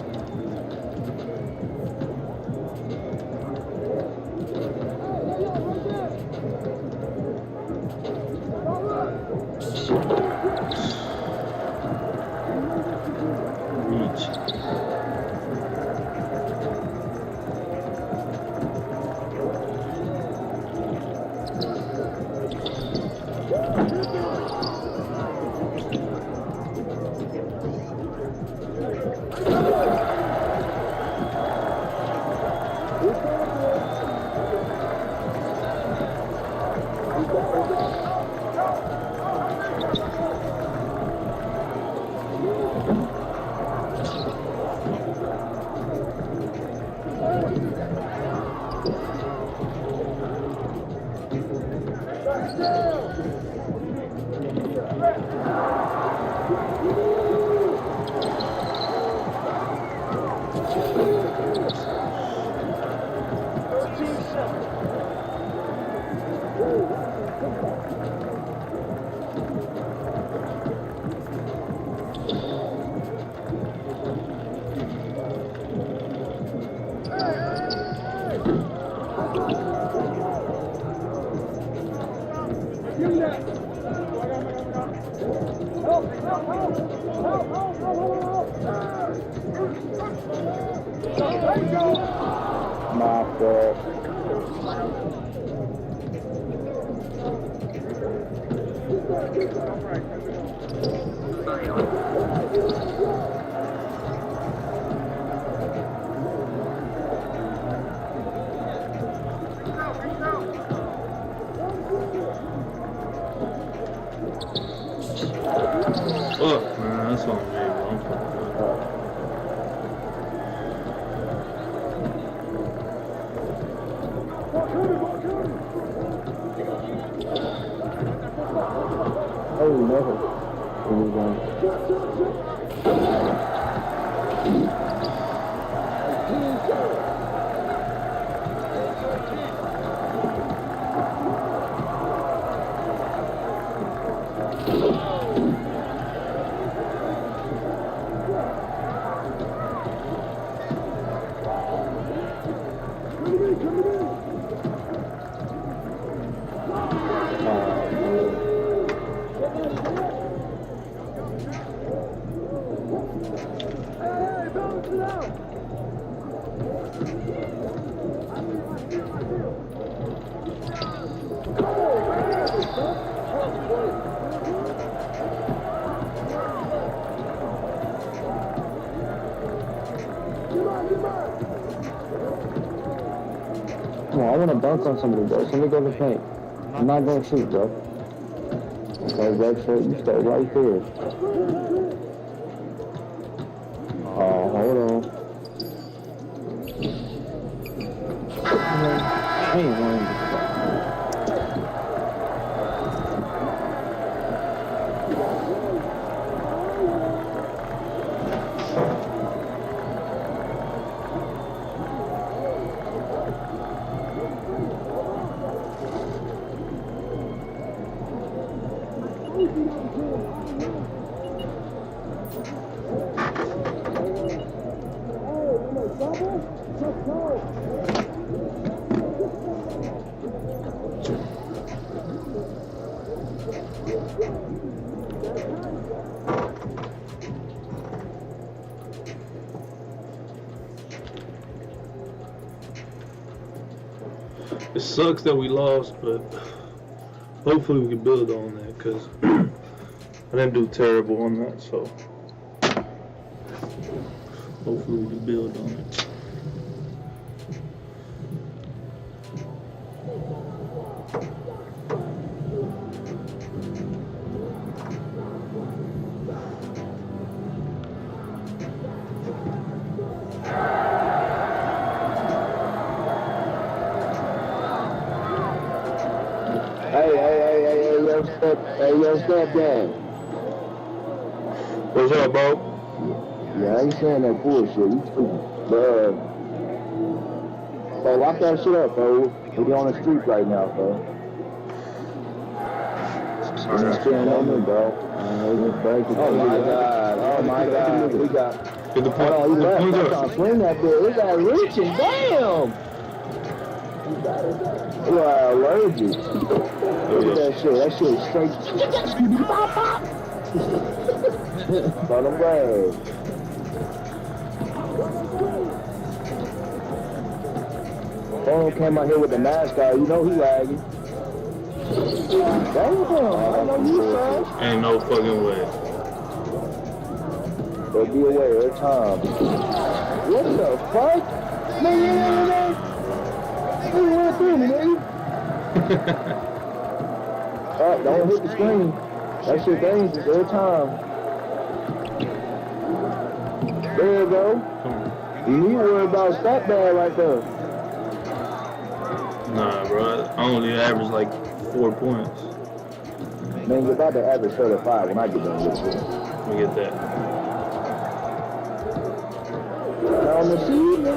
Fuck, man, that's on me, bro. I'm fucking up. Oh no. Come on, I want to dunk on somebody, bro. Somebody go to the paint. I'm not going to shoot, bro. Okay, red foot, you stay right there. Oh, hold on. I ain't running this fuck. It sucks that we lost, but hopefully we can build on that, because I didn't do terrible on that, so hopefully we can build on it. Hey, yo, step down. What's up, bro? Yeah, I ain't saying that bullshit. You stupid. But, so lock that shit up, bro. We're on the street right now, bro. You're scaring on me, bro. Oh my God. We got. Get the point. Hold on, he left. Point I'm up. trying to swing that bitch. We got reaching. Damn. You are allergic. Look at that shit. That shit is straight. But I'm glad. Bono came out here with the mask on. You know he lagging. Damn. I know you, son. Ain't no fucking way. But be aware every time. What the fuck? Man, you went through me, nigga. Don't hit the screen. That shit dangerous every time. There you go. You need to worry about stop bad right there. Nah, bro. I only average like 4 points. Man, you're about to average 35 when I get done with it. Let me get that. On the season.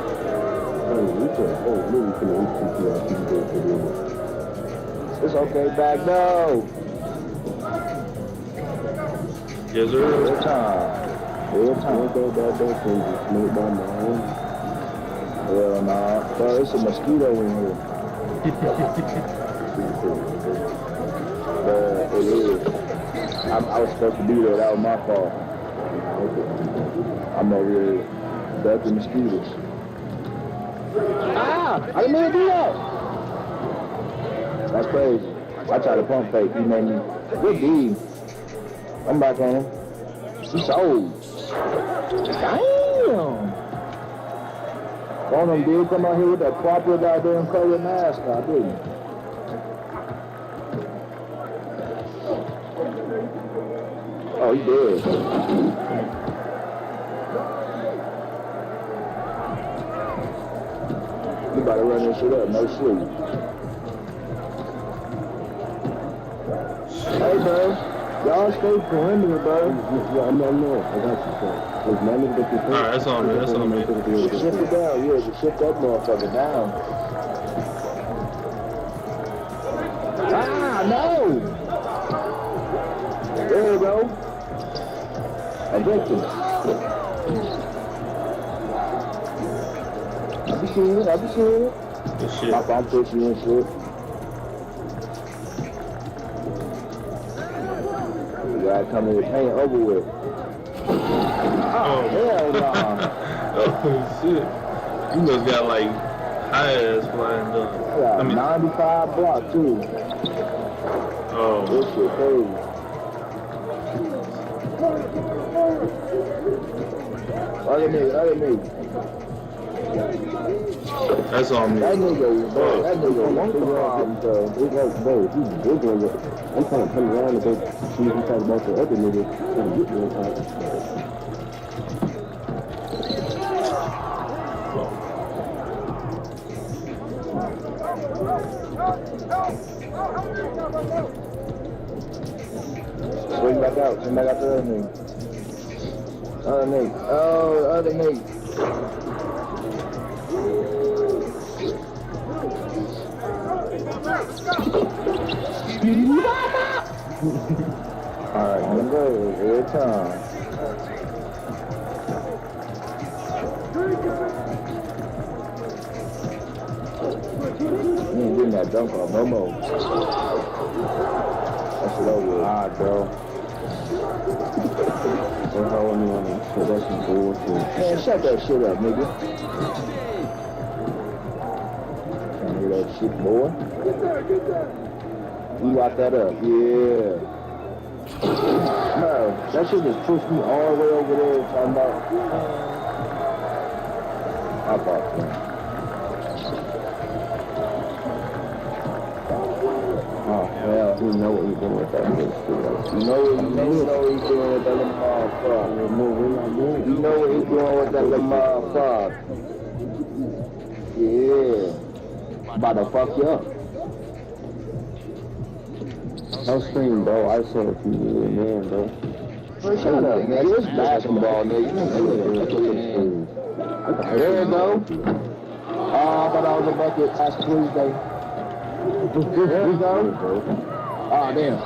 It's okay, back no. Yes, sir. Every time. Every time. Hell nah. Bro, it's a mosquito in here. It is. I was supposed to be there. That was my fault. I'm over here ducking mosquitoes. Ah! I didn't mean to do that! That's crazy. I tried to pump fake. He made me. Good D. I'm back on him. He's old. Damn! One of them did come out here with that proper goddamn color mask on, didn't he? Oh, he did. You about to run this shit up, no sleep. Hey, bro. Y'all stay perimeter, bro. Yeah, I know. I got you, bro. Alright, that's on me. That's on me. Just shift it down. Yeah, just shift that motherfucker down. Ah, no! There we go. Eviction. I be seeing it. Good shit. I'm pushing and shit. You gotta come in the paint over with. Oh, Hell nah. Oh, shit. You must got like high ass flying done. Yeah, 95 block too. Oh. This shit crazy. Other nigga. That's on me. That nigga wants the problem, though. I'm trying to come around and go see if he talk about the other nigga trying to get me in time. Swing back out the other nigga. Other nigga. Alright, I'm good. Every time. You ain't getting that dunk on no more. That's it over. Alright, bro. They're holding me on this shit. That's some bullshit. Man, shut that shit up, nigga. Can't hear that shit, boy. You lock that up. Yeah. No, that shit just pushed me all the way over there talking about. I thought so. Oh, hell, you know what he's doing with that bitch. You know what he's doing with that Lamar fuck. You know what he's doing with that Lamar fuck. Yeah. About to fuck you up. Don't scream, bro. I saw if you really man, bro. Shut up, man. It's basketball, nigga. There you go. Oh, I thought I was a bucket last Tuesday. There you go. Oh, damn.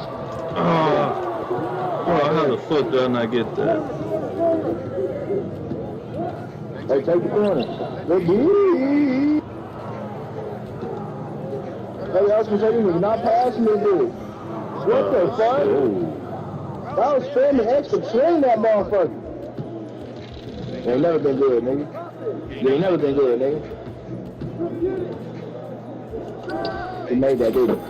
Oh, how the fuck did I not get that? Hey, take the corner. Good D. Hey, I was saying, you're not passing this dude. What the fuck? That was spamming extra. Swing that motherfucker. You ain't never been good, nigga. You ain't never been good, nigga. He made that, didn't he?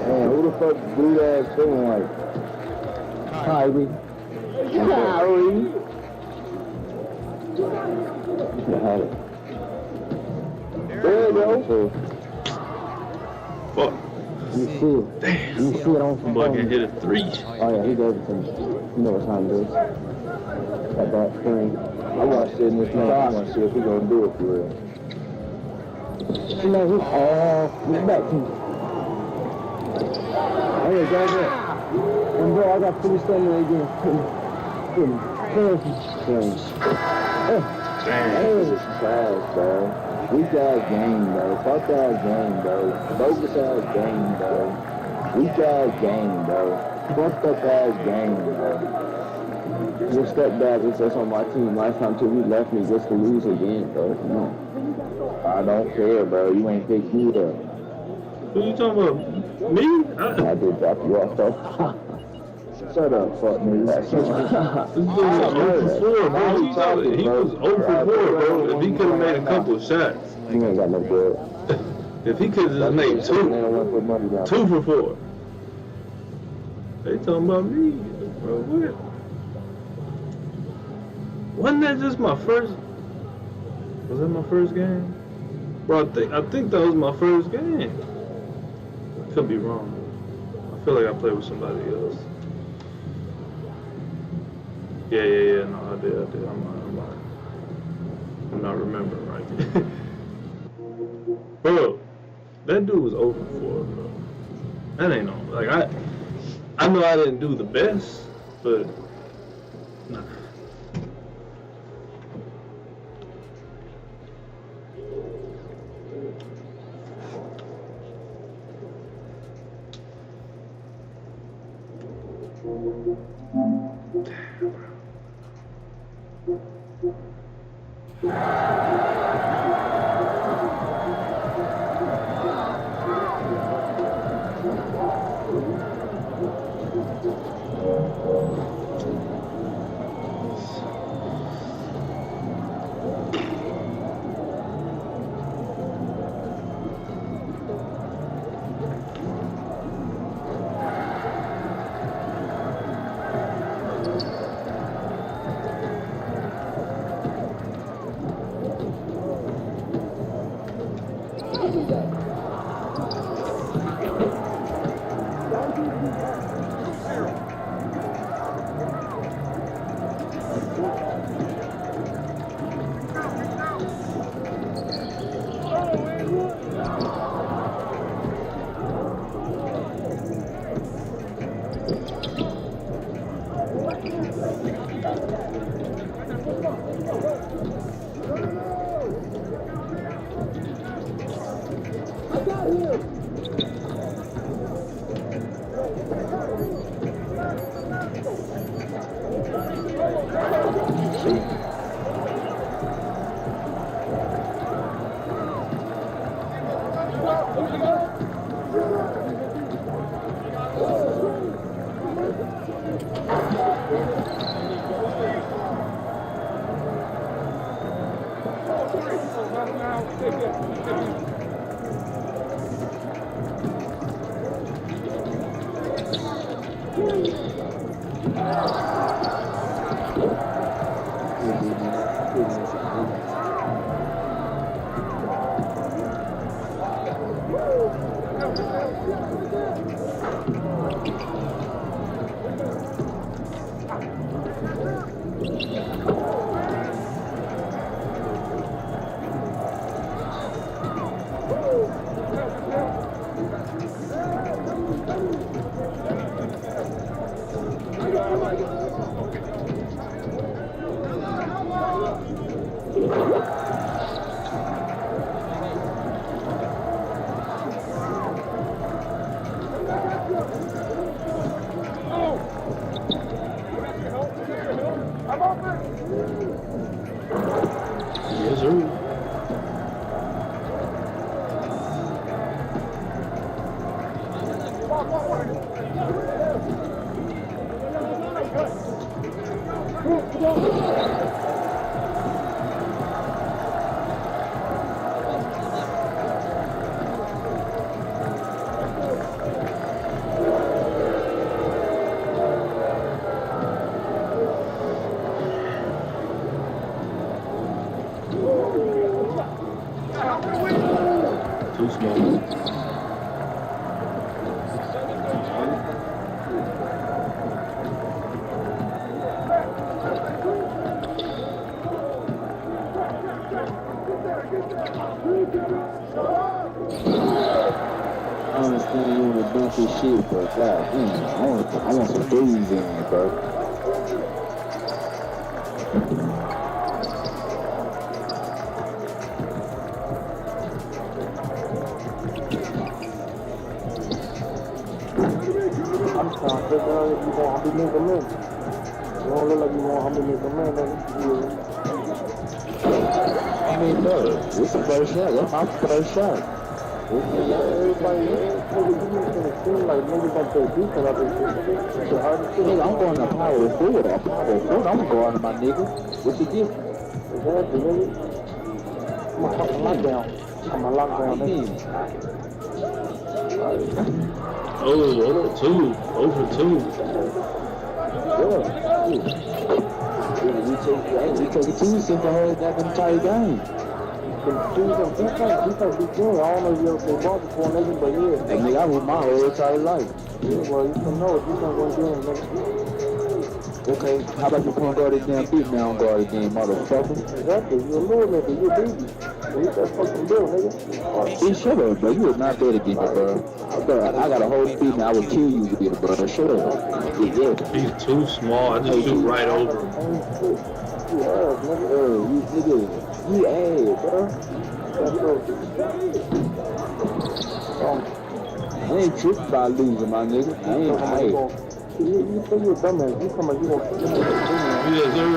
Man, who the fuck blue ass feeling like? Kyrie. There you go. Fuck. You see it. Damn. You see it on some Boy can hit a 3. Oh yeah, he gave it to me. You know what time it is. That back screen. I want to sit in this man. I want to see if we're going to do it for real. You know, he's back to me. Oh yeah, go ahead. And bro, I got pretty stamina again. Damn. This is trash, bro. Weak ass game, bro. Fuck ass game, bro. Bogus ass game, bro. Weak ass game, bro. Fucked up ass game, bro. Your stepdad was just on my team last time too. He left me just to lose again, bro. Come on. I don't care, bro. You ain't picked me up. Who you talking about? Me? I did drop you off, though. Shut up, fuck me. This dude was 0 for 4, bro. He was 0 for 4, bro. If he could have made a couple of shots. You ain't got no good. If he could have just made 2 for 4. They talking about me, bro. What? Wasn't that just my first? Was that my first game? Bro, I think that was my first game. Could be wrong. I feel like I played with somebody else. Yeah. No, I did. I'm not remembering right. Bro, that dude was 0 for 4, bro. That ain't no, like, I know I didn't do the best, but nah. Yes, sir. Too small. I understand you want to dump this shit, but God, I want some threes in, bro. I'm trying to figure out if you want to make a man. You don't look like you want to make a man, I mean, bro, this is the first shot. That's my first shot. everybody seem like niggas don't play defense out there. It's the hardest thing. Nigga, I'm going to power forward. I'm going to my nigga. What's the difference? Exactly, nigga. I'm a fucking lockdown. I'm a lockdown, nigga. Oh, 0 for 2. We took it 2 since the whole damn entire game. Defense be good. I don't know if you ever played ball before, nigga, but yeah. Hey, nigga, I was my whole entire life. Yeah, well, you can know it. You don't want to do it, nigga. Okay, how about you come guard this damn beat now, guard again, motherfucker? Exactly, you're a little nigga, you're a baby. Hit that fucking bill, nigga. Hey, shut up, bro. You was not there to get me, bro. I got a whole speed now. I would kill you to get it, bro. Shut up. Yeah. He's too small. I just shoot right over him. You ass, nigga. You ass, bro. I ain't tripping by losing, my nigga. I ain't. You say you're a dumbass. You come you gonna Yes, sir.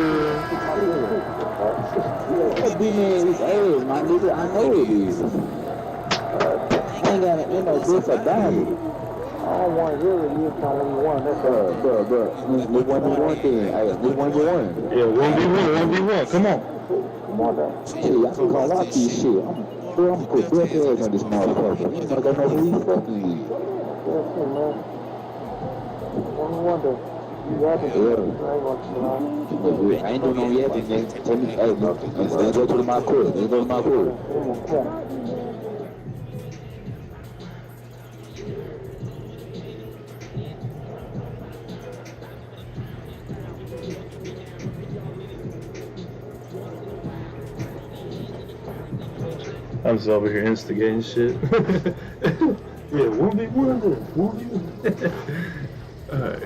That big man is ass, my nigga. I know it is. I ain't got no this about it. I don't want to hear it. You telling me one. That's bro. We 1v1 then. Hey, we 1v1. Yeah, 1v1. Come on. Come on now. Shit, I can call out these shit. I'm gonna put death heads on this motherfucker. You know, don't know who you fucking with. Yeah, man. One wonder. You yapping? Yeah. I ain't doing no yapping, nigga. Tell me, hey, let's go to my court. Let's go to my court. I'm just over here instigating shit. Yeah, 1v1 then. 1v1. Alright.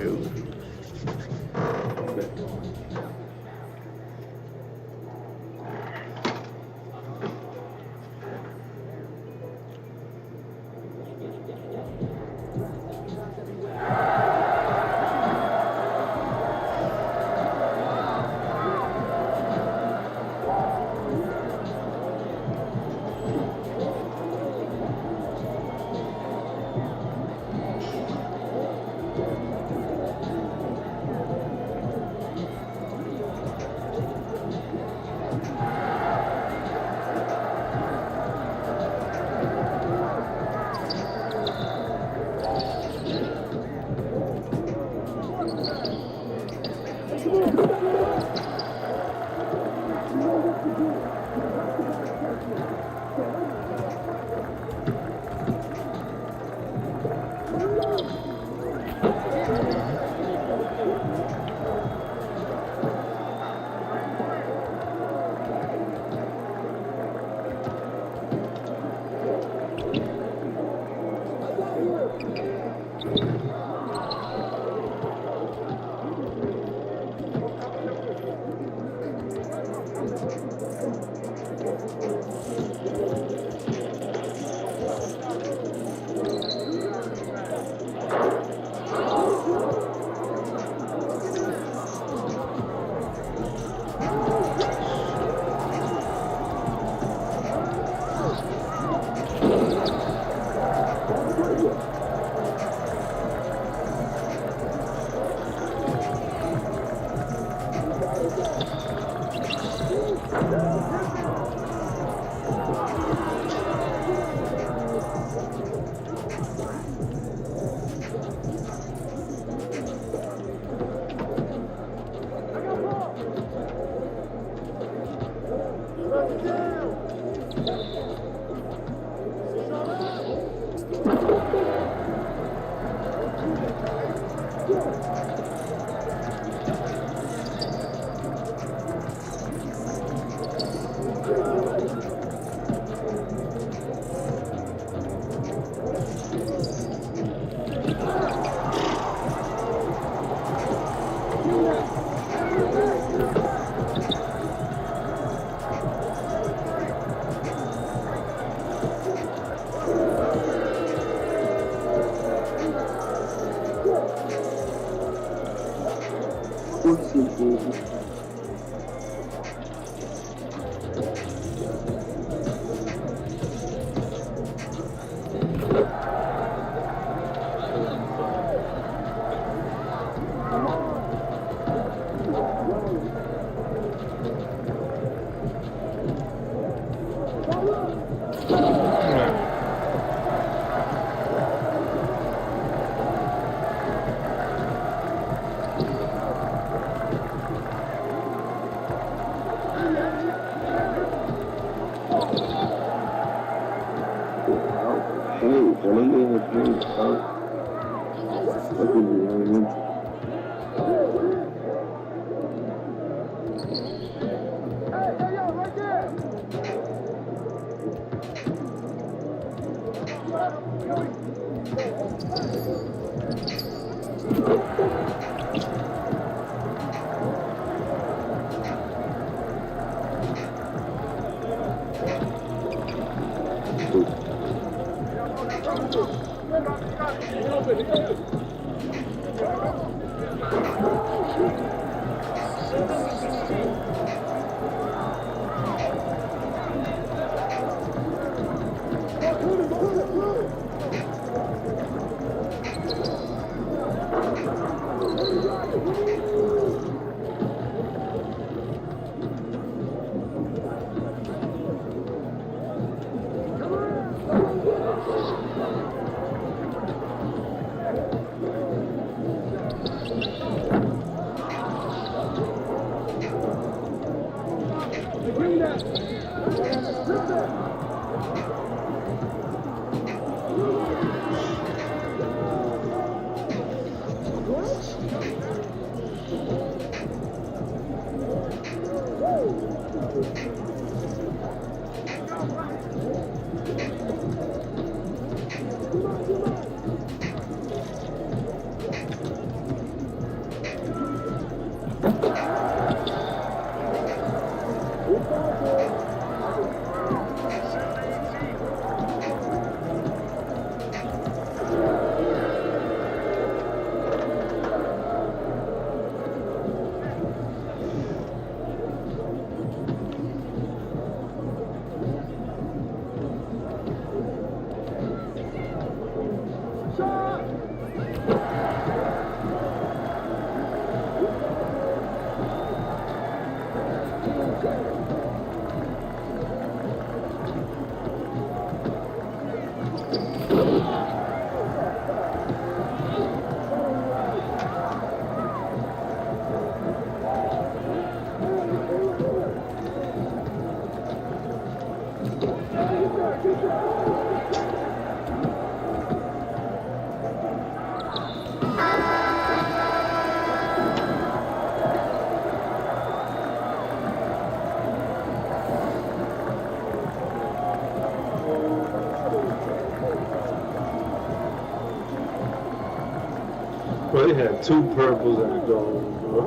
Bro, they had 2 purples and a gold, bro.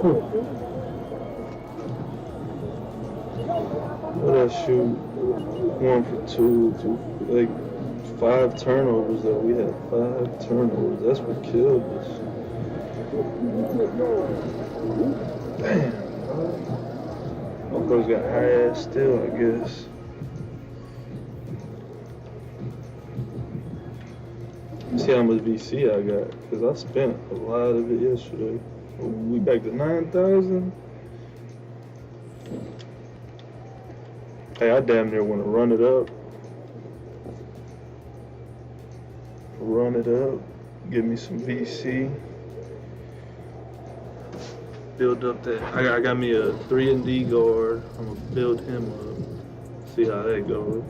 What that shoot? 1 for 2, like 5 turnovers though. We had 5 turnovers. That's what killed us. Damn. Motherfuckers got high ass still, I guess. See how much VC I got, because I spent a lot of it yesterday. We back to 9,000. Hey, I damn near want to run it up. Run it up. Give me some VC. Build up that. I got me a 3-and-D guard. I'm going to build him up. See how that goes.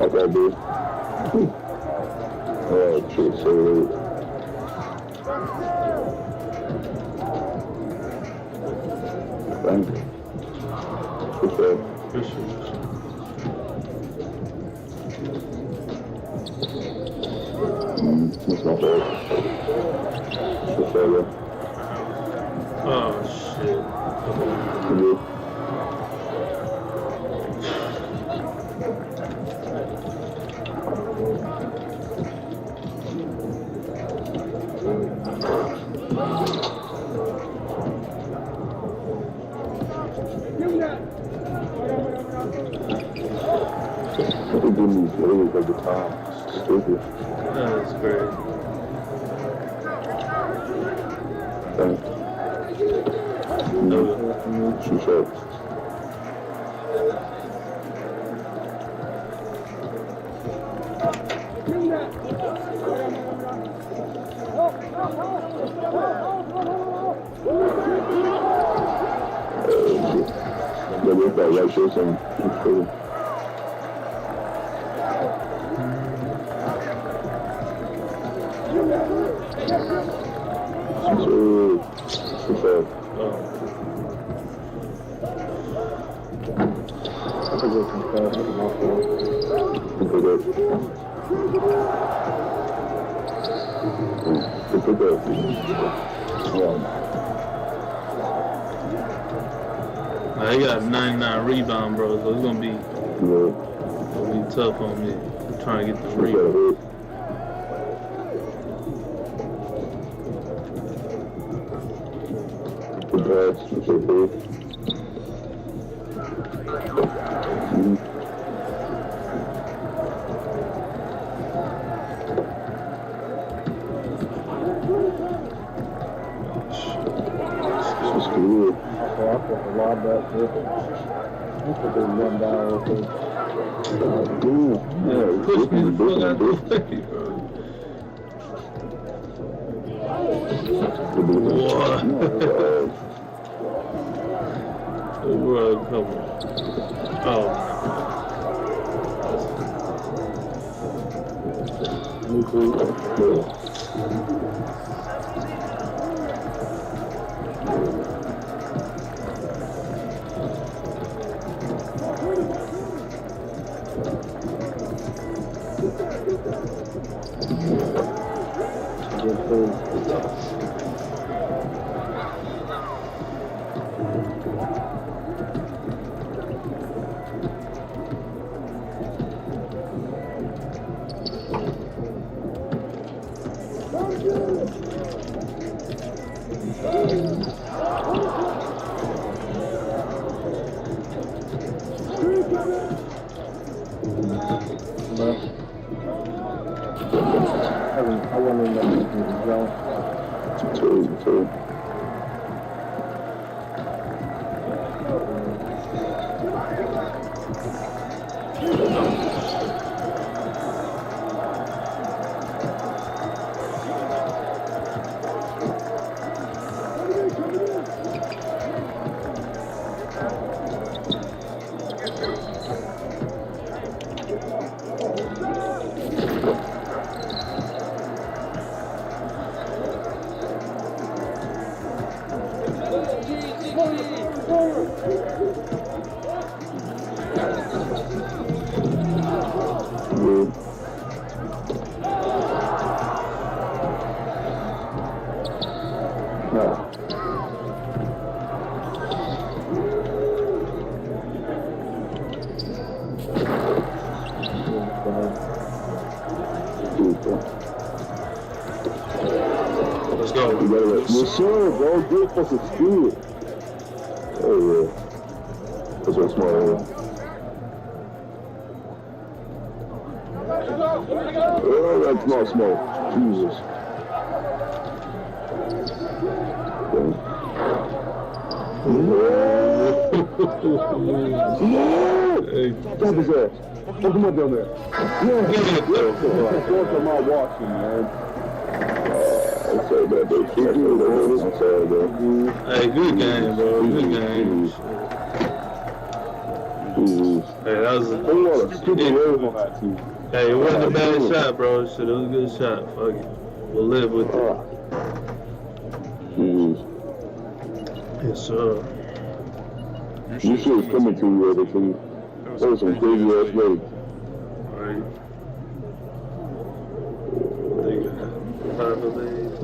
Okay, dude. Oh, shit, so late. Thank you. Okay. Appreciate you. That's my fault. That's all. Oh shit. Yeah. People give me these at the time. Stupid. That's great. Thanks. No. Shoot shot. Yeah, there's that right there, some cool. Now, he got 99 rebound, bro, so it's gonna be tough on me. I'm trying to get the rebound. Push me the fuck out the way, bro. What? Bro, come on. Oh. Let's go. Yes, sir, bro. Good fucking speed. Oh, yeah. That's what's smart. Oh, that's not smoke. Jesus. Hey, Stop his ass. Fuck him up down there. Yeah. Fuck am I watching, man? I'm sorry about that. I'm sorry, bro. hey, good game, bro. Good game. Ooh. Hey, that was Who won a stupid move on that team? Hey, it wasn't a bad shot, bro. Shit, it was a good shot. Fuck it. We'll live with it. Yes, sir. You shit was coming to you, other team. That was some crazy ass legs. Alright. They got 5 of these.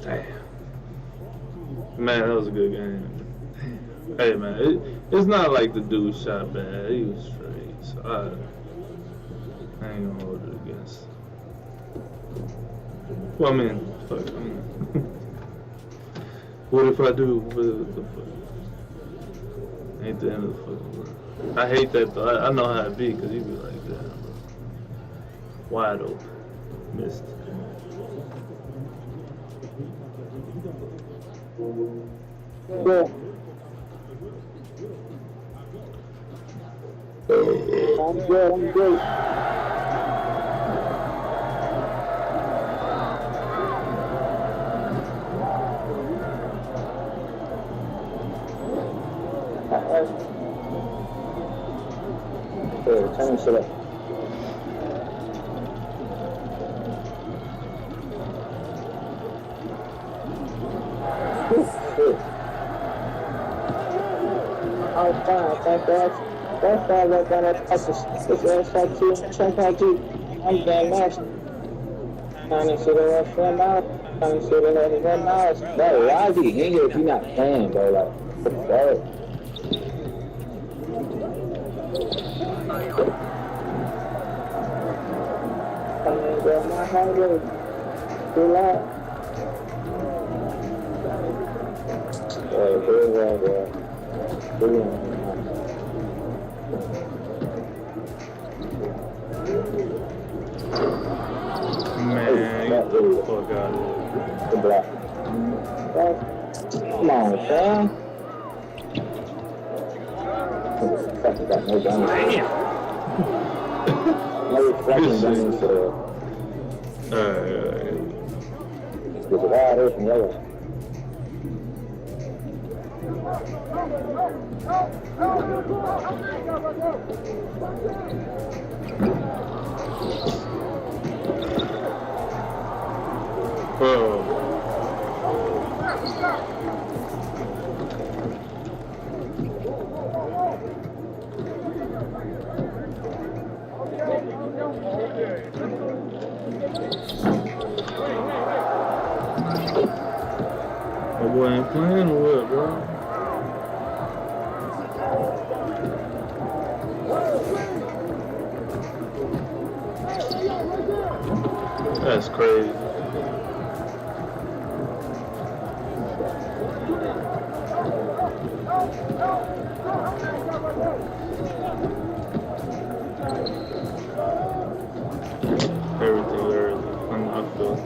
Damn. Man, that was a good game. Hey, man, it's not like the dude shot bad. He was straight. So I ain't gonna hold it against. Well, I mean, fuck. I mean, what if I do? What the fuck? Ain't the end of the fucking world. I hate that though. I know how it be, cause you be like that, bro. Wide open, missed. Yeah. I'm good. Turn shit up. I was fine, thank God. That's why I work on that process. It's inside too, sometimes too. I'm damn nasty. Trying to see the rest of them out. Trying to see the rest of them out. Bro, why is he in here if he not playing, bro? Like, what the fuck? Come and get my highway. Too loud. Man, get the fuck out of here. Come on, fam. Got no gun. No reflecting gun, so. Alright. Get it out of from yellow. My boy ain't playing or what, bro? That's crazy. Everything early. I'm not feeling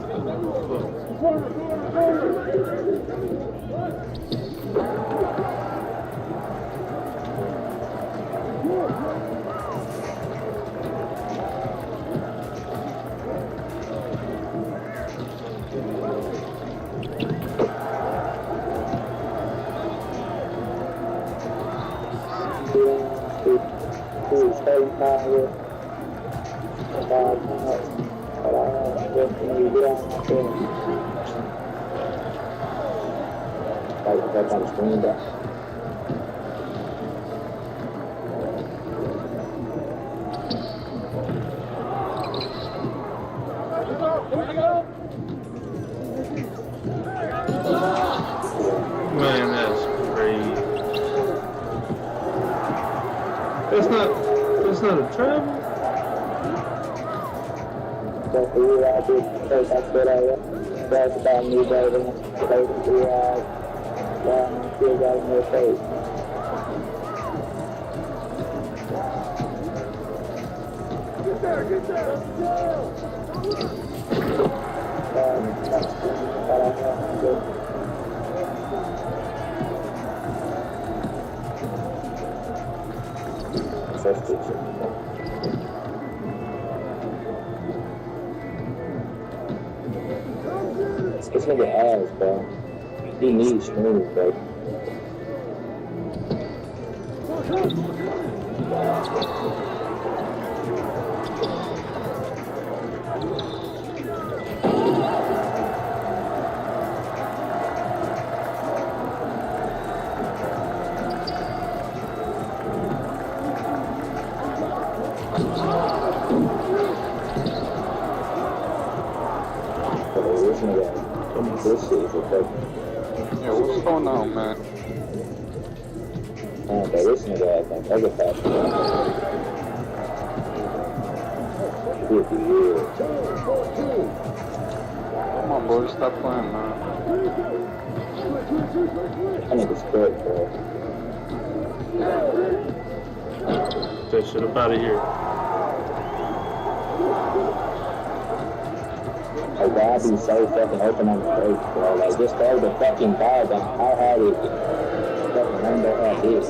That's on the screen, bro. Man, that's crazy. That's not a travel? That's the year I did. That's what I that's about me, baby. That's the year I still got in their face. Get there! This nigga ass, bro. He needs smooth, bro. This is a big. Yeah, what's going on, man? Man, but this nigga has been mega fast. 50 years. Come on, boy, stop playing, man. That nigga's good, bro. Get that shit up out of here. Like, I'd be so fucking open on the face, bro. Like, just throw the fucking ball down. How hard is it? Fucking window at this.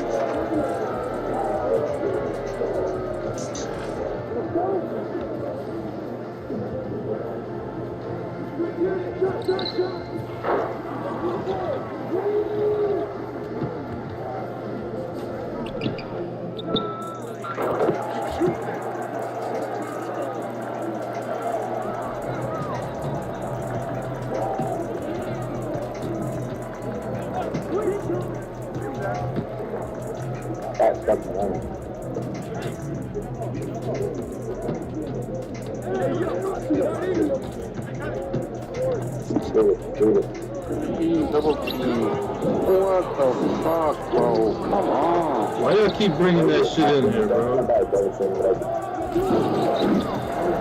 That's fucking winning. Shoot it. Double team. What the fuck, bro? Come on. Why y'all keep bringing that shit in here, bro?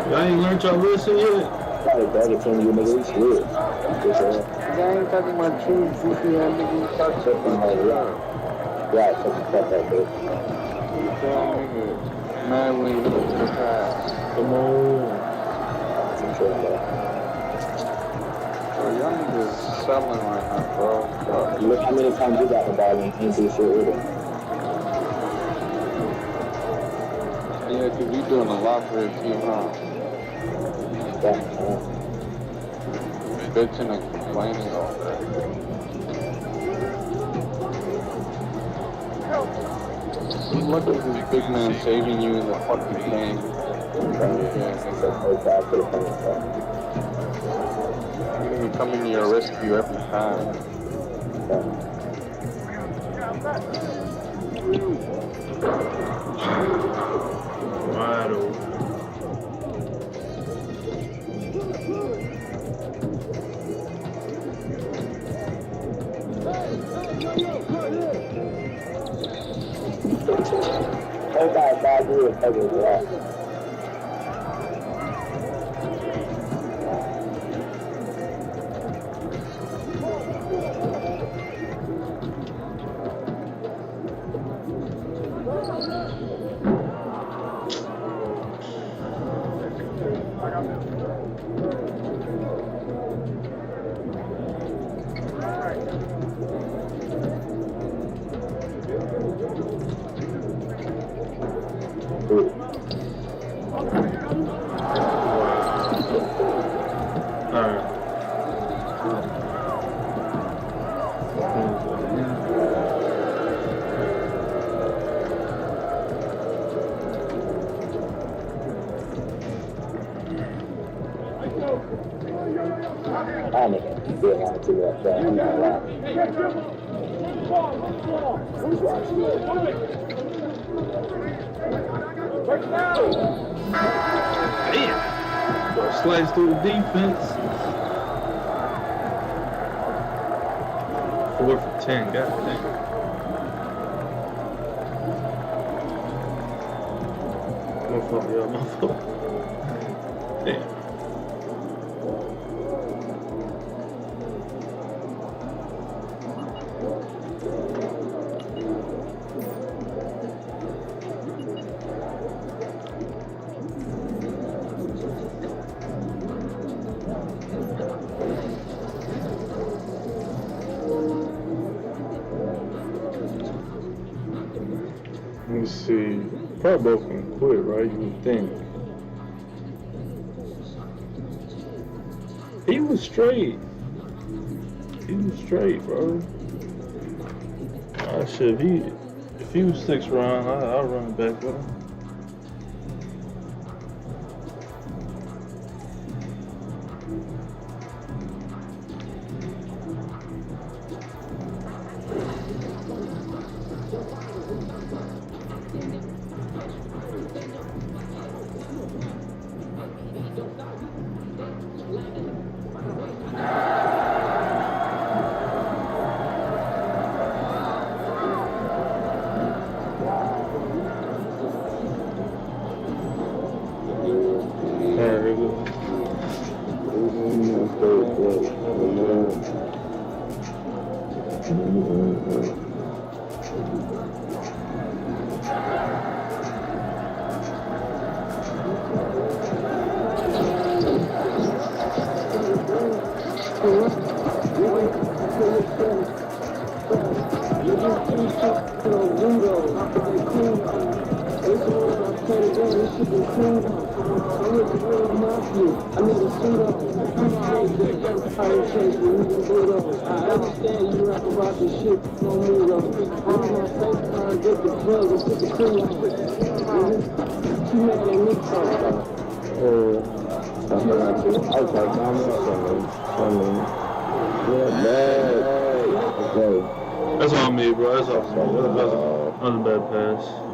Y'all ain't learned y'all lesson yet? Probably better team you nigga, we swear. I ain't talking about you, goofy ass nigga. You talk something like that. Yeah, shut the fuck up, bitch. Man, we need to pass. Come on. Bro, y'all niggas selling right now, bro. Look how many times you got the ball and can't do shit with it. Yeah, cause we doing a lot for the team, huh? Yeah, Bitching and complaining all day. Look at this big man saving you in the fucking game. He's gonna be coming to your rescue every time. Wide open. Everybody 5 years, every year. I nigga being on to that thing. I'm not lying. Damn. Slice through the defense. 4 for 10. God damn. My fault, y'all. My fault. Damn. Let me see. Probably both can quit, right? You would think. He was straight. He was straight, bro. Shit, if few 6 rounds. I'll run it back with him. That's on me, bro. That's on me. That's another bad pass.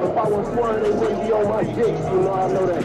If I was swearing, they wouldn't be on my dick. You know, I know that.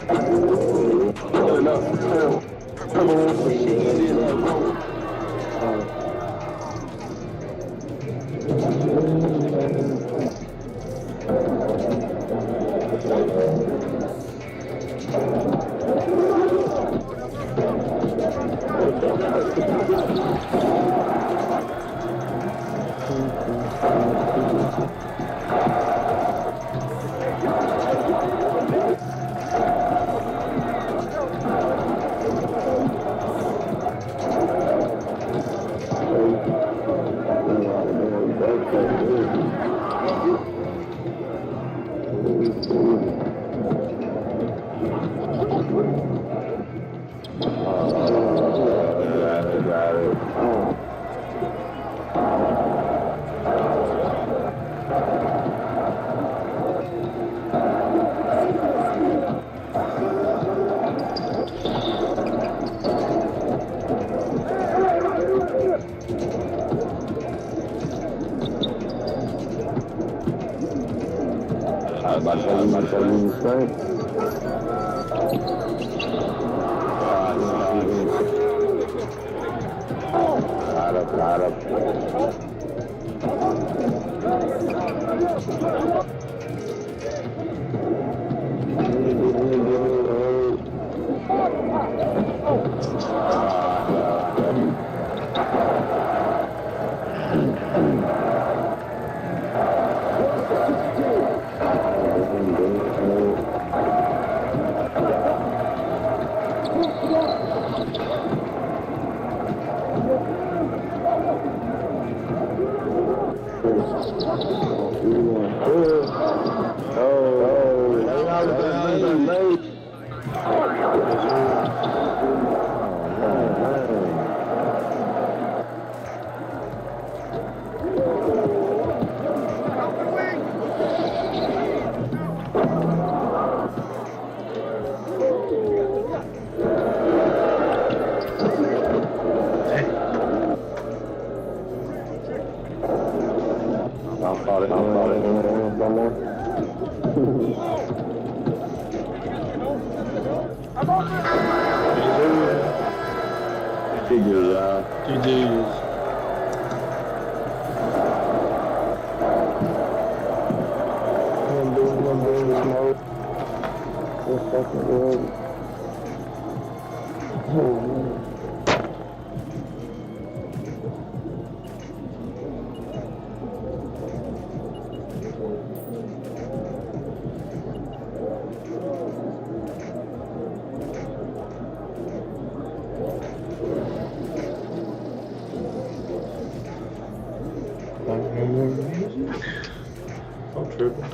I'm tripping.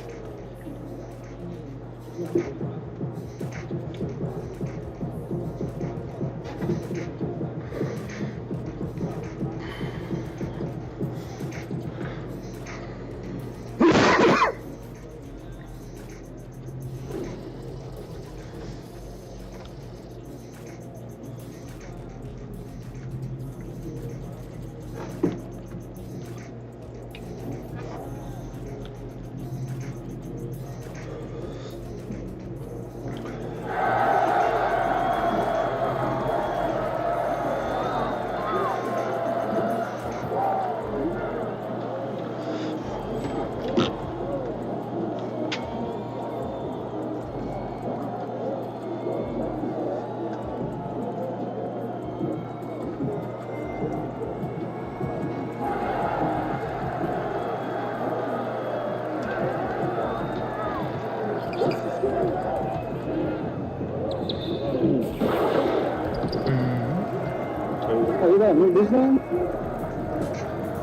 This man?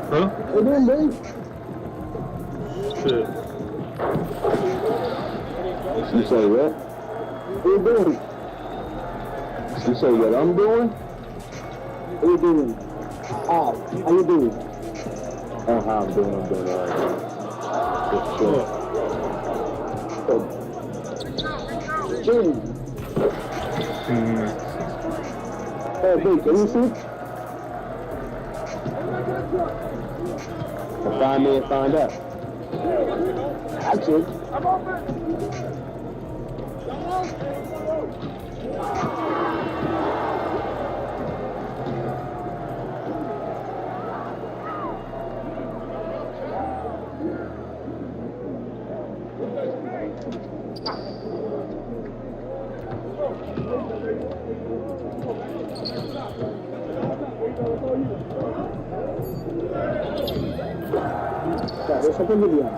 Huh? What you doing, babe? Shit. You say what? What you doing? You say what I'm doing? What you doing? How you doing? Oh, how I'm doing all right. Sure. Jimmy. Hey, babe, can you see? Find me and find out. That's it. Eso fue muy bien.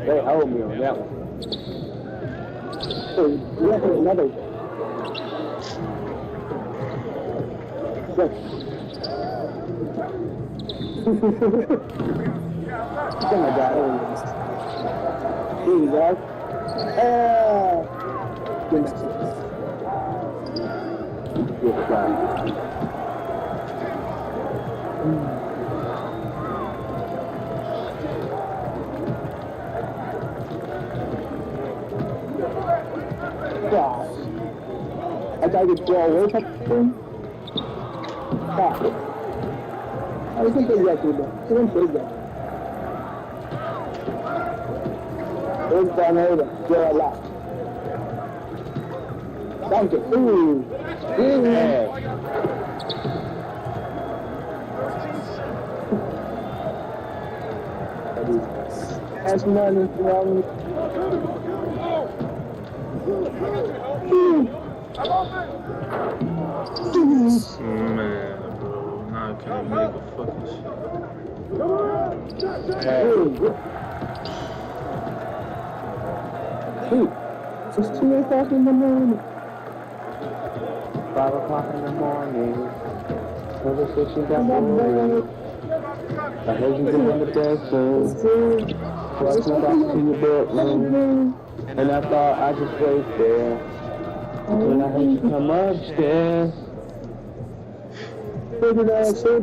They hold me on that one. Another. Oh my God. Here you go. Good try. I tried to draw away from him. I was thinking yesterday. I didn't say that. There's Barnada. Draw a lot. Thank you. Ooh. Yeah. That's money. Man, bro. Now I can't make a fucking shit. It's 2 o'clock in the morning. 5 o'clock in the morning. Conversation got boring. I heard you in the bathroom. Walking back to your bedroom. And I thought I'd just wait there. When I heard you come upstairs. Take it out, sir.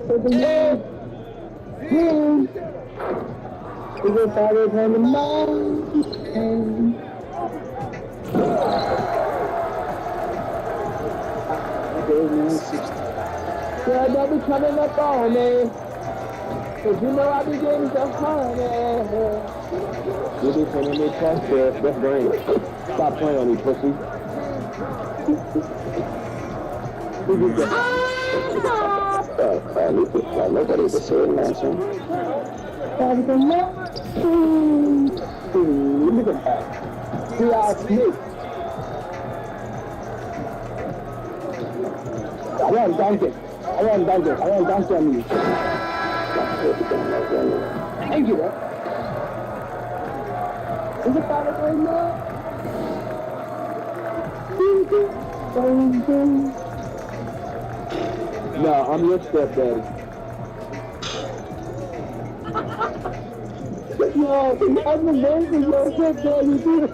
Take it out. We get started on the mountain. Yeah, don't be coming up on me. Cause you know I be getting so horny. You be sending me text there. That's great. Stop playing on me, pussy. Nobody can say it, man, son. Look at that. We are snakes. I want donkey. I want donkey on you. Thank you, bro. Is it part of right now? No, I'm your stepdaddy. Yo, I'm the man for your stepdaddy, dude.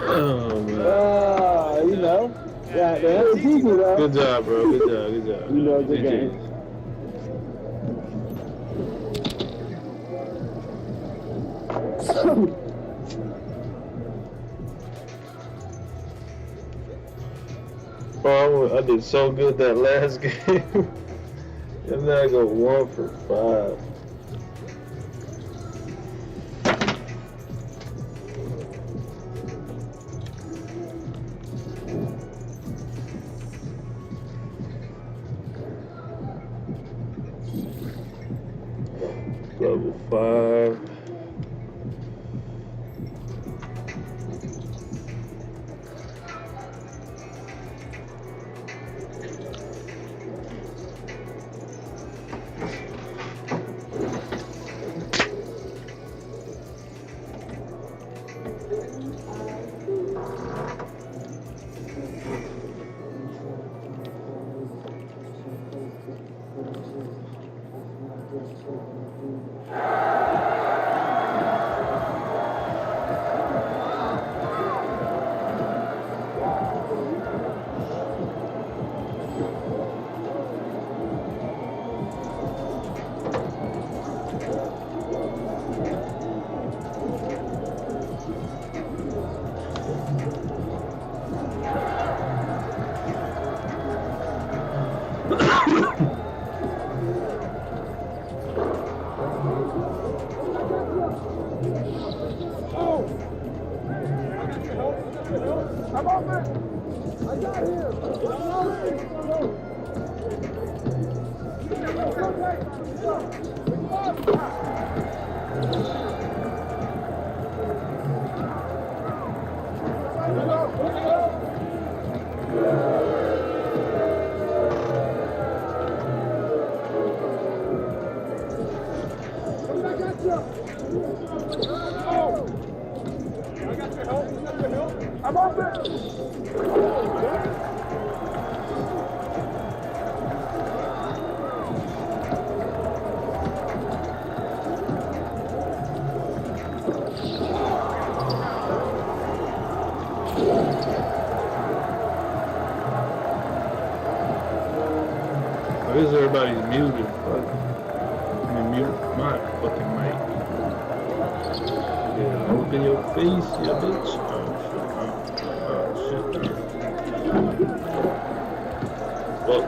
Oh, man. You know. Yeah, it's easy, though. Good job, bro. Good job. You know the game. Oh, I did so good that last game. And then I go 1 for 5. level 5. Why is everybody muted? Let me mute my fucking mic. Yeah, look in your face, you bitch. Oh shit. Well.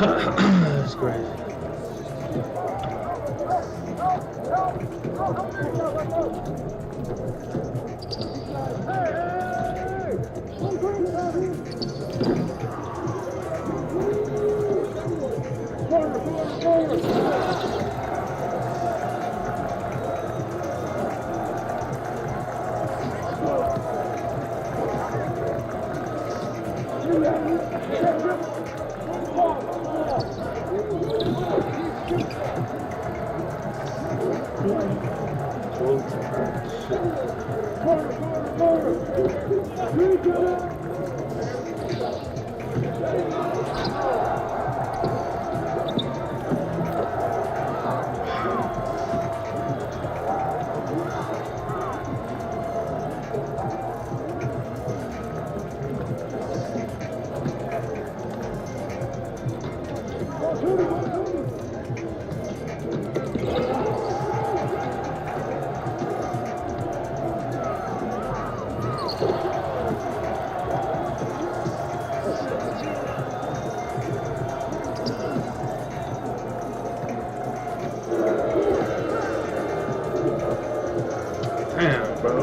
That's crazy. Damn, bro.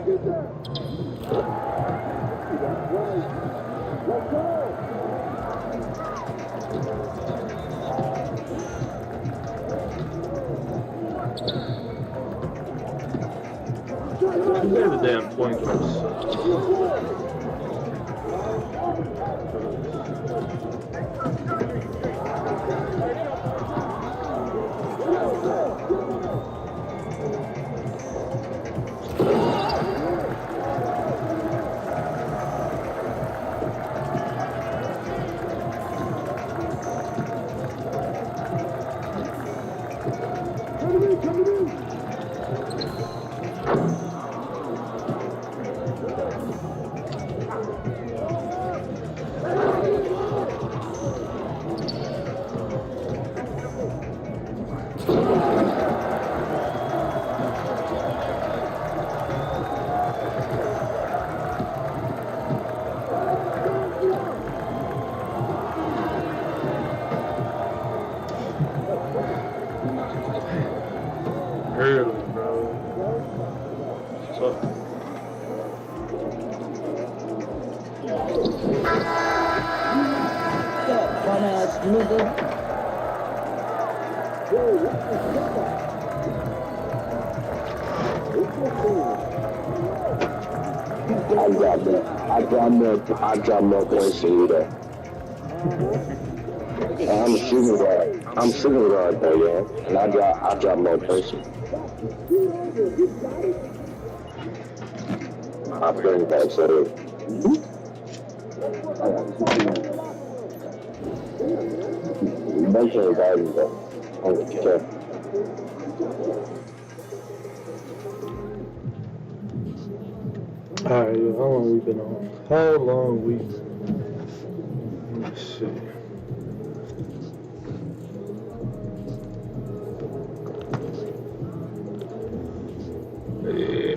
Get there. Let's go. They're the damn point guards. Early, bro. Fuck. Dumbass nigga. I drop more points than you there. I'm a shooting guard. I'm shooting guard though, yeah. And I drop more points. I bring back so bunch of guys though. Okay. Alright, yo, how long we been on? How long we? Let's see. Yeah.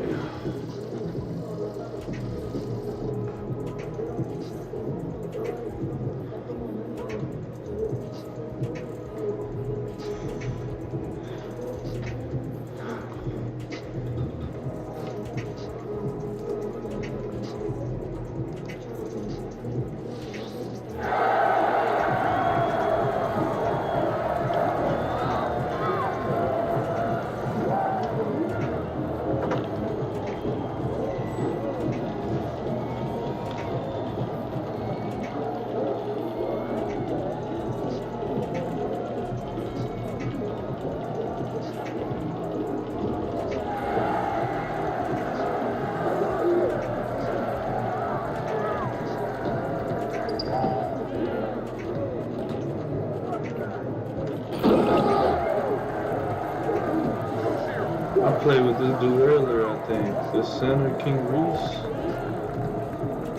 I played with this dude earlier, I think. This center, King Reese.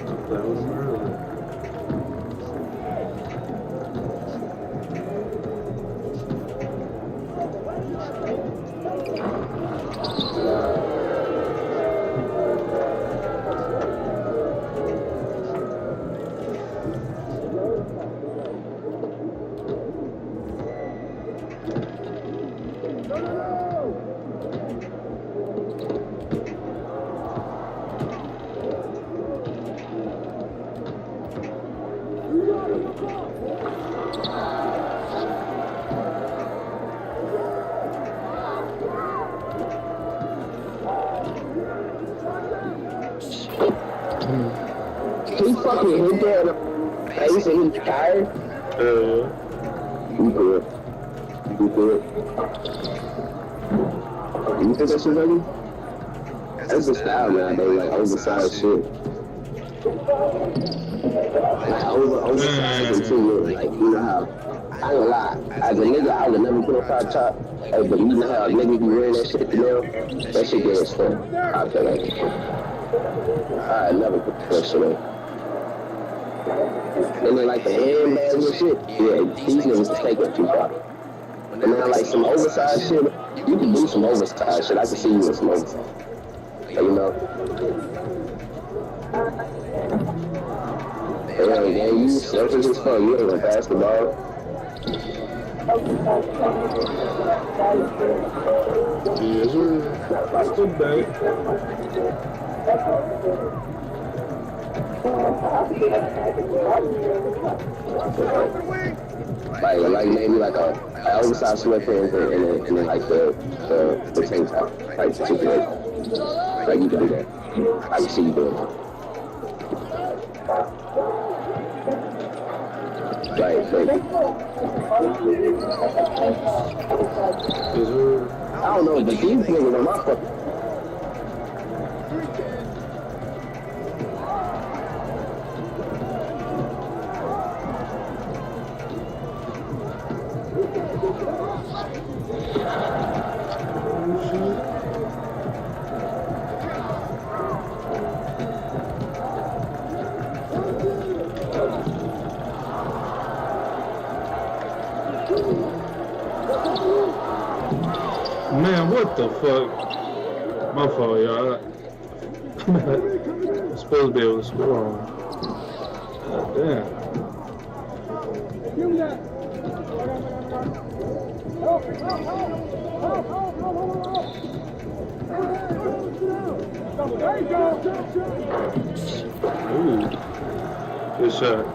I played with him earlier. He fucking hit that in the face and he's tired. You good. You good. You think that shit ready? That's the style nowadays, like oversized shit. Like oversized too, like, you know how, I ain't gonna lie, as a nigga, I would never put a crop top, hey, but you know how niggas be wearing that shit to now? That shit get as fuck. I feel like it. I never put that shit on. And then like the handbags and shit, yeah, these niggas take it too far. And then like some oversized shit, you can do some oversized shit. I can see you with some oversized. You know? Yeah, you selfish as fuck. You ain't gonna pass the ball. Yes, sir. That's good, babe. Like maybe like a oversized sweatpants and then like the tank top type situation. Like you can do that. I can see you doing it. Right, so I don't know, but these niggas on my fucking Man, what the fuck? My fault, y'all. I'm supposed to be able to score on. God damn. Ooh. Good shot.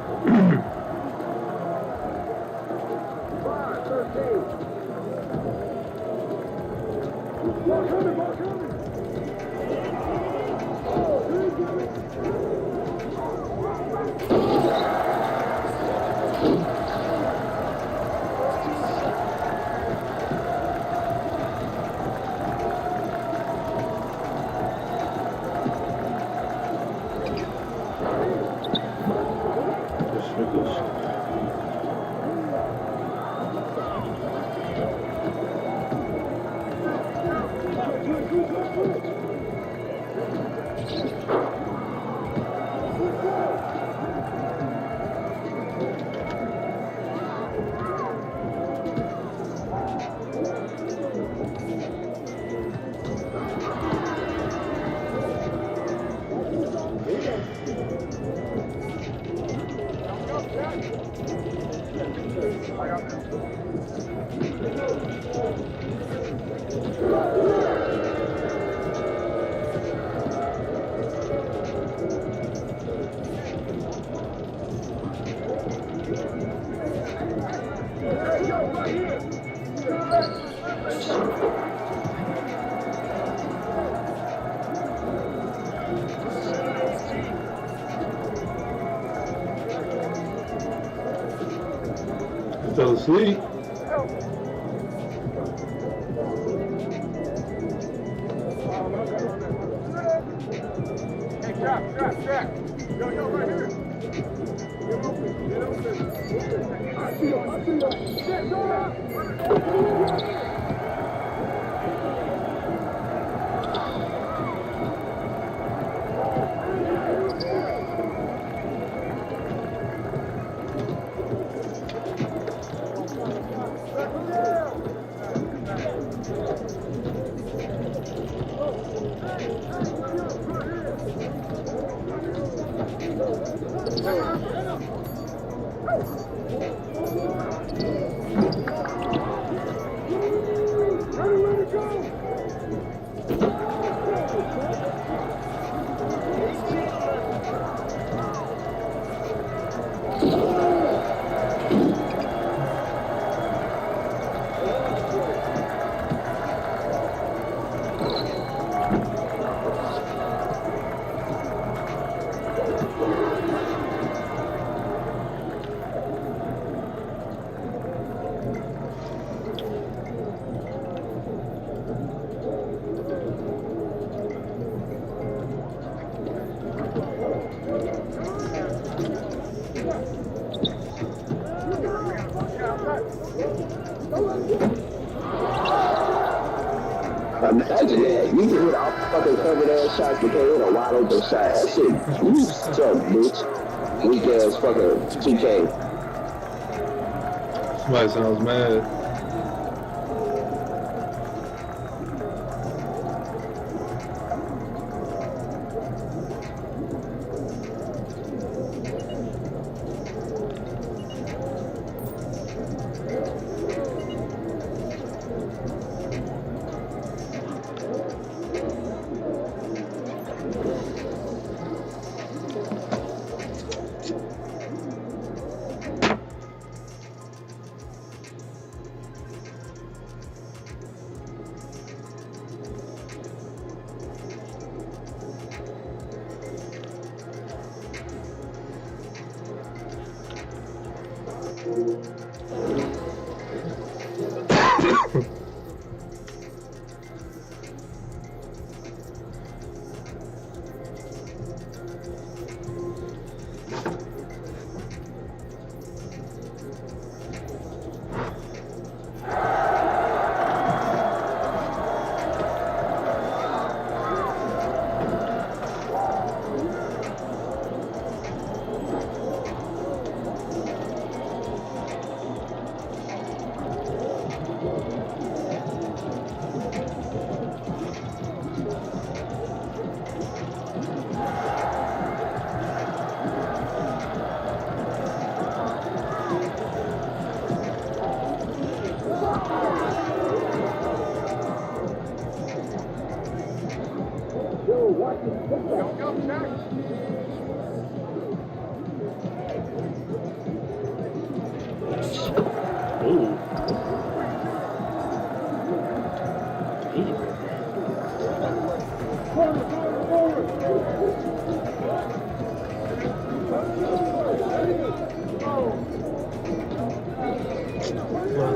Fell asleep. Hey, Jack. Yo, right here. Get open. I see you. Get up. Imagine that. You can hit all fucking covered ass shots, but can't hit a wide open shot. That shit, you suck, bitch. Weak ass fucking 2K. Somebody sounds mad. What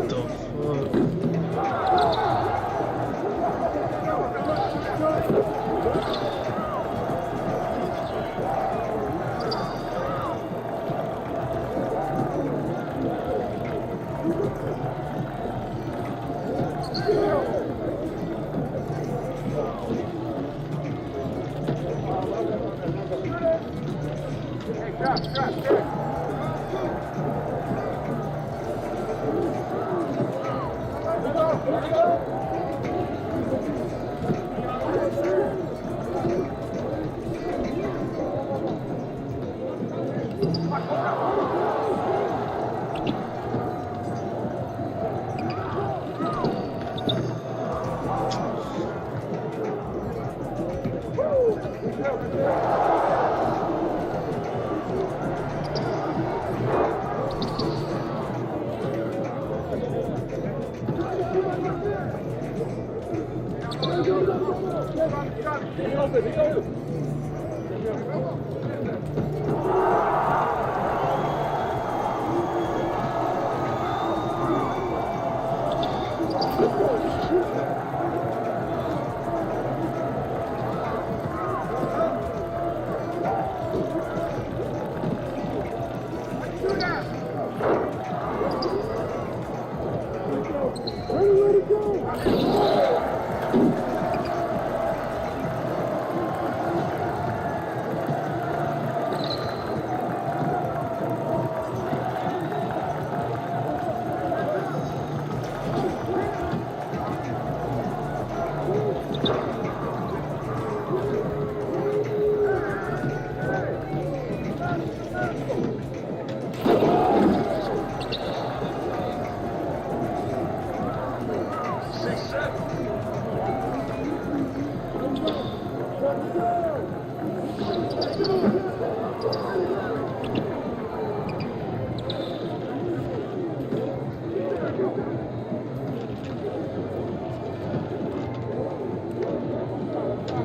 the fuck?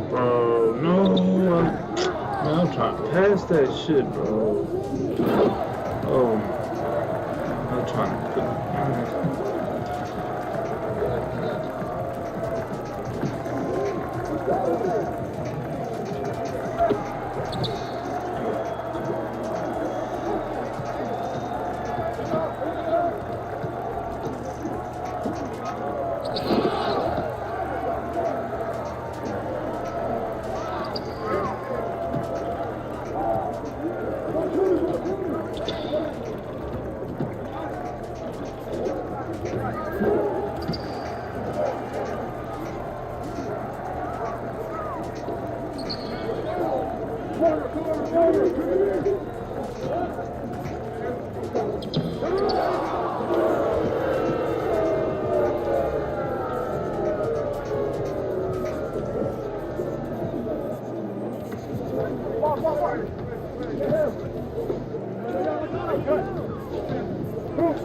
Bro, no. Man, I'm trying to pass that shit, bro. Oh, I'm trying to put.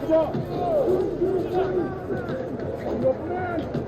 Come on.